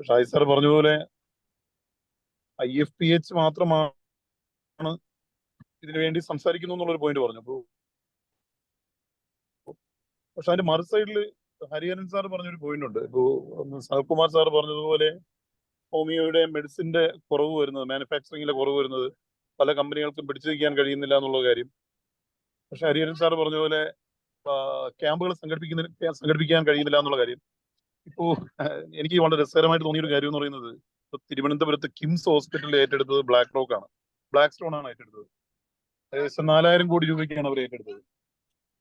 ഷാജി സാർ പറഞ്ഞതുപോലെ IFPH മാത്രമാണ് ഇതിനു വേണ്ടി സംസാരിക്കുന്നു എന്നുള്ളൊരു പോയിന്റ് പറഞ്ഞു. പക്ഷെ അതിന്റെ മറു സൈഡിൽ ഹരിഹരൻ സാർ പറഞ്ഞൊരു പോയിന്റ് ഉണ്ട്. ഇപ്പോ സനൽകുമാർ സാർ പറഞ്ഞതുപോലെ ഹോമിയോയുടെ മെഡിസിന്റെ കുറവ് വരുന്നത്, മാനുഫാക്ചറിങ്ങിലെ കുറവ് വരുന്നത് പല കമ്പനികൾക്കും പിടിച്ചു നിൽക്കാൻ കഴിയുന്നില്ല എന്നുള്ള കാര്യം. പക്ഷെ ഹരിഹരൻ സാർ പറഞ്ഞതുപോലെ ക്യാമ്പുകൾ സംഘടിപ്പിക്കാൻ കഴിയുന്നില്ല എന്നുള്ള കാര്യം. ഇപ്പോ എനിക്ക് വളരെ രസകരമായിട്ട് തോന്നിയൊരു കാര്യം എന്ന് പറയുന്നത്, തിരുവനന്തപുരത്ത് കിംസ് ഹോസ്പിറ്റലിൽ ഏറ്റെടുത്തത് ബ്ലാക്ക് സ്റ്റോൺ ആണ് ഏറ്റെടുത്തത്. ഏകദേശം 4000 കോടി രൂപയ്ക്കാണ് അവർ ഏറ്റെടുത്തത്.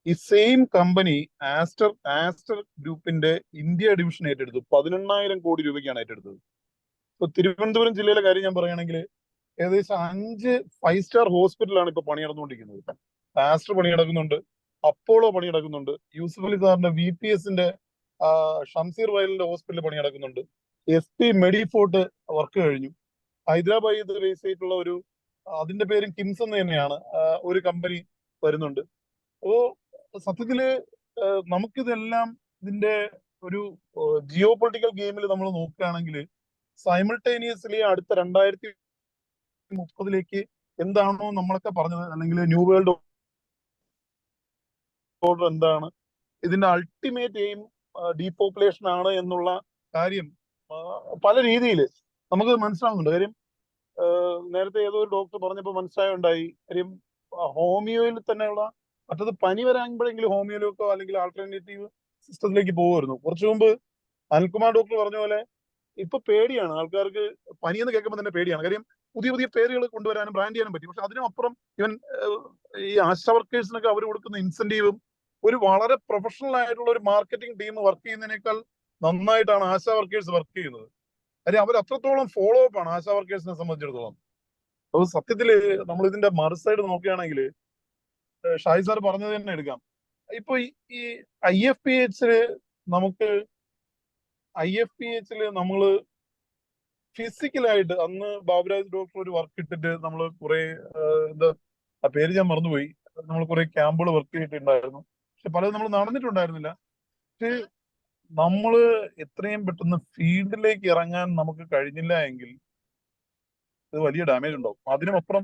ഈ സെയിം കമ്പനി ആസ്റ്റർ ഗ്രൂപ്പിന്റെ ഇന്ത്യ ഡിവിഷൻ ഏറ്റെടുത്തു 18000 കോടി രൂപയ്ക്കാണ് ഏറ്റെടുത്തത്. ഇപ്പൊ തിരുവനന്തപുരം ജില്ലയിലെ കാര്യം ഞാൻ പറയുകയാണെങ്കിൽ ഏകദേശം 5 5 സ്റ്റാർ ഹോസ്പിറ്റലാണ് ഇപ്പൊ പണി നടന്നുകൊണ്ടിരിക്കുന്നത്. ആസ്റ്റർ പണി നടക്കുന്നുണ്ട്, അപ്പോളോ പണി നടക്കുന്നുണ്ട്, യൂസുഫ് അലി സാറിന്റെ VPSന്റെ ഷംസീർ വയലിന്റെ ഹോസ്പിറ്റലിൽ പണി നടക്കുന്നുണ്ട്, SP മെഡിഫോർട്ട് വർക്ക് കഴിഞ്ഞു. ഹൈദരാബാദ് ബേസ് ചെയ്തിട്ടുള്ള അതിന്റെ പേരും കിംസ് എന്ന് തന്നെയാണ്, ഒരു കമ്പനി വരുന്നുണ്ട്. അപ്പോ സത്യത്തില് നമുക്കിതെല്ലാം ഇതിന്റെ ഒരു ജിയോ പൊളിറ്റിക്കൽ ഗെയിമിൽ നമ്മൾ നോക്കുകയാണെങ്കിൽ സൈമിൾട്ടേനിയസ്ലി അടുത്ത 2030 എന്താണോ നമ്മളൊക്കെ പറഞ്ഞത്, അല്ലെങ്കിൽ ന്യൂ വേൾഡ് ഓർഡർ എന്താണ്, ഇതിന്റെ അൾട്ടിമേറ്റ് എയിം ഡീപോപ്പുലേഷൻ ആണ് എന്നുള്ള കാര്യം പല രീതിയിൽ നമുക്ക് മനസ്സിലാവുന്നുണ്ട്. കാര്യം നേരത്തെ ഏതോ ഒരു ഡോക്ടർ പറഞ്ഞപ്പോൾ മനസ്സിലായുണ്ടായി. കാര്യം ഹോമിയോയിൽ തന്നെയുള്ള മറ്റത് പനി വരാകുമ്പോഴെങ്കിലും ഹോമിയോയിലേക്കോ അല്ലെങ്കിൽ ആൾട്ടർനേറ്റീവ് സിസ്റ്റത്തിലേക്ക് പോകുമായിരുന്നു. കുറച്ചു മുമ്പ് അനിൽകുമാർ ഡോക്ടർ പറഞ്ഞ പോലെ ഇപ്പൊ പേടിയാണ് ആൾക്കാർക്ക്. പനി എന്ന് കേൾക്കുമ്പോൾ തന്നെ പേടിയാണ്. കാര്യം പുതിയ പുതിയ പേരുകൾ കൊണ്ടുവരാനും ബ്രാൻഡ് ചെയ്യാനും പറ്റി. പക്ഷെ അതിനുമപ്പുറം ഇവൻ ഈ ആശാ വർക്കേഴ്സിനൊക്കെ അവർ കൊടുക്കുന്ന ഇൻസെന്റീവും ഒരു വളരെ പ്രൊഫഷണൽ ആയിട്ടുള്ള ഒരു മാർക്കറ്റിംഗ് ടീം വർക്ക് ചെയ്യുന്നതിനേക്കാൾ നന്നായിട്ടാണ് ആശാ വർക്കേഴ്സ് വർക്ക് ചെയ്യുന്നത്. കാര്യം അവർ അത്രത്തോളം ഫോളോ അപ്പ് ആണ് ആശാ വർക്കേഴ്സിനെ സംബന്ധിച്ചിടത്തോളം. അപ്പോൾ സത്യത്തില് നമ്മൾ ഇതിന്റെ മറുസൈഡ് നോക്കുകയാണെങ്കിൽ ഷാഹി സാർ പറഞ്ഞത് തന്നെ എടുക്കാം. ഇപ്പൊ ഈ IFPH നമുക്ക് നമ്മള് ഫിസിക്കലായിട്ട് അന്ന് ബാബുരാജ് ഡോക്ടർ ഒരു വർക്ക് ഇട്ടിട്ട് നമ്മൾ കുറെ എന്താ ആ പേര് ഞാൻ മറന്നുപോയി, നമ്മൾ കുറെ ക്യാമ്പുകൾ വർക്ക് ചെയ്തിട്ടുണ്ടായിരുന്നു. പക്ഷെ പലതും നമ്മൾ നടന്നിട്ടുണ്ടായിരുന്നില്ല. പക്ഷെ നമ്മള് എത്രയും പെട്ടെന്ന് ഫീൽഡിലേക്ക് ഇറങ്ങാൻ നമുക്ക് കഴിഞ്ഞില്ല എങ്കിൽ ഇത് വലിയ ഡാമേജ് ഉണ്ടാവും. അതിനുമപ്പുറം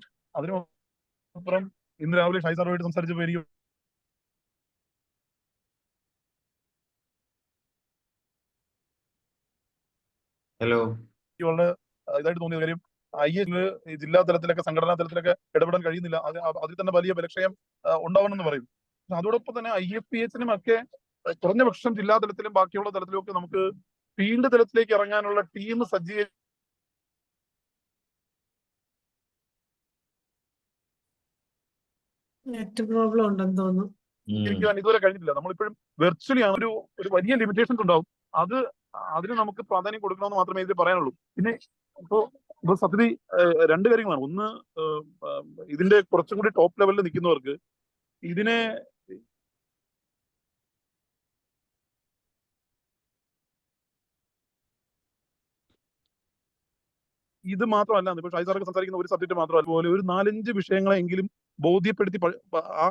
ഇന്ന് രാവിലെ ഷാഹി സാറുമായിട്ട് സംസാരിച്ചപ്പോൾ എനിക്ക് വളരെ ഇതായിട്ട് തോന്നിയത്. കാര്യം IAS ജില്ലാ തലത്തിലൊക്കെ സംഘടനാ തലത്തിലൊക്കെ ഇടപെടാൻ കഴിയുന്നില്ല. അതിൽ തന്നെ വലിയ ബലക്ഷയം ഉണ്ടാവണമെന്ന് പറയും. അതോടൊപ്പം തന്നെ IFPHനും ഒക്കെ കുറഞ്ഞ പക്ഷം ജില്ലാ തലത്തിലും ബാക്കിയുള്ള തലത്തിലും ഒക്കെ നമുക്ക് ഫീൽഡ് തലത്തിലേക്ക് ഇറങ്ങാനുള്ള ടീം സജ്ജീകരിക്കാൻ നെറ്റ് പ്രോബ്ലം ഉണ്ടെന്ന് തോന്നുന്നു. ഇതുവരെ കഴിഞ്ഞിട്ടില്ല. നമ്മളിപ്പോഴും വെർച്വലി ആണ്. ഒരു വലിയ ലിമിറ്റേഷൻസ് ഉണ്ടാവും. അതിന് നമുക്ക് പ്രാധാന്യം കൊടുക്കണമെന്ന് മാത്രമേ ഇതിൽ പറയാനുള്ളൂ. പിന്നെ ഇപ്പോ സത്യത്തിൽ രണ്ട് കാര്യങ്ങളാണ്. ഒന്ന്, ഇതിന്റെ കുറച്ചും കൂടി ടോപ്പ് ലെവലിൽ നിൽക്കുന്നവർക്ക് ഇതിനെ ഇത് മാത്രമല്ല, ഇപ്പൊ ഷാഹി സാറൊക്കെ സംസാരിക്കുന്ന ഒരു സബ്ജക്ട് മാത്രമല്ല, അതുപോലെ ഒരു 4-5 വിഷയങ്ങളെങ്കിലും ബോധ്യപ്പെടുത്തി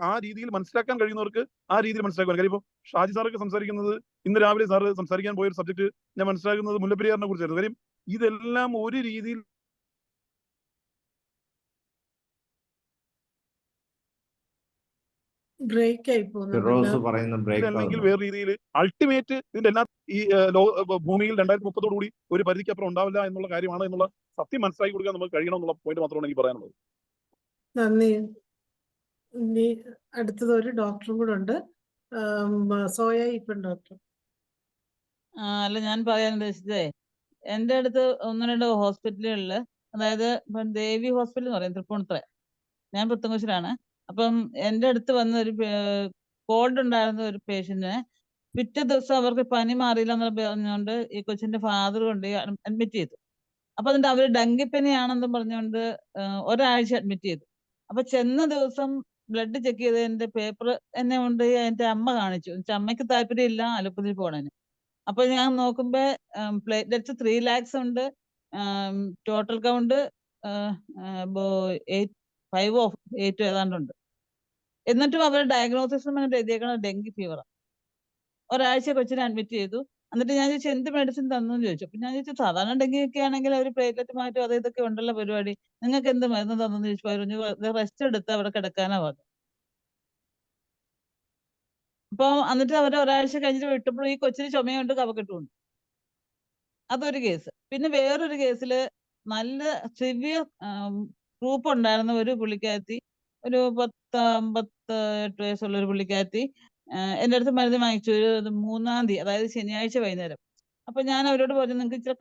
ആ രീതിയിൽ മനസ്സിലാക്കാൻ കഴിയുന്നവർക്ക് ആ രീതിയിൽ മനസ്സിലാക്കാൻ. കാര്യം ഇപ്പൊ ഷാജി സാറൊക്കെ സംസാരിക്കുന്നത്, ഇന്ന് രാവിലെ സാറ് സംസാരിക്കാൻ പോയ ഒരു സബ്ജക്ട് ഞാൻ മനസ്സിലാക്കുന്നത് മുല്ലപ്പെരിയാറിനെ കുറിച്ചായിരുന്നു. കാര്യം ഇതെല്ലാം ഒരു രീതിയിൽ ബ്രേക്ക് ആയി പോകുന്നുണ്ട്. അല്ലെങ്കിൽ വേറെ രീതിയിൽ അൾട്ടിമേറ്റ് ഇതിന്റെ എല്ലാ ഈ ഭൂമിയിൽ 2030 കൂടി ഒരു പരിധിക്കപ്പുറം ഉണ്ടാവില്ല എന്നുള്ള കാര്യമാണ് എന്നുള്ള സത്യം മനസ്സിലാക്കി കൊടുക്കാൻ നമുക്ക് കഴിയണം എന്നുള്ള പോയിന്റ് മാത്രമാണ് എനിക്ക് പറയാനുള്ളത്. നന്ദി. ഇനി അടുത്തത് ഒരു ഡോക്ടറും കൂടെ ഉണ്ട്, സോയ ഈപ്പൻ ഡോക്ടർ. അല്ല, ഞാൻ പറയാൻ ഉദ്ദേശിച്ചതേ, എൻ്റെ അടുത്ത് 1-2 ഹോസ്പിറ്റലുകളിൽ, അതായത് ഇപ്പം ദേവി ഹോസ്പിറ്റൽ എന്ന് പറയും തൃപ്പൂണിത്തുറ, ഞാൻ പുത്തൻകുരിശിലാണ്. അപ്പം എൻ്റെ അടുത്ത് വന്ന ഒരു കോൾഡ് ഉണ്ടായിരുന്ന ഒരു പേഷ്യന്റിനെ പിറ്റേ ദിവസം അവർക്ക് പനി മാറിയില്ല എന്ന് പറഞ്ഞുകൊണ്ട് ഈ കൊച്ചിന്റെ ഫാദർ കൊണ്ട് അഡ്മിറ്റ് ചെയ്തു. അപ്പൊ അതിന്റെ അവര് ഡെങ്കിപ്പനിയാണെന്ന് പറഞ്ഞുകൊണ്ട് ഒരാഴ്ച അഡ്മിറ്റ് ചെയ്തു. അപ്പൊ ചെന്ന ദിവസം ബ്ലഡ് ചെക്ക് ചെയ്തതിന്റെ പേപ്പർ എന്നെ കൊണ്ട് എന്റെ അമ്മ കാണിച്ചു. അമ്മയ്ക്ക് താല്പര്യമില്ല അലോപ്പതിയിൽ പോണേന്. അപ്പൊ ഞാൻ നോക്കുമ്പോ പ്ലേറ്റ്ലെറ്റ്സ് 3 lakhs ഉണ്ട്, ടോട്ടൽ കൗണ്ട് 5 or 8 ഏതാണ്ടുണ്ട്. എന്നിട്ടും അവർ ഡയഗ്നോസിസ് എഴുതിയേക്കണ ഡെങ്കി ഫീവർ. ഒരാഴ്ച കൊച്ചിനെ അഡ്മിറ്റ് ചെയ്തു. എന്നിട്ട് ഞാൻ ചോദിച്ചു എന്ത് മെഡിസിൻ തന്നു ചോദിച്ചു. അപ്പൊ ഞാൻ ചോദിച്ചു സാധാരണ ഡെങ്കി ഒക്കെ ആണെങ്കിൽ അവർ പ്ലേറ്റ്ലെറ്റ് മാറ്റും അത് ഇതൊക്കെ ഉണ്ടല്ലോ പരിപാടി, നിങ്ങൾക്ക് എന്ത് മരുന്ന് തന്നു ചോദിച്ചു. പറഞ്ഞു റെസ്റ്റ് എടുത്ത് അവിടെ കിടക്കാനാ പറഞ്ഞു. അപ്പൊ എന്നിട്ട് അവർ ഒരാഴ്ച കഴിഞ്ഞിട്ട് വിട്ടപ്പോൾ ഈ കൊച്ചിന് ചുമയുണ്ട്, കഫക്കെട്ടുമുണ്ട്. അതൊരു കേസ്. പിന്നെ വേറൊരു കേസില് നല്ല സിവിയർ ഗ്രൂപ്പ് ഉണ്ടായിരുന്ന ഒരു പുള്ളിക്കാരത്തി, ഒരു 58 വയസ്സുള്ള ഒരു പുള്ളിക്കാരത്തി എൻ്റെ അടുത്ത് മരുന്ന് വാങ്ങിച്ചു ഒരു 3-ാം തീയതി, അതായത് ശനിയാഴ്ച വൈകുന്നേരം. അപ്പൊ ഞാൻ അവരോട് പറഞ്ഞു നിങ്ങൾക്ക് ഇച്ചിരി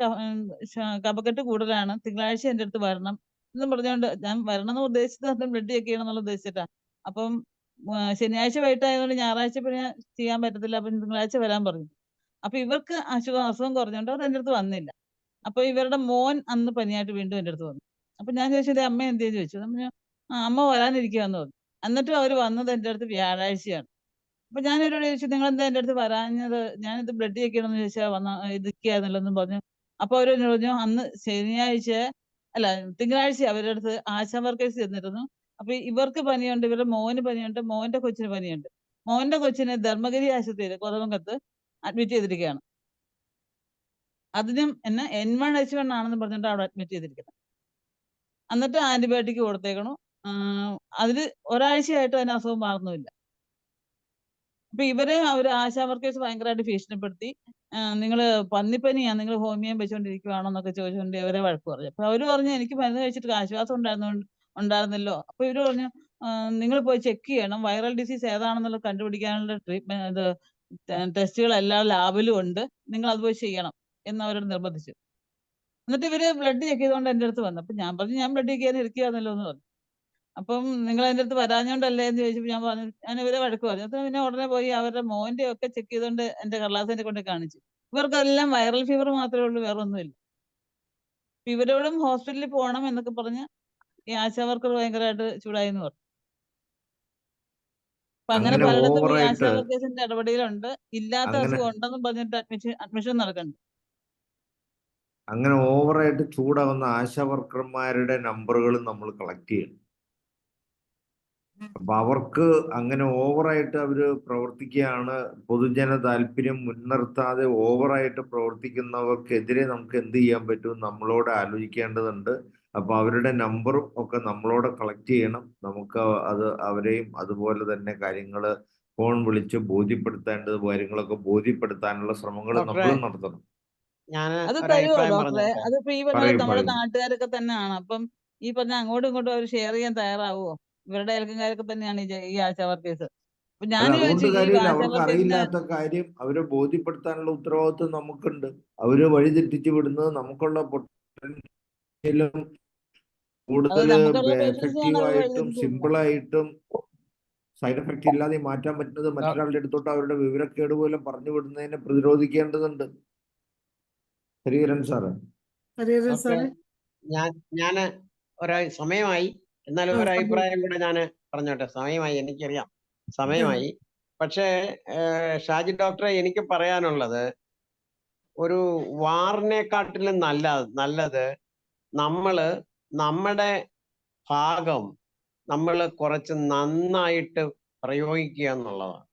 കഫക്കെട്ട് കൂടുതലാണ്, തിങ്കളാഴ്ച എൻ്റെ അടുത്ത് വരണം എന്ന് പറഞ്ഞുകൊണ്ട്, ഞാൻ വരണം എന്ന് ഉദ്ദേശിച്ചത് ബ്ലഡ് ചെക്ക് ചെയ്യണം എന്നുള്ള ഉദ്ദേശിച്ചിട്ടാ. അപ്പം ശനിയാഴ്ച വൈകിട്ടായതുകൊണ്ട് ഞായറാഴ്ച പിന്നെ ചെയ്യാൻ പറ്റത്തില്ല, അപ്പൊ തിങ്കളാഴ്ച വരാൻ പറഞ്ഞു. അപ്പൊ ഇവർക്ക് അസുഖം കുറഞ്ഞുകൊണ്ട് അവർ എൻ്റെ അടുത്ത് വന്നില്ല. അപ്പൊ ഇവരുടെ മോൻ അന്ന് പനിയായിട്ട് വീണ്ടും എൻ്റെ അടുത്ത് വന്നു. അപ്പൊ ഞാൻ ചോദിച്ചത് അമ്മ എന്തേന്ന് ചോദിച്ചു. അമ്മ വരാനിരിക്കുകയെന്ന് പറഞ്ഞു. എന്നിട്ടും അവർ വന്നത് എൻ്റെ അടുത്ത് വ്യാഴാഴ്ചയാണ്. അപ്പൊ ഞാൻ അവരോട് ചോദിച്ചു നിങ്ങൾ എന്താ എൻ്റെ അടുത്ത് വരാഞ്ഞത്, ഞാനിത് ബ്ലഡ് ചെക്ക് ചെയ്യണമെന്ന് ചോദിച്ചാൽ ഇതൊക്കെയായിരുന്നല്ലോ പറഞ്ഞു. അപ്പൊ അവർ പറഞ്ഞു അന്ന് ശനിയാഴ്ച അല്ല തിങ്കളാഴ്ച അവരുടെ അടുത്ത് ആശാ വർക്കേഴ്സ് ചെന്നിരുന്നു. അപ്പൊ ഇവർക്ക് പനിയുണ്ട്, ഇവരുടെ മോന് പനിയുണ്ട്, മോന്റെ കൊച്ചിന് പനിയുണ്ട്. മോന്റെ കൊച്ചിനെ ധർമ്മഗിരി ആശുപത്രിയിൽ കൊതമംഗലത്ത് അഡ്മിറ്റ് ചെയ്തിരിക്കുകയാണ്. അതിനും എന്നെ N1H1 ആണെന്ന് പറഞ്ഞിട്ട് അവിടെ അഡ്മിറ്റ് ചെയ്തിരിക്കുന്നത്. എന്നിട്ട് ആന്റിബയോട്ടിക് കൊടുത്തേക്കണു. അതില് ഒരാഴ്ചയായിട്ട് അതിന് അസുഖം മാറുന്നുമില്ല. അപ്പൊ ഇവരെ അവര് ആശാ വർക്കേഴ്സ് ഭയങ്കരമായിട്ട് ഭീഷണിപ്പെടുത്തി, നിങ്ങള് പന്നിപ്പനിയാ, നിങ്ങൾ ഹോമിയോ വെച്ചോണ്ടിരിക്കുവാണോ എന്നൊക്കെ ചോദിച്ചുകൊണ്ട് ഇവരെ വഴക്ക് പറഞ്ഞു. അപ്പൊ അവര് പറഞ്ഞു എനിക്ക് മരുന്ന് കഴിച്ചിട്ട് ആശ്വാസം ഉണ്ടായിരുന്നല്ലോ. അപ്പൊ ഇവര് പറഞ്ഞു നിങ്ങൾ പോയി ചെക്ക് ചെയ്യണം, വൈറൽ ഡിസീസ് ഏതാണെന്നുള്ളത് കണ്ടുപിടിക്കാനുള്ള ട്രീറ്റ്മെന്റ് ടെസ്റ്റുകൾ എല്ലാ ലാബിലും ഉണ്ട്, നിങ്ങൾ അത് പോയി ചെയ്യണം എന്ന് അവരോട് നിർബന്ധിച്ചു. എന്നിട്ട് ഇവര് ബ്ലഡ് ചെക്ക് ചെയ്തുകൊണ്ട് എൻ്റെ അടുത്ത് വന്നു. അപ്പൊ ഞാൻ പറഞ്ഞു ഞാൻ ബ്ലഡ് ചെക്ക് ചെയ്യാൻ ഇരിക്കുകയാണല്ലോ എന്ന് പറഞ്ഞു. അപ്പം നിങ്ങൾ എൻ്റെ അടുത്ത് വരാഞ്ഞോണ്ടല്ലേ എന്ന് ചോദിച്ചപ്പോൾ ഞാൻ പറഞ്ഞു, ഞാൻ ഇവരെ വഴക്ക് പറഞ്ഞു. എന്നിട്ട് പിന്നെ ഉടനെ പോയി അവരുടെ മോന്റെ ഒക്കെ ചെക്ക് ചെയ്തുകൊണ്ട് എന്റെ കടലാസിനെ കൊണ്ട് കാണിച്ചു. ഇവർക്കെല്ലാം വൈറൽ ഫീവർ മാത്രമേ ഉള്ളൂ, വേറെ ഒന്നുമില്ല. ഇവരോടും ഹോസ്പിറ്റലിൽ പോകണം എന്നൊക്കെ പറഞ്ഞ് ഈ ആശാ വർക്കർ ഭയങ്കരമായിട്ട് ചൂടായി എന്ന് പറഞ്ഞു. അപ്പൊ അങ്ങനെ അങ്ങനെ പലയിടത്തും ഈ ആശാ ഓവറായിട്ട് വർക്കേഴ്സിന്റെ ഇടപെടലുണ്ട്. ഇല്ലാത്ത അങ്ങനെ അസുഖം ഉണ്ടെന്നും പറഞ്ഞിട്ട് അഡ്മിഷൻ നടക്കുന്നുണ്ട്. അങ്ങനെ ഓവറായിട്ട് ചൂടാവുന്ന ആശാ വർക്കർമാരുടെ നമ്പറുകളും നമ്മൾ കളക്ട് ചെയ്യണം. അപ്പൊ അവർക്ക് അങ്ങനെ ഓവറായിട്ട് അവര് പ്രവർത്തിക്കുകയാണ്, പൊതുജന താല്പര്യം മുൻനിർത്താതെ ഓവറായിട്ട് പ്രവർത്തിക്കുന്നവർക്കെതിരെ നമുക്ക് എന്ത് ചെയ്യാൻ പറ്റും നമ്മളോട് ആലോചിക്കേണ്ടതുണ്ട്. അപ്പൊ അവരുടെ നമ്പറും ഒക്കെ നമ്മളോട് കളക്ട് ചെയ്യണം. നമുക്ക് അത് അവരെയും അതുപോലെ തന്നെ കാര്യങ്ങള് ഫോൺ വിളിച്ച് ബോധ്യപ്പെടുത്തേണ്ടത് കാര്യങ്ങളൊക്കെ ബോധ്യപ്പെടുത്താനുള്ള ശ്രമങ്ങൾ ഡോക്ടറെ നമ്മളും നടത്തണം. ഞാൻ അത് ഒരു തരുമോ അഭിപ്രായം ഡോക്ടറെ? പറഞ്ഞോട്ടെ? അതിപ്പോ ഈ പറഞ്ഞ പറയും നമ്മുടെ പറയും. നാട്ടുകാരൊക്കെ തന്നെയാണ്. അപ്പം ഈ പറഞ്ഞ അങ്ങോട്ടും ഇങ്ങോട്ടും അവർ ഷെയർ ചെയ്യാൻ തയ്യാറാവുമോ? ഇവരുടെ അയൽക്കാരൊക്കെ തന്നെയാണ് ഈ ആശാ വർക്കേഴ്സ്. അപ്പൊ ഞാൻ അല്ല, ചോദിച്ചു, അതുകൊണ്ട് ഈ കാര്യമില്ല. ആശാ അവർക്ക് വർക്കേഴ്സിന്റെ അറിയില്ലാത്ത കാര്യം അവരെ ബോധ്യപ്പെടുത്താനുള്ള ഉത്തരവാദിത്വം നമുക്കുണ്ട്. അവര് വഴിതെറ്റിച്ച് വിടുന്നത് നമുക്കുള്ള പൊട്ടൻഷ്യലും അത് കൂടുതൽ നമുക്കുള്ള പേഷ്യൻസിനാണ് അവർ എഫക്റ്റീവായിട്ടും വഴിതെറ്റിച്ച് വിടുന്നത്. സിമ്പിളായിട്ടും സൈഡ് എഫക്റ്റ് ഇല്ലാതെ മാറ്റാൻ പറ്റുന്നത് മറ്റൊരാളുടെ അടുത്തോട്ട് അവരുടെ വിവരക്കേട് പോലും പറഞ്ഞു വിടുന്നതിനെ പ്രതിരോധിക്കേണ്ടതുണ്ട്. ഹരിഹരൻ സാറ്. ഹരിഹരൻ ഡോക്ടറെ സാറേ. ഞാൻ സമയമായി, എന്നാലും ഒരു പറഞ്ഞു. അഭിപ്രായം കൂടെ ഞാൻ പറഞ്ഞോട്ടെ. സമയമായി, എനിക്കറിയാം സമയമായി. പക്ഷേ ഷാജി ഡോക്ടറെ, എനിക്ക് പറയാനുള്ളത്, ഒരു വാറിനെക്കാട്ടിലും നല്ലത് നമ്മുടെ ഭാഗം നമ്മൾ കുറച്ച് നന്നായിട്ട് പ്രയോഗിക്കുക എന്നുള്ളതാണ്.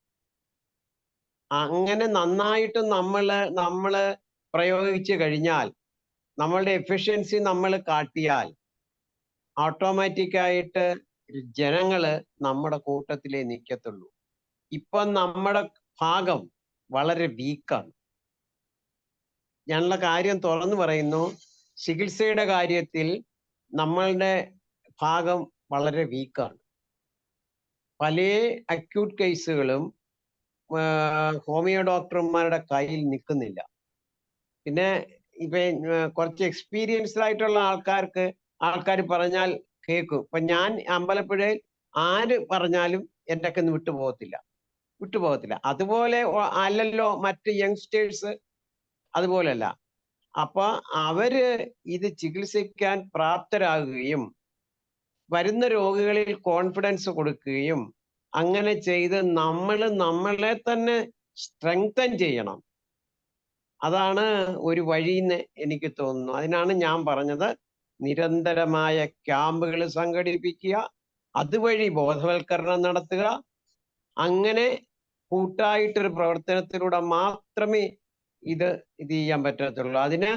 അങ്ങനെ നന്നായിട്ട് നമ്മള് പ്രയോഗിച്ചു കഴിഞ്ഞാൽ, നമ്മളുടെ എഫിഷ്യൻസി നമ്മൾ കാട്ടിയാൽ, ഓട്ടോമാറ്റിക്കായിട്ട് ജനങ്ങള് നമ്മുടെ കൂട്ടത്തിലേ നിൽക്കത്തുള്ളൂ. ഇപ്പൊ നമ്മുടെ ഭാഗം വളരെ വീക്കാണ്. ഞാനുള്ള കാര്യം തുറന്നു പറയുന്നു, ചികിത്സയുടെ കാര്യത്തിൽ നമ്മളുടെ ഭാഗം വളരെ വീക്കാണ്. പല അക്യൂട്ട് കേസുകളും ഹോമിയോ ഡോക്ടർമാരുടെ കയ്യിൽ നിൽക്കുന്നില്ല. പിന്നെ ഇപ്പൊ കുറച്ച് എക്സ്പീരിയൻസ്ഡ് ആയിട്ടുള്ള ആൾക്കാർ പറഞ്ഞാൽ കേൾക്കും. ഇപ്പൊ ഞാൻ അമ്പലപ്പുഴയിൽ ആര് പറഞ്ഞാലും എൻ്റെ ഒക്കെ വിട്ടുപോകത്തില്ല. അതുപോലെ അല്ലല്ലോ മറ്റ് യങ്സ്റ്റേഴ്സ്, അതുപോലല്ല. അപ്പൊ അവര് ഇത് ചികിത്സിക്കാൻ പ്രാപ്തരാകുകയും വരുന്ന രോഗികളിൽ കോൺഫിഡൻസ് കൊടുക്കുകയും അങ്ങനെ ചെയ്ത് നമ്മളെ തന്നെ സ്ട്രെങ്തൻ ചെയ്യണം. അതാണ് ഒരു വഴിന്ന് എനിക്ക് തോന്നുന്നു. അതിനാണ് ഞാൻ പറഞ്ഞത്, നിരന്തരമായ ക്യാമ്പുകൾ സംഘടിപ്പിക്കുക, അതുവഴി ബോധവൽക്കരണം നടത്തുക. അങ്ങനെ കൂട്ടായിട്ടൊരു പ്രവർത്തനത്തിലൂടെ മാത്രമേ ഇത് ചെയ്യാൻ പറ്റത്തുള്ളൂ. അതിന്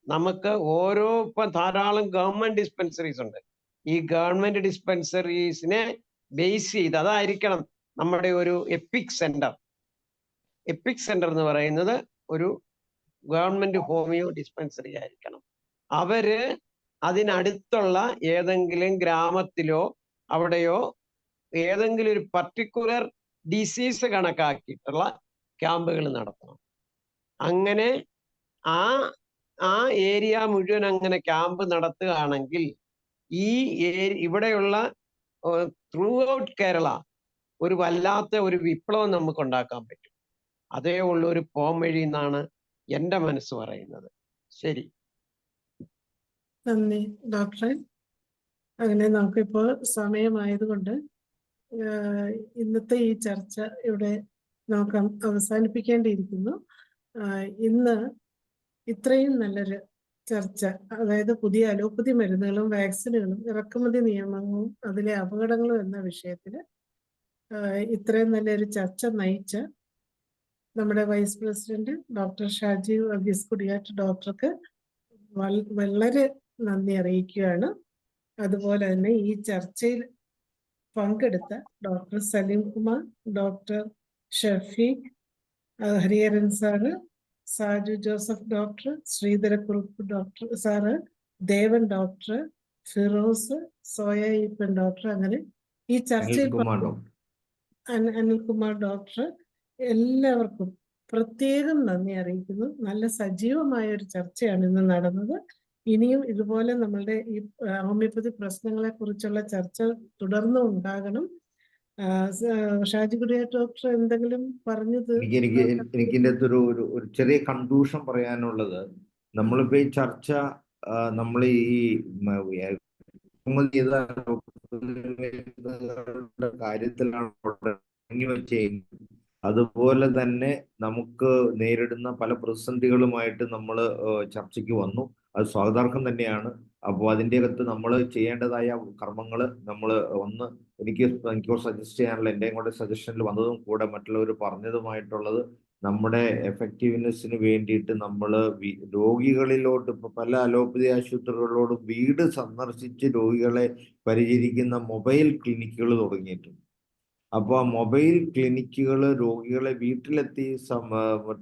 നമുക്ക് ഇപ്പം ധാരാളം ഗവൺമെന്റ് ഡിസ്പെൻസറീസ് ഉണ്ട്. ഈ ഗവൺമെന്റ് ഡിസ്പെൻസറീസിനെ ബേസ് ചെയ്ത് അതായിരിക്കണം നമ്മുടെ ഒരു എപ്പിക് സെന്റർ എന്ന് പറയുന്നത് ഒരു ഗവൺമെന്റ് ഹോമിയോ ഡിസ്പെൻസറി ആയിരിക്കണം. അവര് അതിനടുത്തുള്ള ഏതെങ്കിലും ഗ്രാമത്തിലോ അവിടെയോ ഏതെങ്കിലും ഒരു പർട്ടിക്കുലർ ഡിസീസ് കണക്കാക്കിയിട്ടുള്ള ക്യാമ്പുകൾ നടത്തണം. അങ്ങനെ ആ ഏരിയ മുഴുവൻ അങ്ങനെ ക്യാമ്പ് നടത്തുകയാണെങ്കിൽ ഇവിടെയുള്ള ത്രൂ ഔട്ട് കേരള ഒരു വല്ലാത്ത ഒരു വിപ്ലവം നമുക്ക് ഉണ്ടാക്കാൻ പറ്റും. അതേ ഉള്ള ഒരു പോംവഴി എന്നാണ് എൻ്റെ മനസ്സ് പറയുന്നത്. ശരി, നന്ദി ഡോക്ടറെ. അങ്ങനെ നമുക്കിപ്പോൾ സമയമായതുകൊണ്ട് ഇന്നത്തെ ഈ ചർച്ച ഇവിടെ നമുക്ക് അവസാനിപ്പിക്കേണ്ടിയിരിക്കുന്നു. ഇന്ന് ഇത്രയും നല്ലൊരു ചർച്ച, അതായത് പുതിയ അലോപ്പതി മരുന്നുകളും വാക്സിനുകളും ഇറക്കുമതി നിയമങ്ങളും അതിലെ അപകടങ്ങളും എന്ന വിഷയത്തിൽ ഇത്രയും നല്ലൊരു ചർച്ച നയിച്ച നമ്മുടെ vice president doctor Shaji Varghese Kudiyat ഡോക്ടർക്ക് വളരെ നന്ദി അറിയിക്കുകയാണ്. അതുപോലെ തന്നെ ഈ ചർച്ചയിൽ പങ്കെടുത്ത doctor Saleem Kumar, doctor Shafeeq, Hariharan sir, Saju Joseph doctor, Sreedharakkurup doctor sir, Devan doctor, Firoz, Soya Eapen doctor, അങ്ങനെ ഈ ചർച്ചയിൽ അനിൽകുമാർ ഡോക്ടർ, എല്ലാവർക്കും പ്രത്യേകം നന്ദി അറിയിക്കുന്നു. നല്ല സജീവമായ ഒരു ചർച്ചയാണ് ഇന്ന് നടന്നത്. ഇനിയും ഇതുപോലെ നമ്മളുടെ ഈ ഹോമിയോപ്പതി പ്രശ്നങ്ങളെ കുറിച്ചുള്ള ചർച്ച തുടർന്നും ഉണ്ടാകണം. ഷാജി കുടിയാട്ട് ഡോക്ടർ എന്തെങ്കിലും പറഞ്ഞത്? എനിക്ക് ഇതിൻ്റെ അകത്തൊരു ഒരു ചെറിയ കൺക്ലൂഷൻ പറയാനുള്ളത്, നമ്മളിപ്പോ ഈ ചർച്ച നമ്മൾ ഈ കാര്യത്തിലാണ് അതുപോലെ തന്നെ നമുക്ക് നേരിടുന്ന പല പ്രതിസന്ധികളുമായിട്ട് നമ്മൾ ചർച്ചയ്ക്ക് വന്നു. അത് സ്വാഗതാർഹം തന്നെയാണ്. അപ്പോൾ അതിൻ്റെ അകത്ത് നമ്മൾ ചെയ്യേണ്ടതായ കർമ്മങ്ങൾ നമ്മൾ എനിക്ക് സജസ്റ്റ് ചെയ്യാനുള്ള എൻ്റെയും കൂടെ സജഷനിൽ വന്നതും കൂടെ മറ്റുള്ളവർ പറഞ്ഞതുമായിട്ടുള്ളത്, നമ്മുടെ എഫക്റ്റീവ്നെസ്സിന് വേണ്ടിയിട്ട് നമ്മൾ രോഗികളിലോട്ട് ഇപ്പോൾ പല അലോപ്പതി ആശുപത്രികളിലോട് വീട് സന്ദർശിച്ച് രോഗികളെ പരിചരിക്കുന്ന മൊബൈൽ ക്ലിനിക്കുകൾ തുടങ്ങിയിട്ടുണ്ട്. അപ്പോൾ ആ മൊബൈൽ ക്ലിനിക്കുകൾ രോഗികളെ വീട്ടിലെത്തി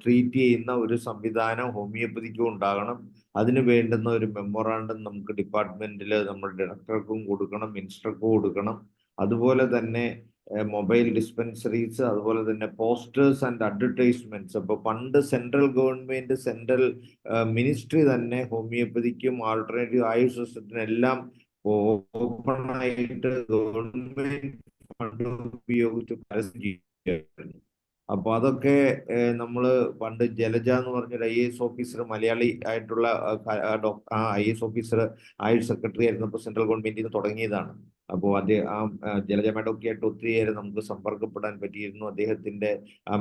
ട്രീറ്റ് ചെയ്യുന്ന ഒരു സംവിധാനം ഹോമിയോപ്പതിക്കും ഉണ്ടാകണം. അതിന് വേണ്ടുന്ന ഒരു മെമ്മോറാണ്ടം നമുക്ക് ഡിപ്പാർട്ട്മെന്റിൽ നമ്മുടെ ഡയറക്ടർക്കും കൊടുക്കണം, മിനിസ്റ്റർക്കും കൊടുക്കണം. അതുപോലെ തന്നെ മൊബൈൽ ഡിസ്പെൻസറീസ്, അതുപോലെ തന്നെ പോസ്റ്റേഴ്സ് ആൻഡ് അഡ്വർടൈസ്മെന്റ്സ്. അപ്പോൾ പണ്ട് സെൻട്രൽ ഗവൺമെന്റ്, സെൻട്രൽ മിനിസ്ട്രി തന്നെ ഹോമിയോപ്പതിക്കും ആൾട്ടർനേറ്റീവ് ആയുഷ് സിസ്റ്റത്തിനെല്ലാം ഓപ്പൺ ആയിട്ട് ഗവൺമെന്റ് ഫണ്ട് ഉപയോഗിച്ച് പരസ്യം ചെയ്യുകയായിരുന്നു. അപ്പൊ അതൊക്കെ നമ്മൾ പണ്ട് ജലജ എന്ന് പറഞ്ഞൊരു IAS ഓഫീസർ, മലയാളി ആയിട്ടുള്ള IAS ഓഫീസർ ആയുഷ് സെക്രട്ടറി ആയിരുന്നപ്പോൾ സെൻട്രൽ ഗവൺമെന്റിൽ നിന്ന് തുടങ്ങിയതാണ്. അപ്പോൾ ജലജ മാഡമൊക്കെ ആയിട്ട് ഒത്തിരിയേറെ നമുക്ക് സമ്പർക്കപ്പെടാൻ പറ്റിയിരുന്നു. അദ്ദേഹത്തിന്റെ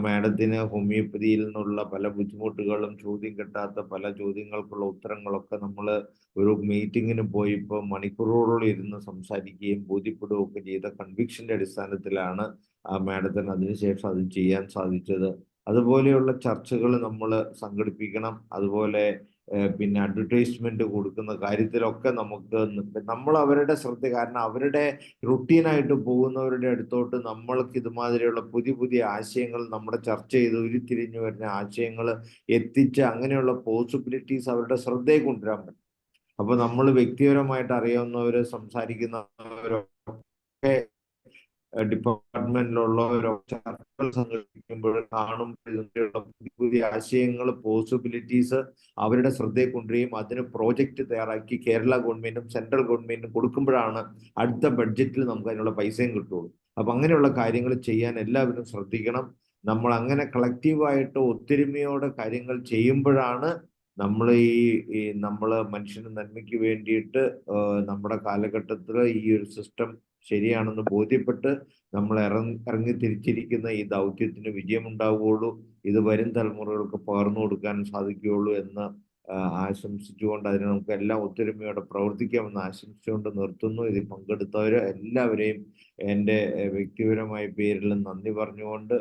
മാഡത്തിന് ഹോമിയോപ്പതിയിൽ നിന്നുള്ള പല ബുദ്ധിമുട്ടുകളും, ചോദ്യം കിട്ടാത്ത പല ചോദ്യങ്ങൾക്കുള്ള ഉത്തരങ്ങളൊക്കെ നമ്മൾ ഒരു മീറ്റിങ്ങിന് പോയപ്പോൾ മണിക്കൂറുകളോളം ഇരുന്ന് സംസാരിക്കുകയും ബോധ്യപ്പെടുകയും ഒക്കെ ചെയ്ത കൺവിക്ഷന്റെ അടിസ്ഥാനത്തിലാണ് മാഡത്തിന് അതിനുശേഷം അത് ചെയ്യാൻ സാധിച്ചത്. അതുപോലെയുള്ള ചർച്ചകൾ നമ്മൾ സംഘടിപ്പിക്കണം. അതുപോലെ പിന്നെ അഡ്വർടൈസ്മെന്റ് കൊടുക്കുന്ന കാര്യത്തിലൊക്കെ നമ്മൾ അവരുടെ ശ്രദ്ധ, കാരണം അവരുടെ റുട്ടീനായിട്ട് പോകുന്നവരുടെ അടുത്തോട്ട് നമ്മൾക്ക് ഇതുമാതിരിയുള്ള പുതിയ പുതിയ ആശയങ്ങൾ നമ്മുടെ ചർച്ച ചെയ്ത് ഉരുത്തിരിഞ്ഞു വരുന്ന ആശയങ്ങൾ എത്തിച്ച് അങ്ങനെയുള്ള പോസിബിലിറ്റീസ് അവരുടെ ശ്രദ്ധയെ കൊണ്ടുവരാൻ പറ്റും. അപ്പൊ നമ്മൾ വ്യക്തിപരമായിട്ട് അറിയാവുന്നവര്, സംസാരിക്കുന്നവരൊക്കെ ഡിപ്പാർട്ട്മെന്റിലുള്ളവരൊക്കെ ചർച്ചകൾ സംഘടിപ്പിക്കുമ്പോൾ കാണുമ്പോൾ ഇതിനുള്ള പുതിയ പുതിയ ആശയങ്ങൾ, പോസിബിലിറ്റീസ് അവരുടെ ശ്രദ്ധയെ കൊണ്ടുവരികയും അതിന് പ്രോജക്റ്റ് തയ്യാറാക്കി കേരള ഗവൺമെന്റും സെൻട്രൽ ഗവൺമെന്റും കൊടുക്കുമ്പോഴാണ് അടുത്ത ബഡ്ജറ്റിൽ നമുക്ക് അതിനുള്ള പൈസയും കിട്ടുള്ളൂ. അപ്പൊ അങ്ങനെയുള്ള കാര്യങ്ങൾ ചെയ്യാൻ എല്ലാവരും ശ്രദ്ധിക്കണം. നമ്മൾ അങ്ങനെ കളക്റ്റീവായിട്ട് ഒത്തൊരുമയോടെ കാര്യങ്ങൾ ചെയ്യുമ്പോഴാണ് നമ്മൾ നമ്മൾ മനുഷ്യന് നന്മയ്ക്ക് വേണ്ടിയിട്ട് നമ്മുടെ കാലഘട്ടത്തിൽ ഈ ഒരു സിസ്റ്റം ശരിയാണെന്ന് ബോധ്യപ്പെട്ട് നമ്മൾ ഇറങ്ങി തിരിച്ചിരിക്കുന്ന ഈ ദൗത്യത്തിന് വിജയമുണ്ടാവുകയുള്ളൂ. ഇത് വരും തലമുറകൾക്ക് പകർന്നു കൊടുക്കാൻ സാധിക്കുകയുള്ളൂ എന്ന് ആശംസിച്ചുകൊണ്ട് അതിന് നമുക്ക് എല്ലാം ഒത്തൊരുമയോടെ പ്രവർത്തിക്കാമെന്ന് ആശംസിച്ചുകൊണ്ട് നിർത്തുന്നു. ഇതിൽ പങ്കെടുത്തവർ എല്ലാവരെയും എൻ്റെ വ്യക്തിപരമായ പേരിൽ നന്ദി പറഞ്ഞുകൊണ്ട്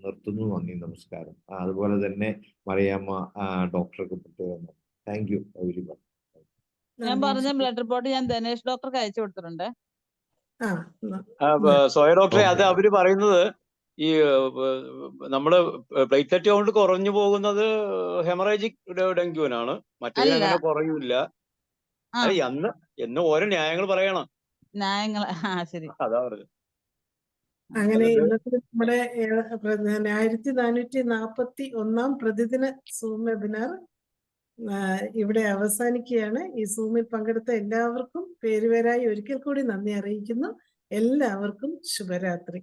നിർത്തുന്നു. നന്ദി, നമസ്കാരം. അതുപോലെ തന്നെ മറിയാമ്മ ഡോക്ടർക്ക് പ്രത്യേകം താങ്ക് യു വെരി മച്ച്. ഞാൻ പറഞ്ഞ ബ്ലഡ് റിപ്പോർട്ട് ഞാൻ ധനേഷ് ഡോക്ടർക്ക് അയച്ചു കൊടുത്തിട്ടുണ്ട്. സോയ ഡോക്ടറെ, അത് അവര് പറയുന്നത് ഈ നമ്മള് പ്ലേറ്റ്ലെറ്റ് കൗണ്ട് കുറഞ്ഞു പോകുന്നത് ഹെമറേജിക് ഡെങ്കുവിനാണ്, മറ്റേതിനങ്ങനെ കുറയൂല. എന്ന് ഓരോ ന്യായങ്ങൾ പറയണം. ന്യായങ്ങൾ, ശരി, അതാ പറഞ്ഞത്. അങ്ങനെ ഇന്നത്തെ നമ്മുടെ 1441 പ്രതിദിന സൂം വെബിനാർ ഇവിടെ അവസാനിക്കുകയാണ്. ഈ സൂമിൽ പങ്കെടുത്ത എല്ലാവർക്കും പേരുപേരായി ഒരിക്കൽ കൂടി നന്ദി അറിയിക്കുന്നു. എല്ലാവർക്കും ശുഭരാത്രി.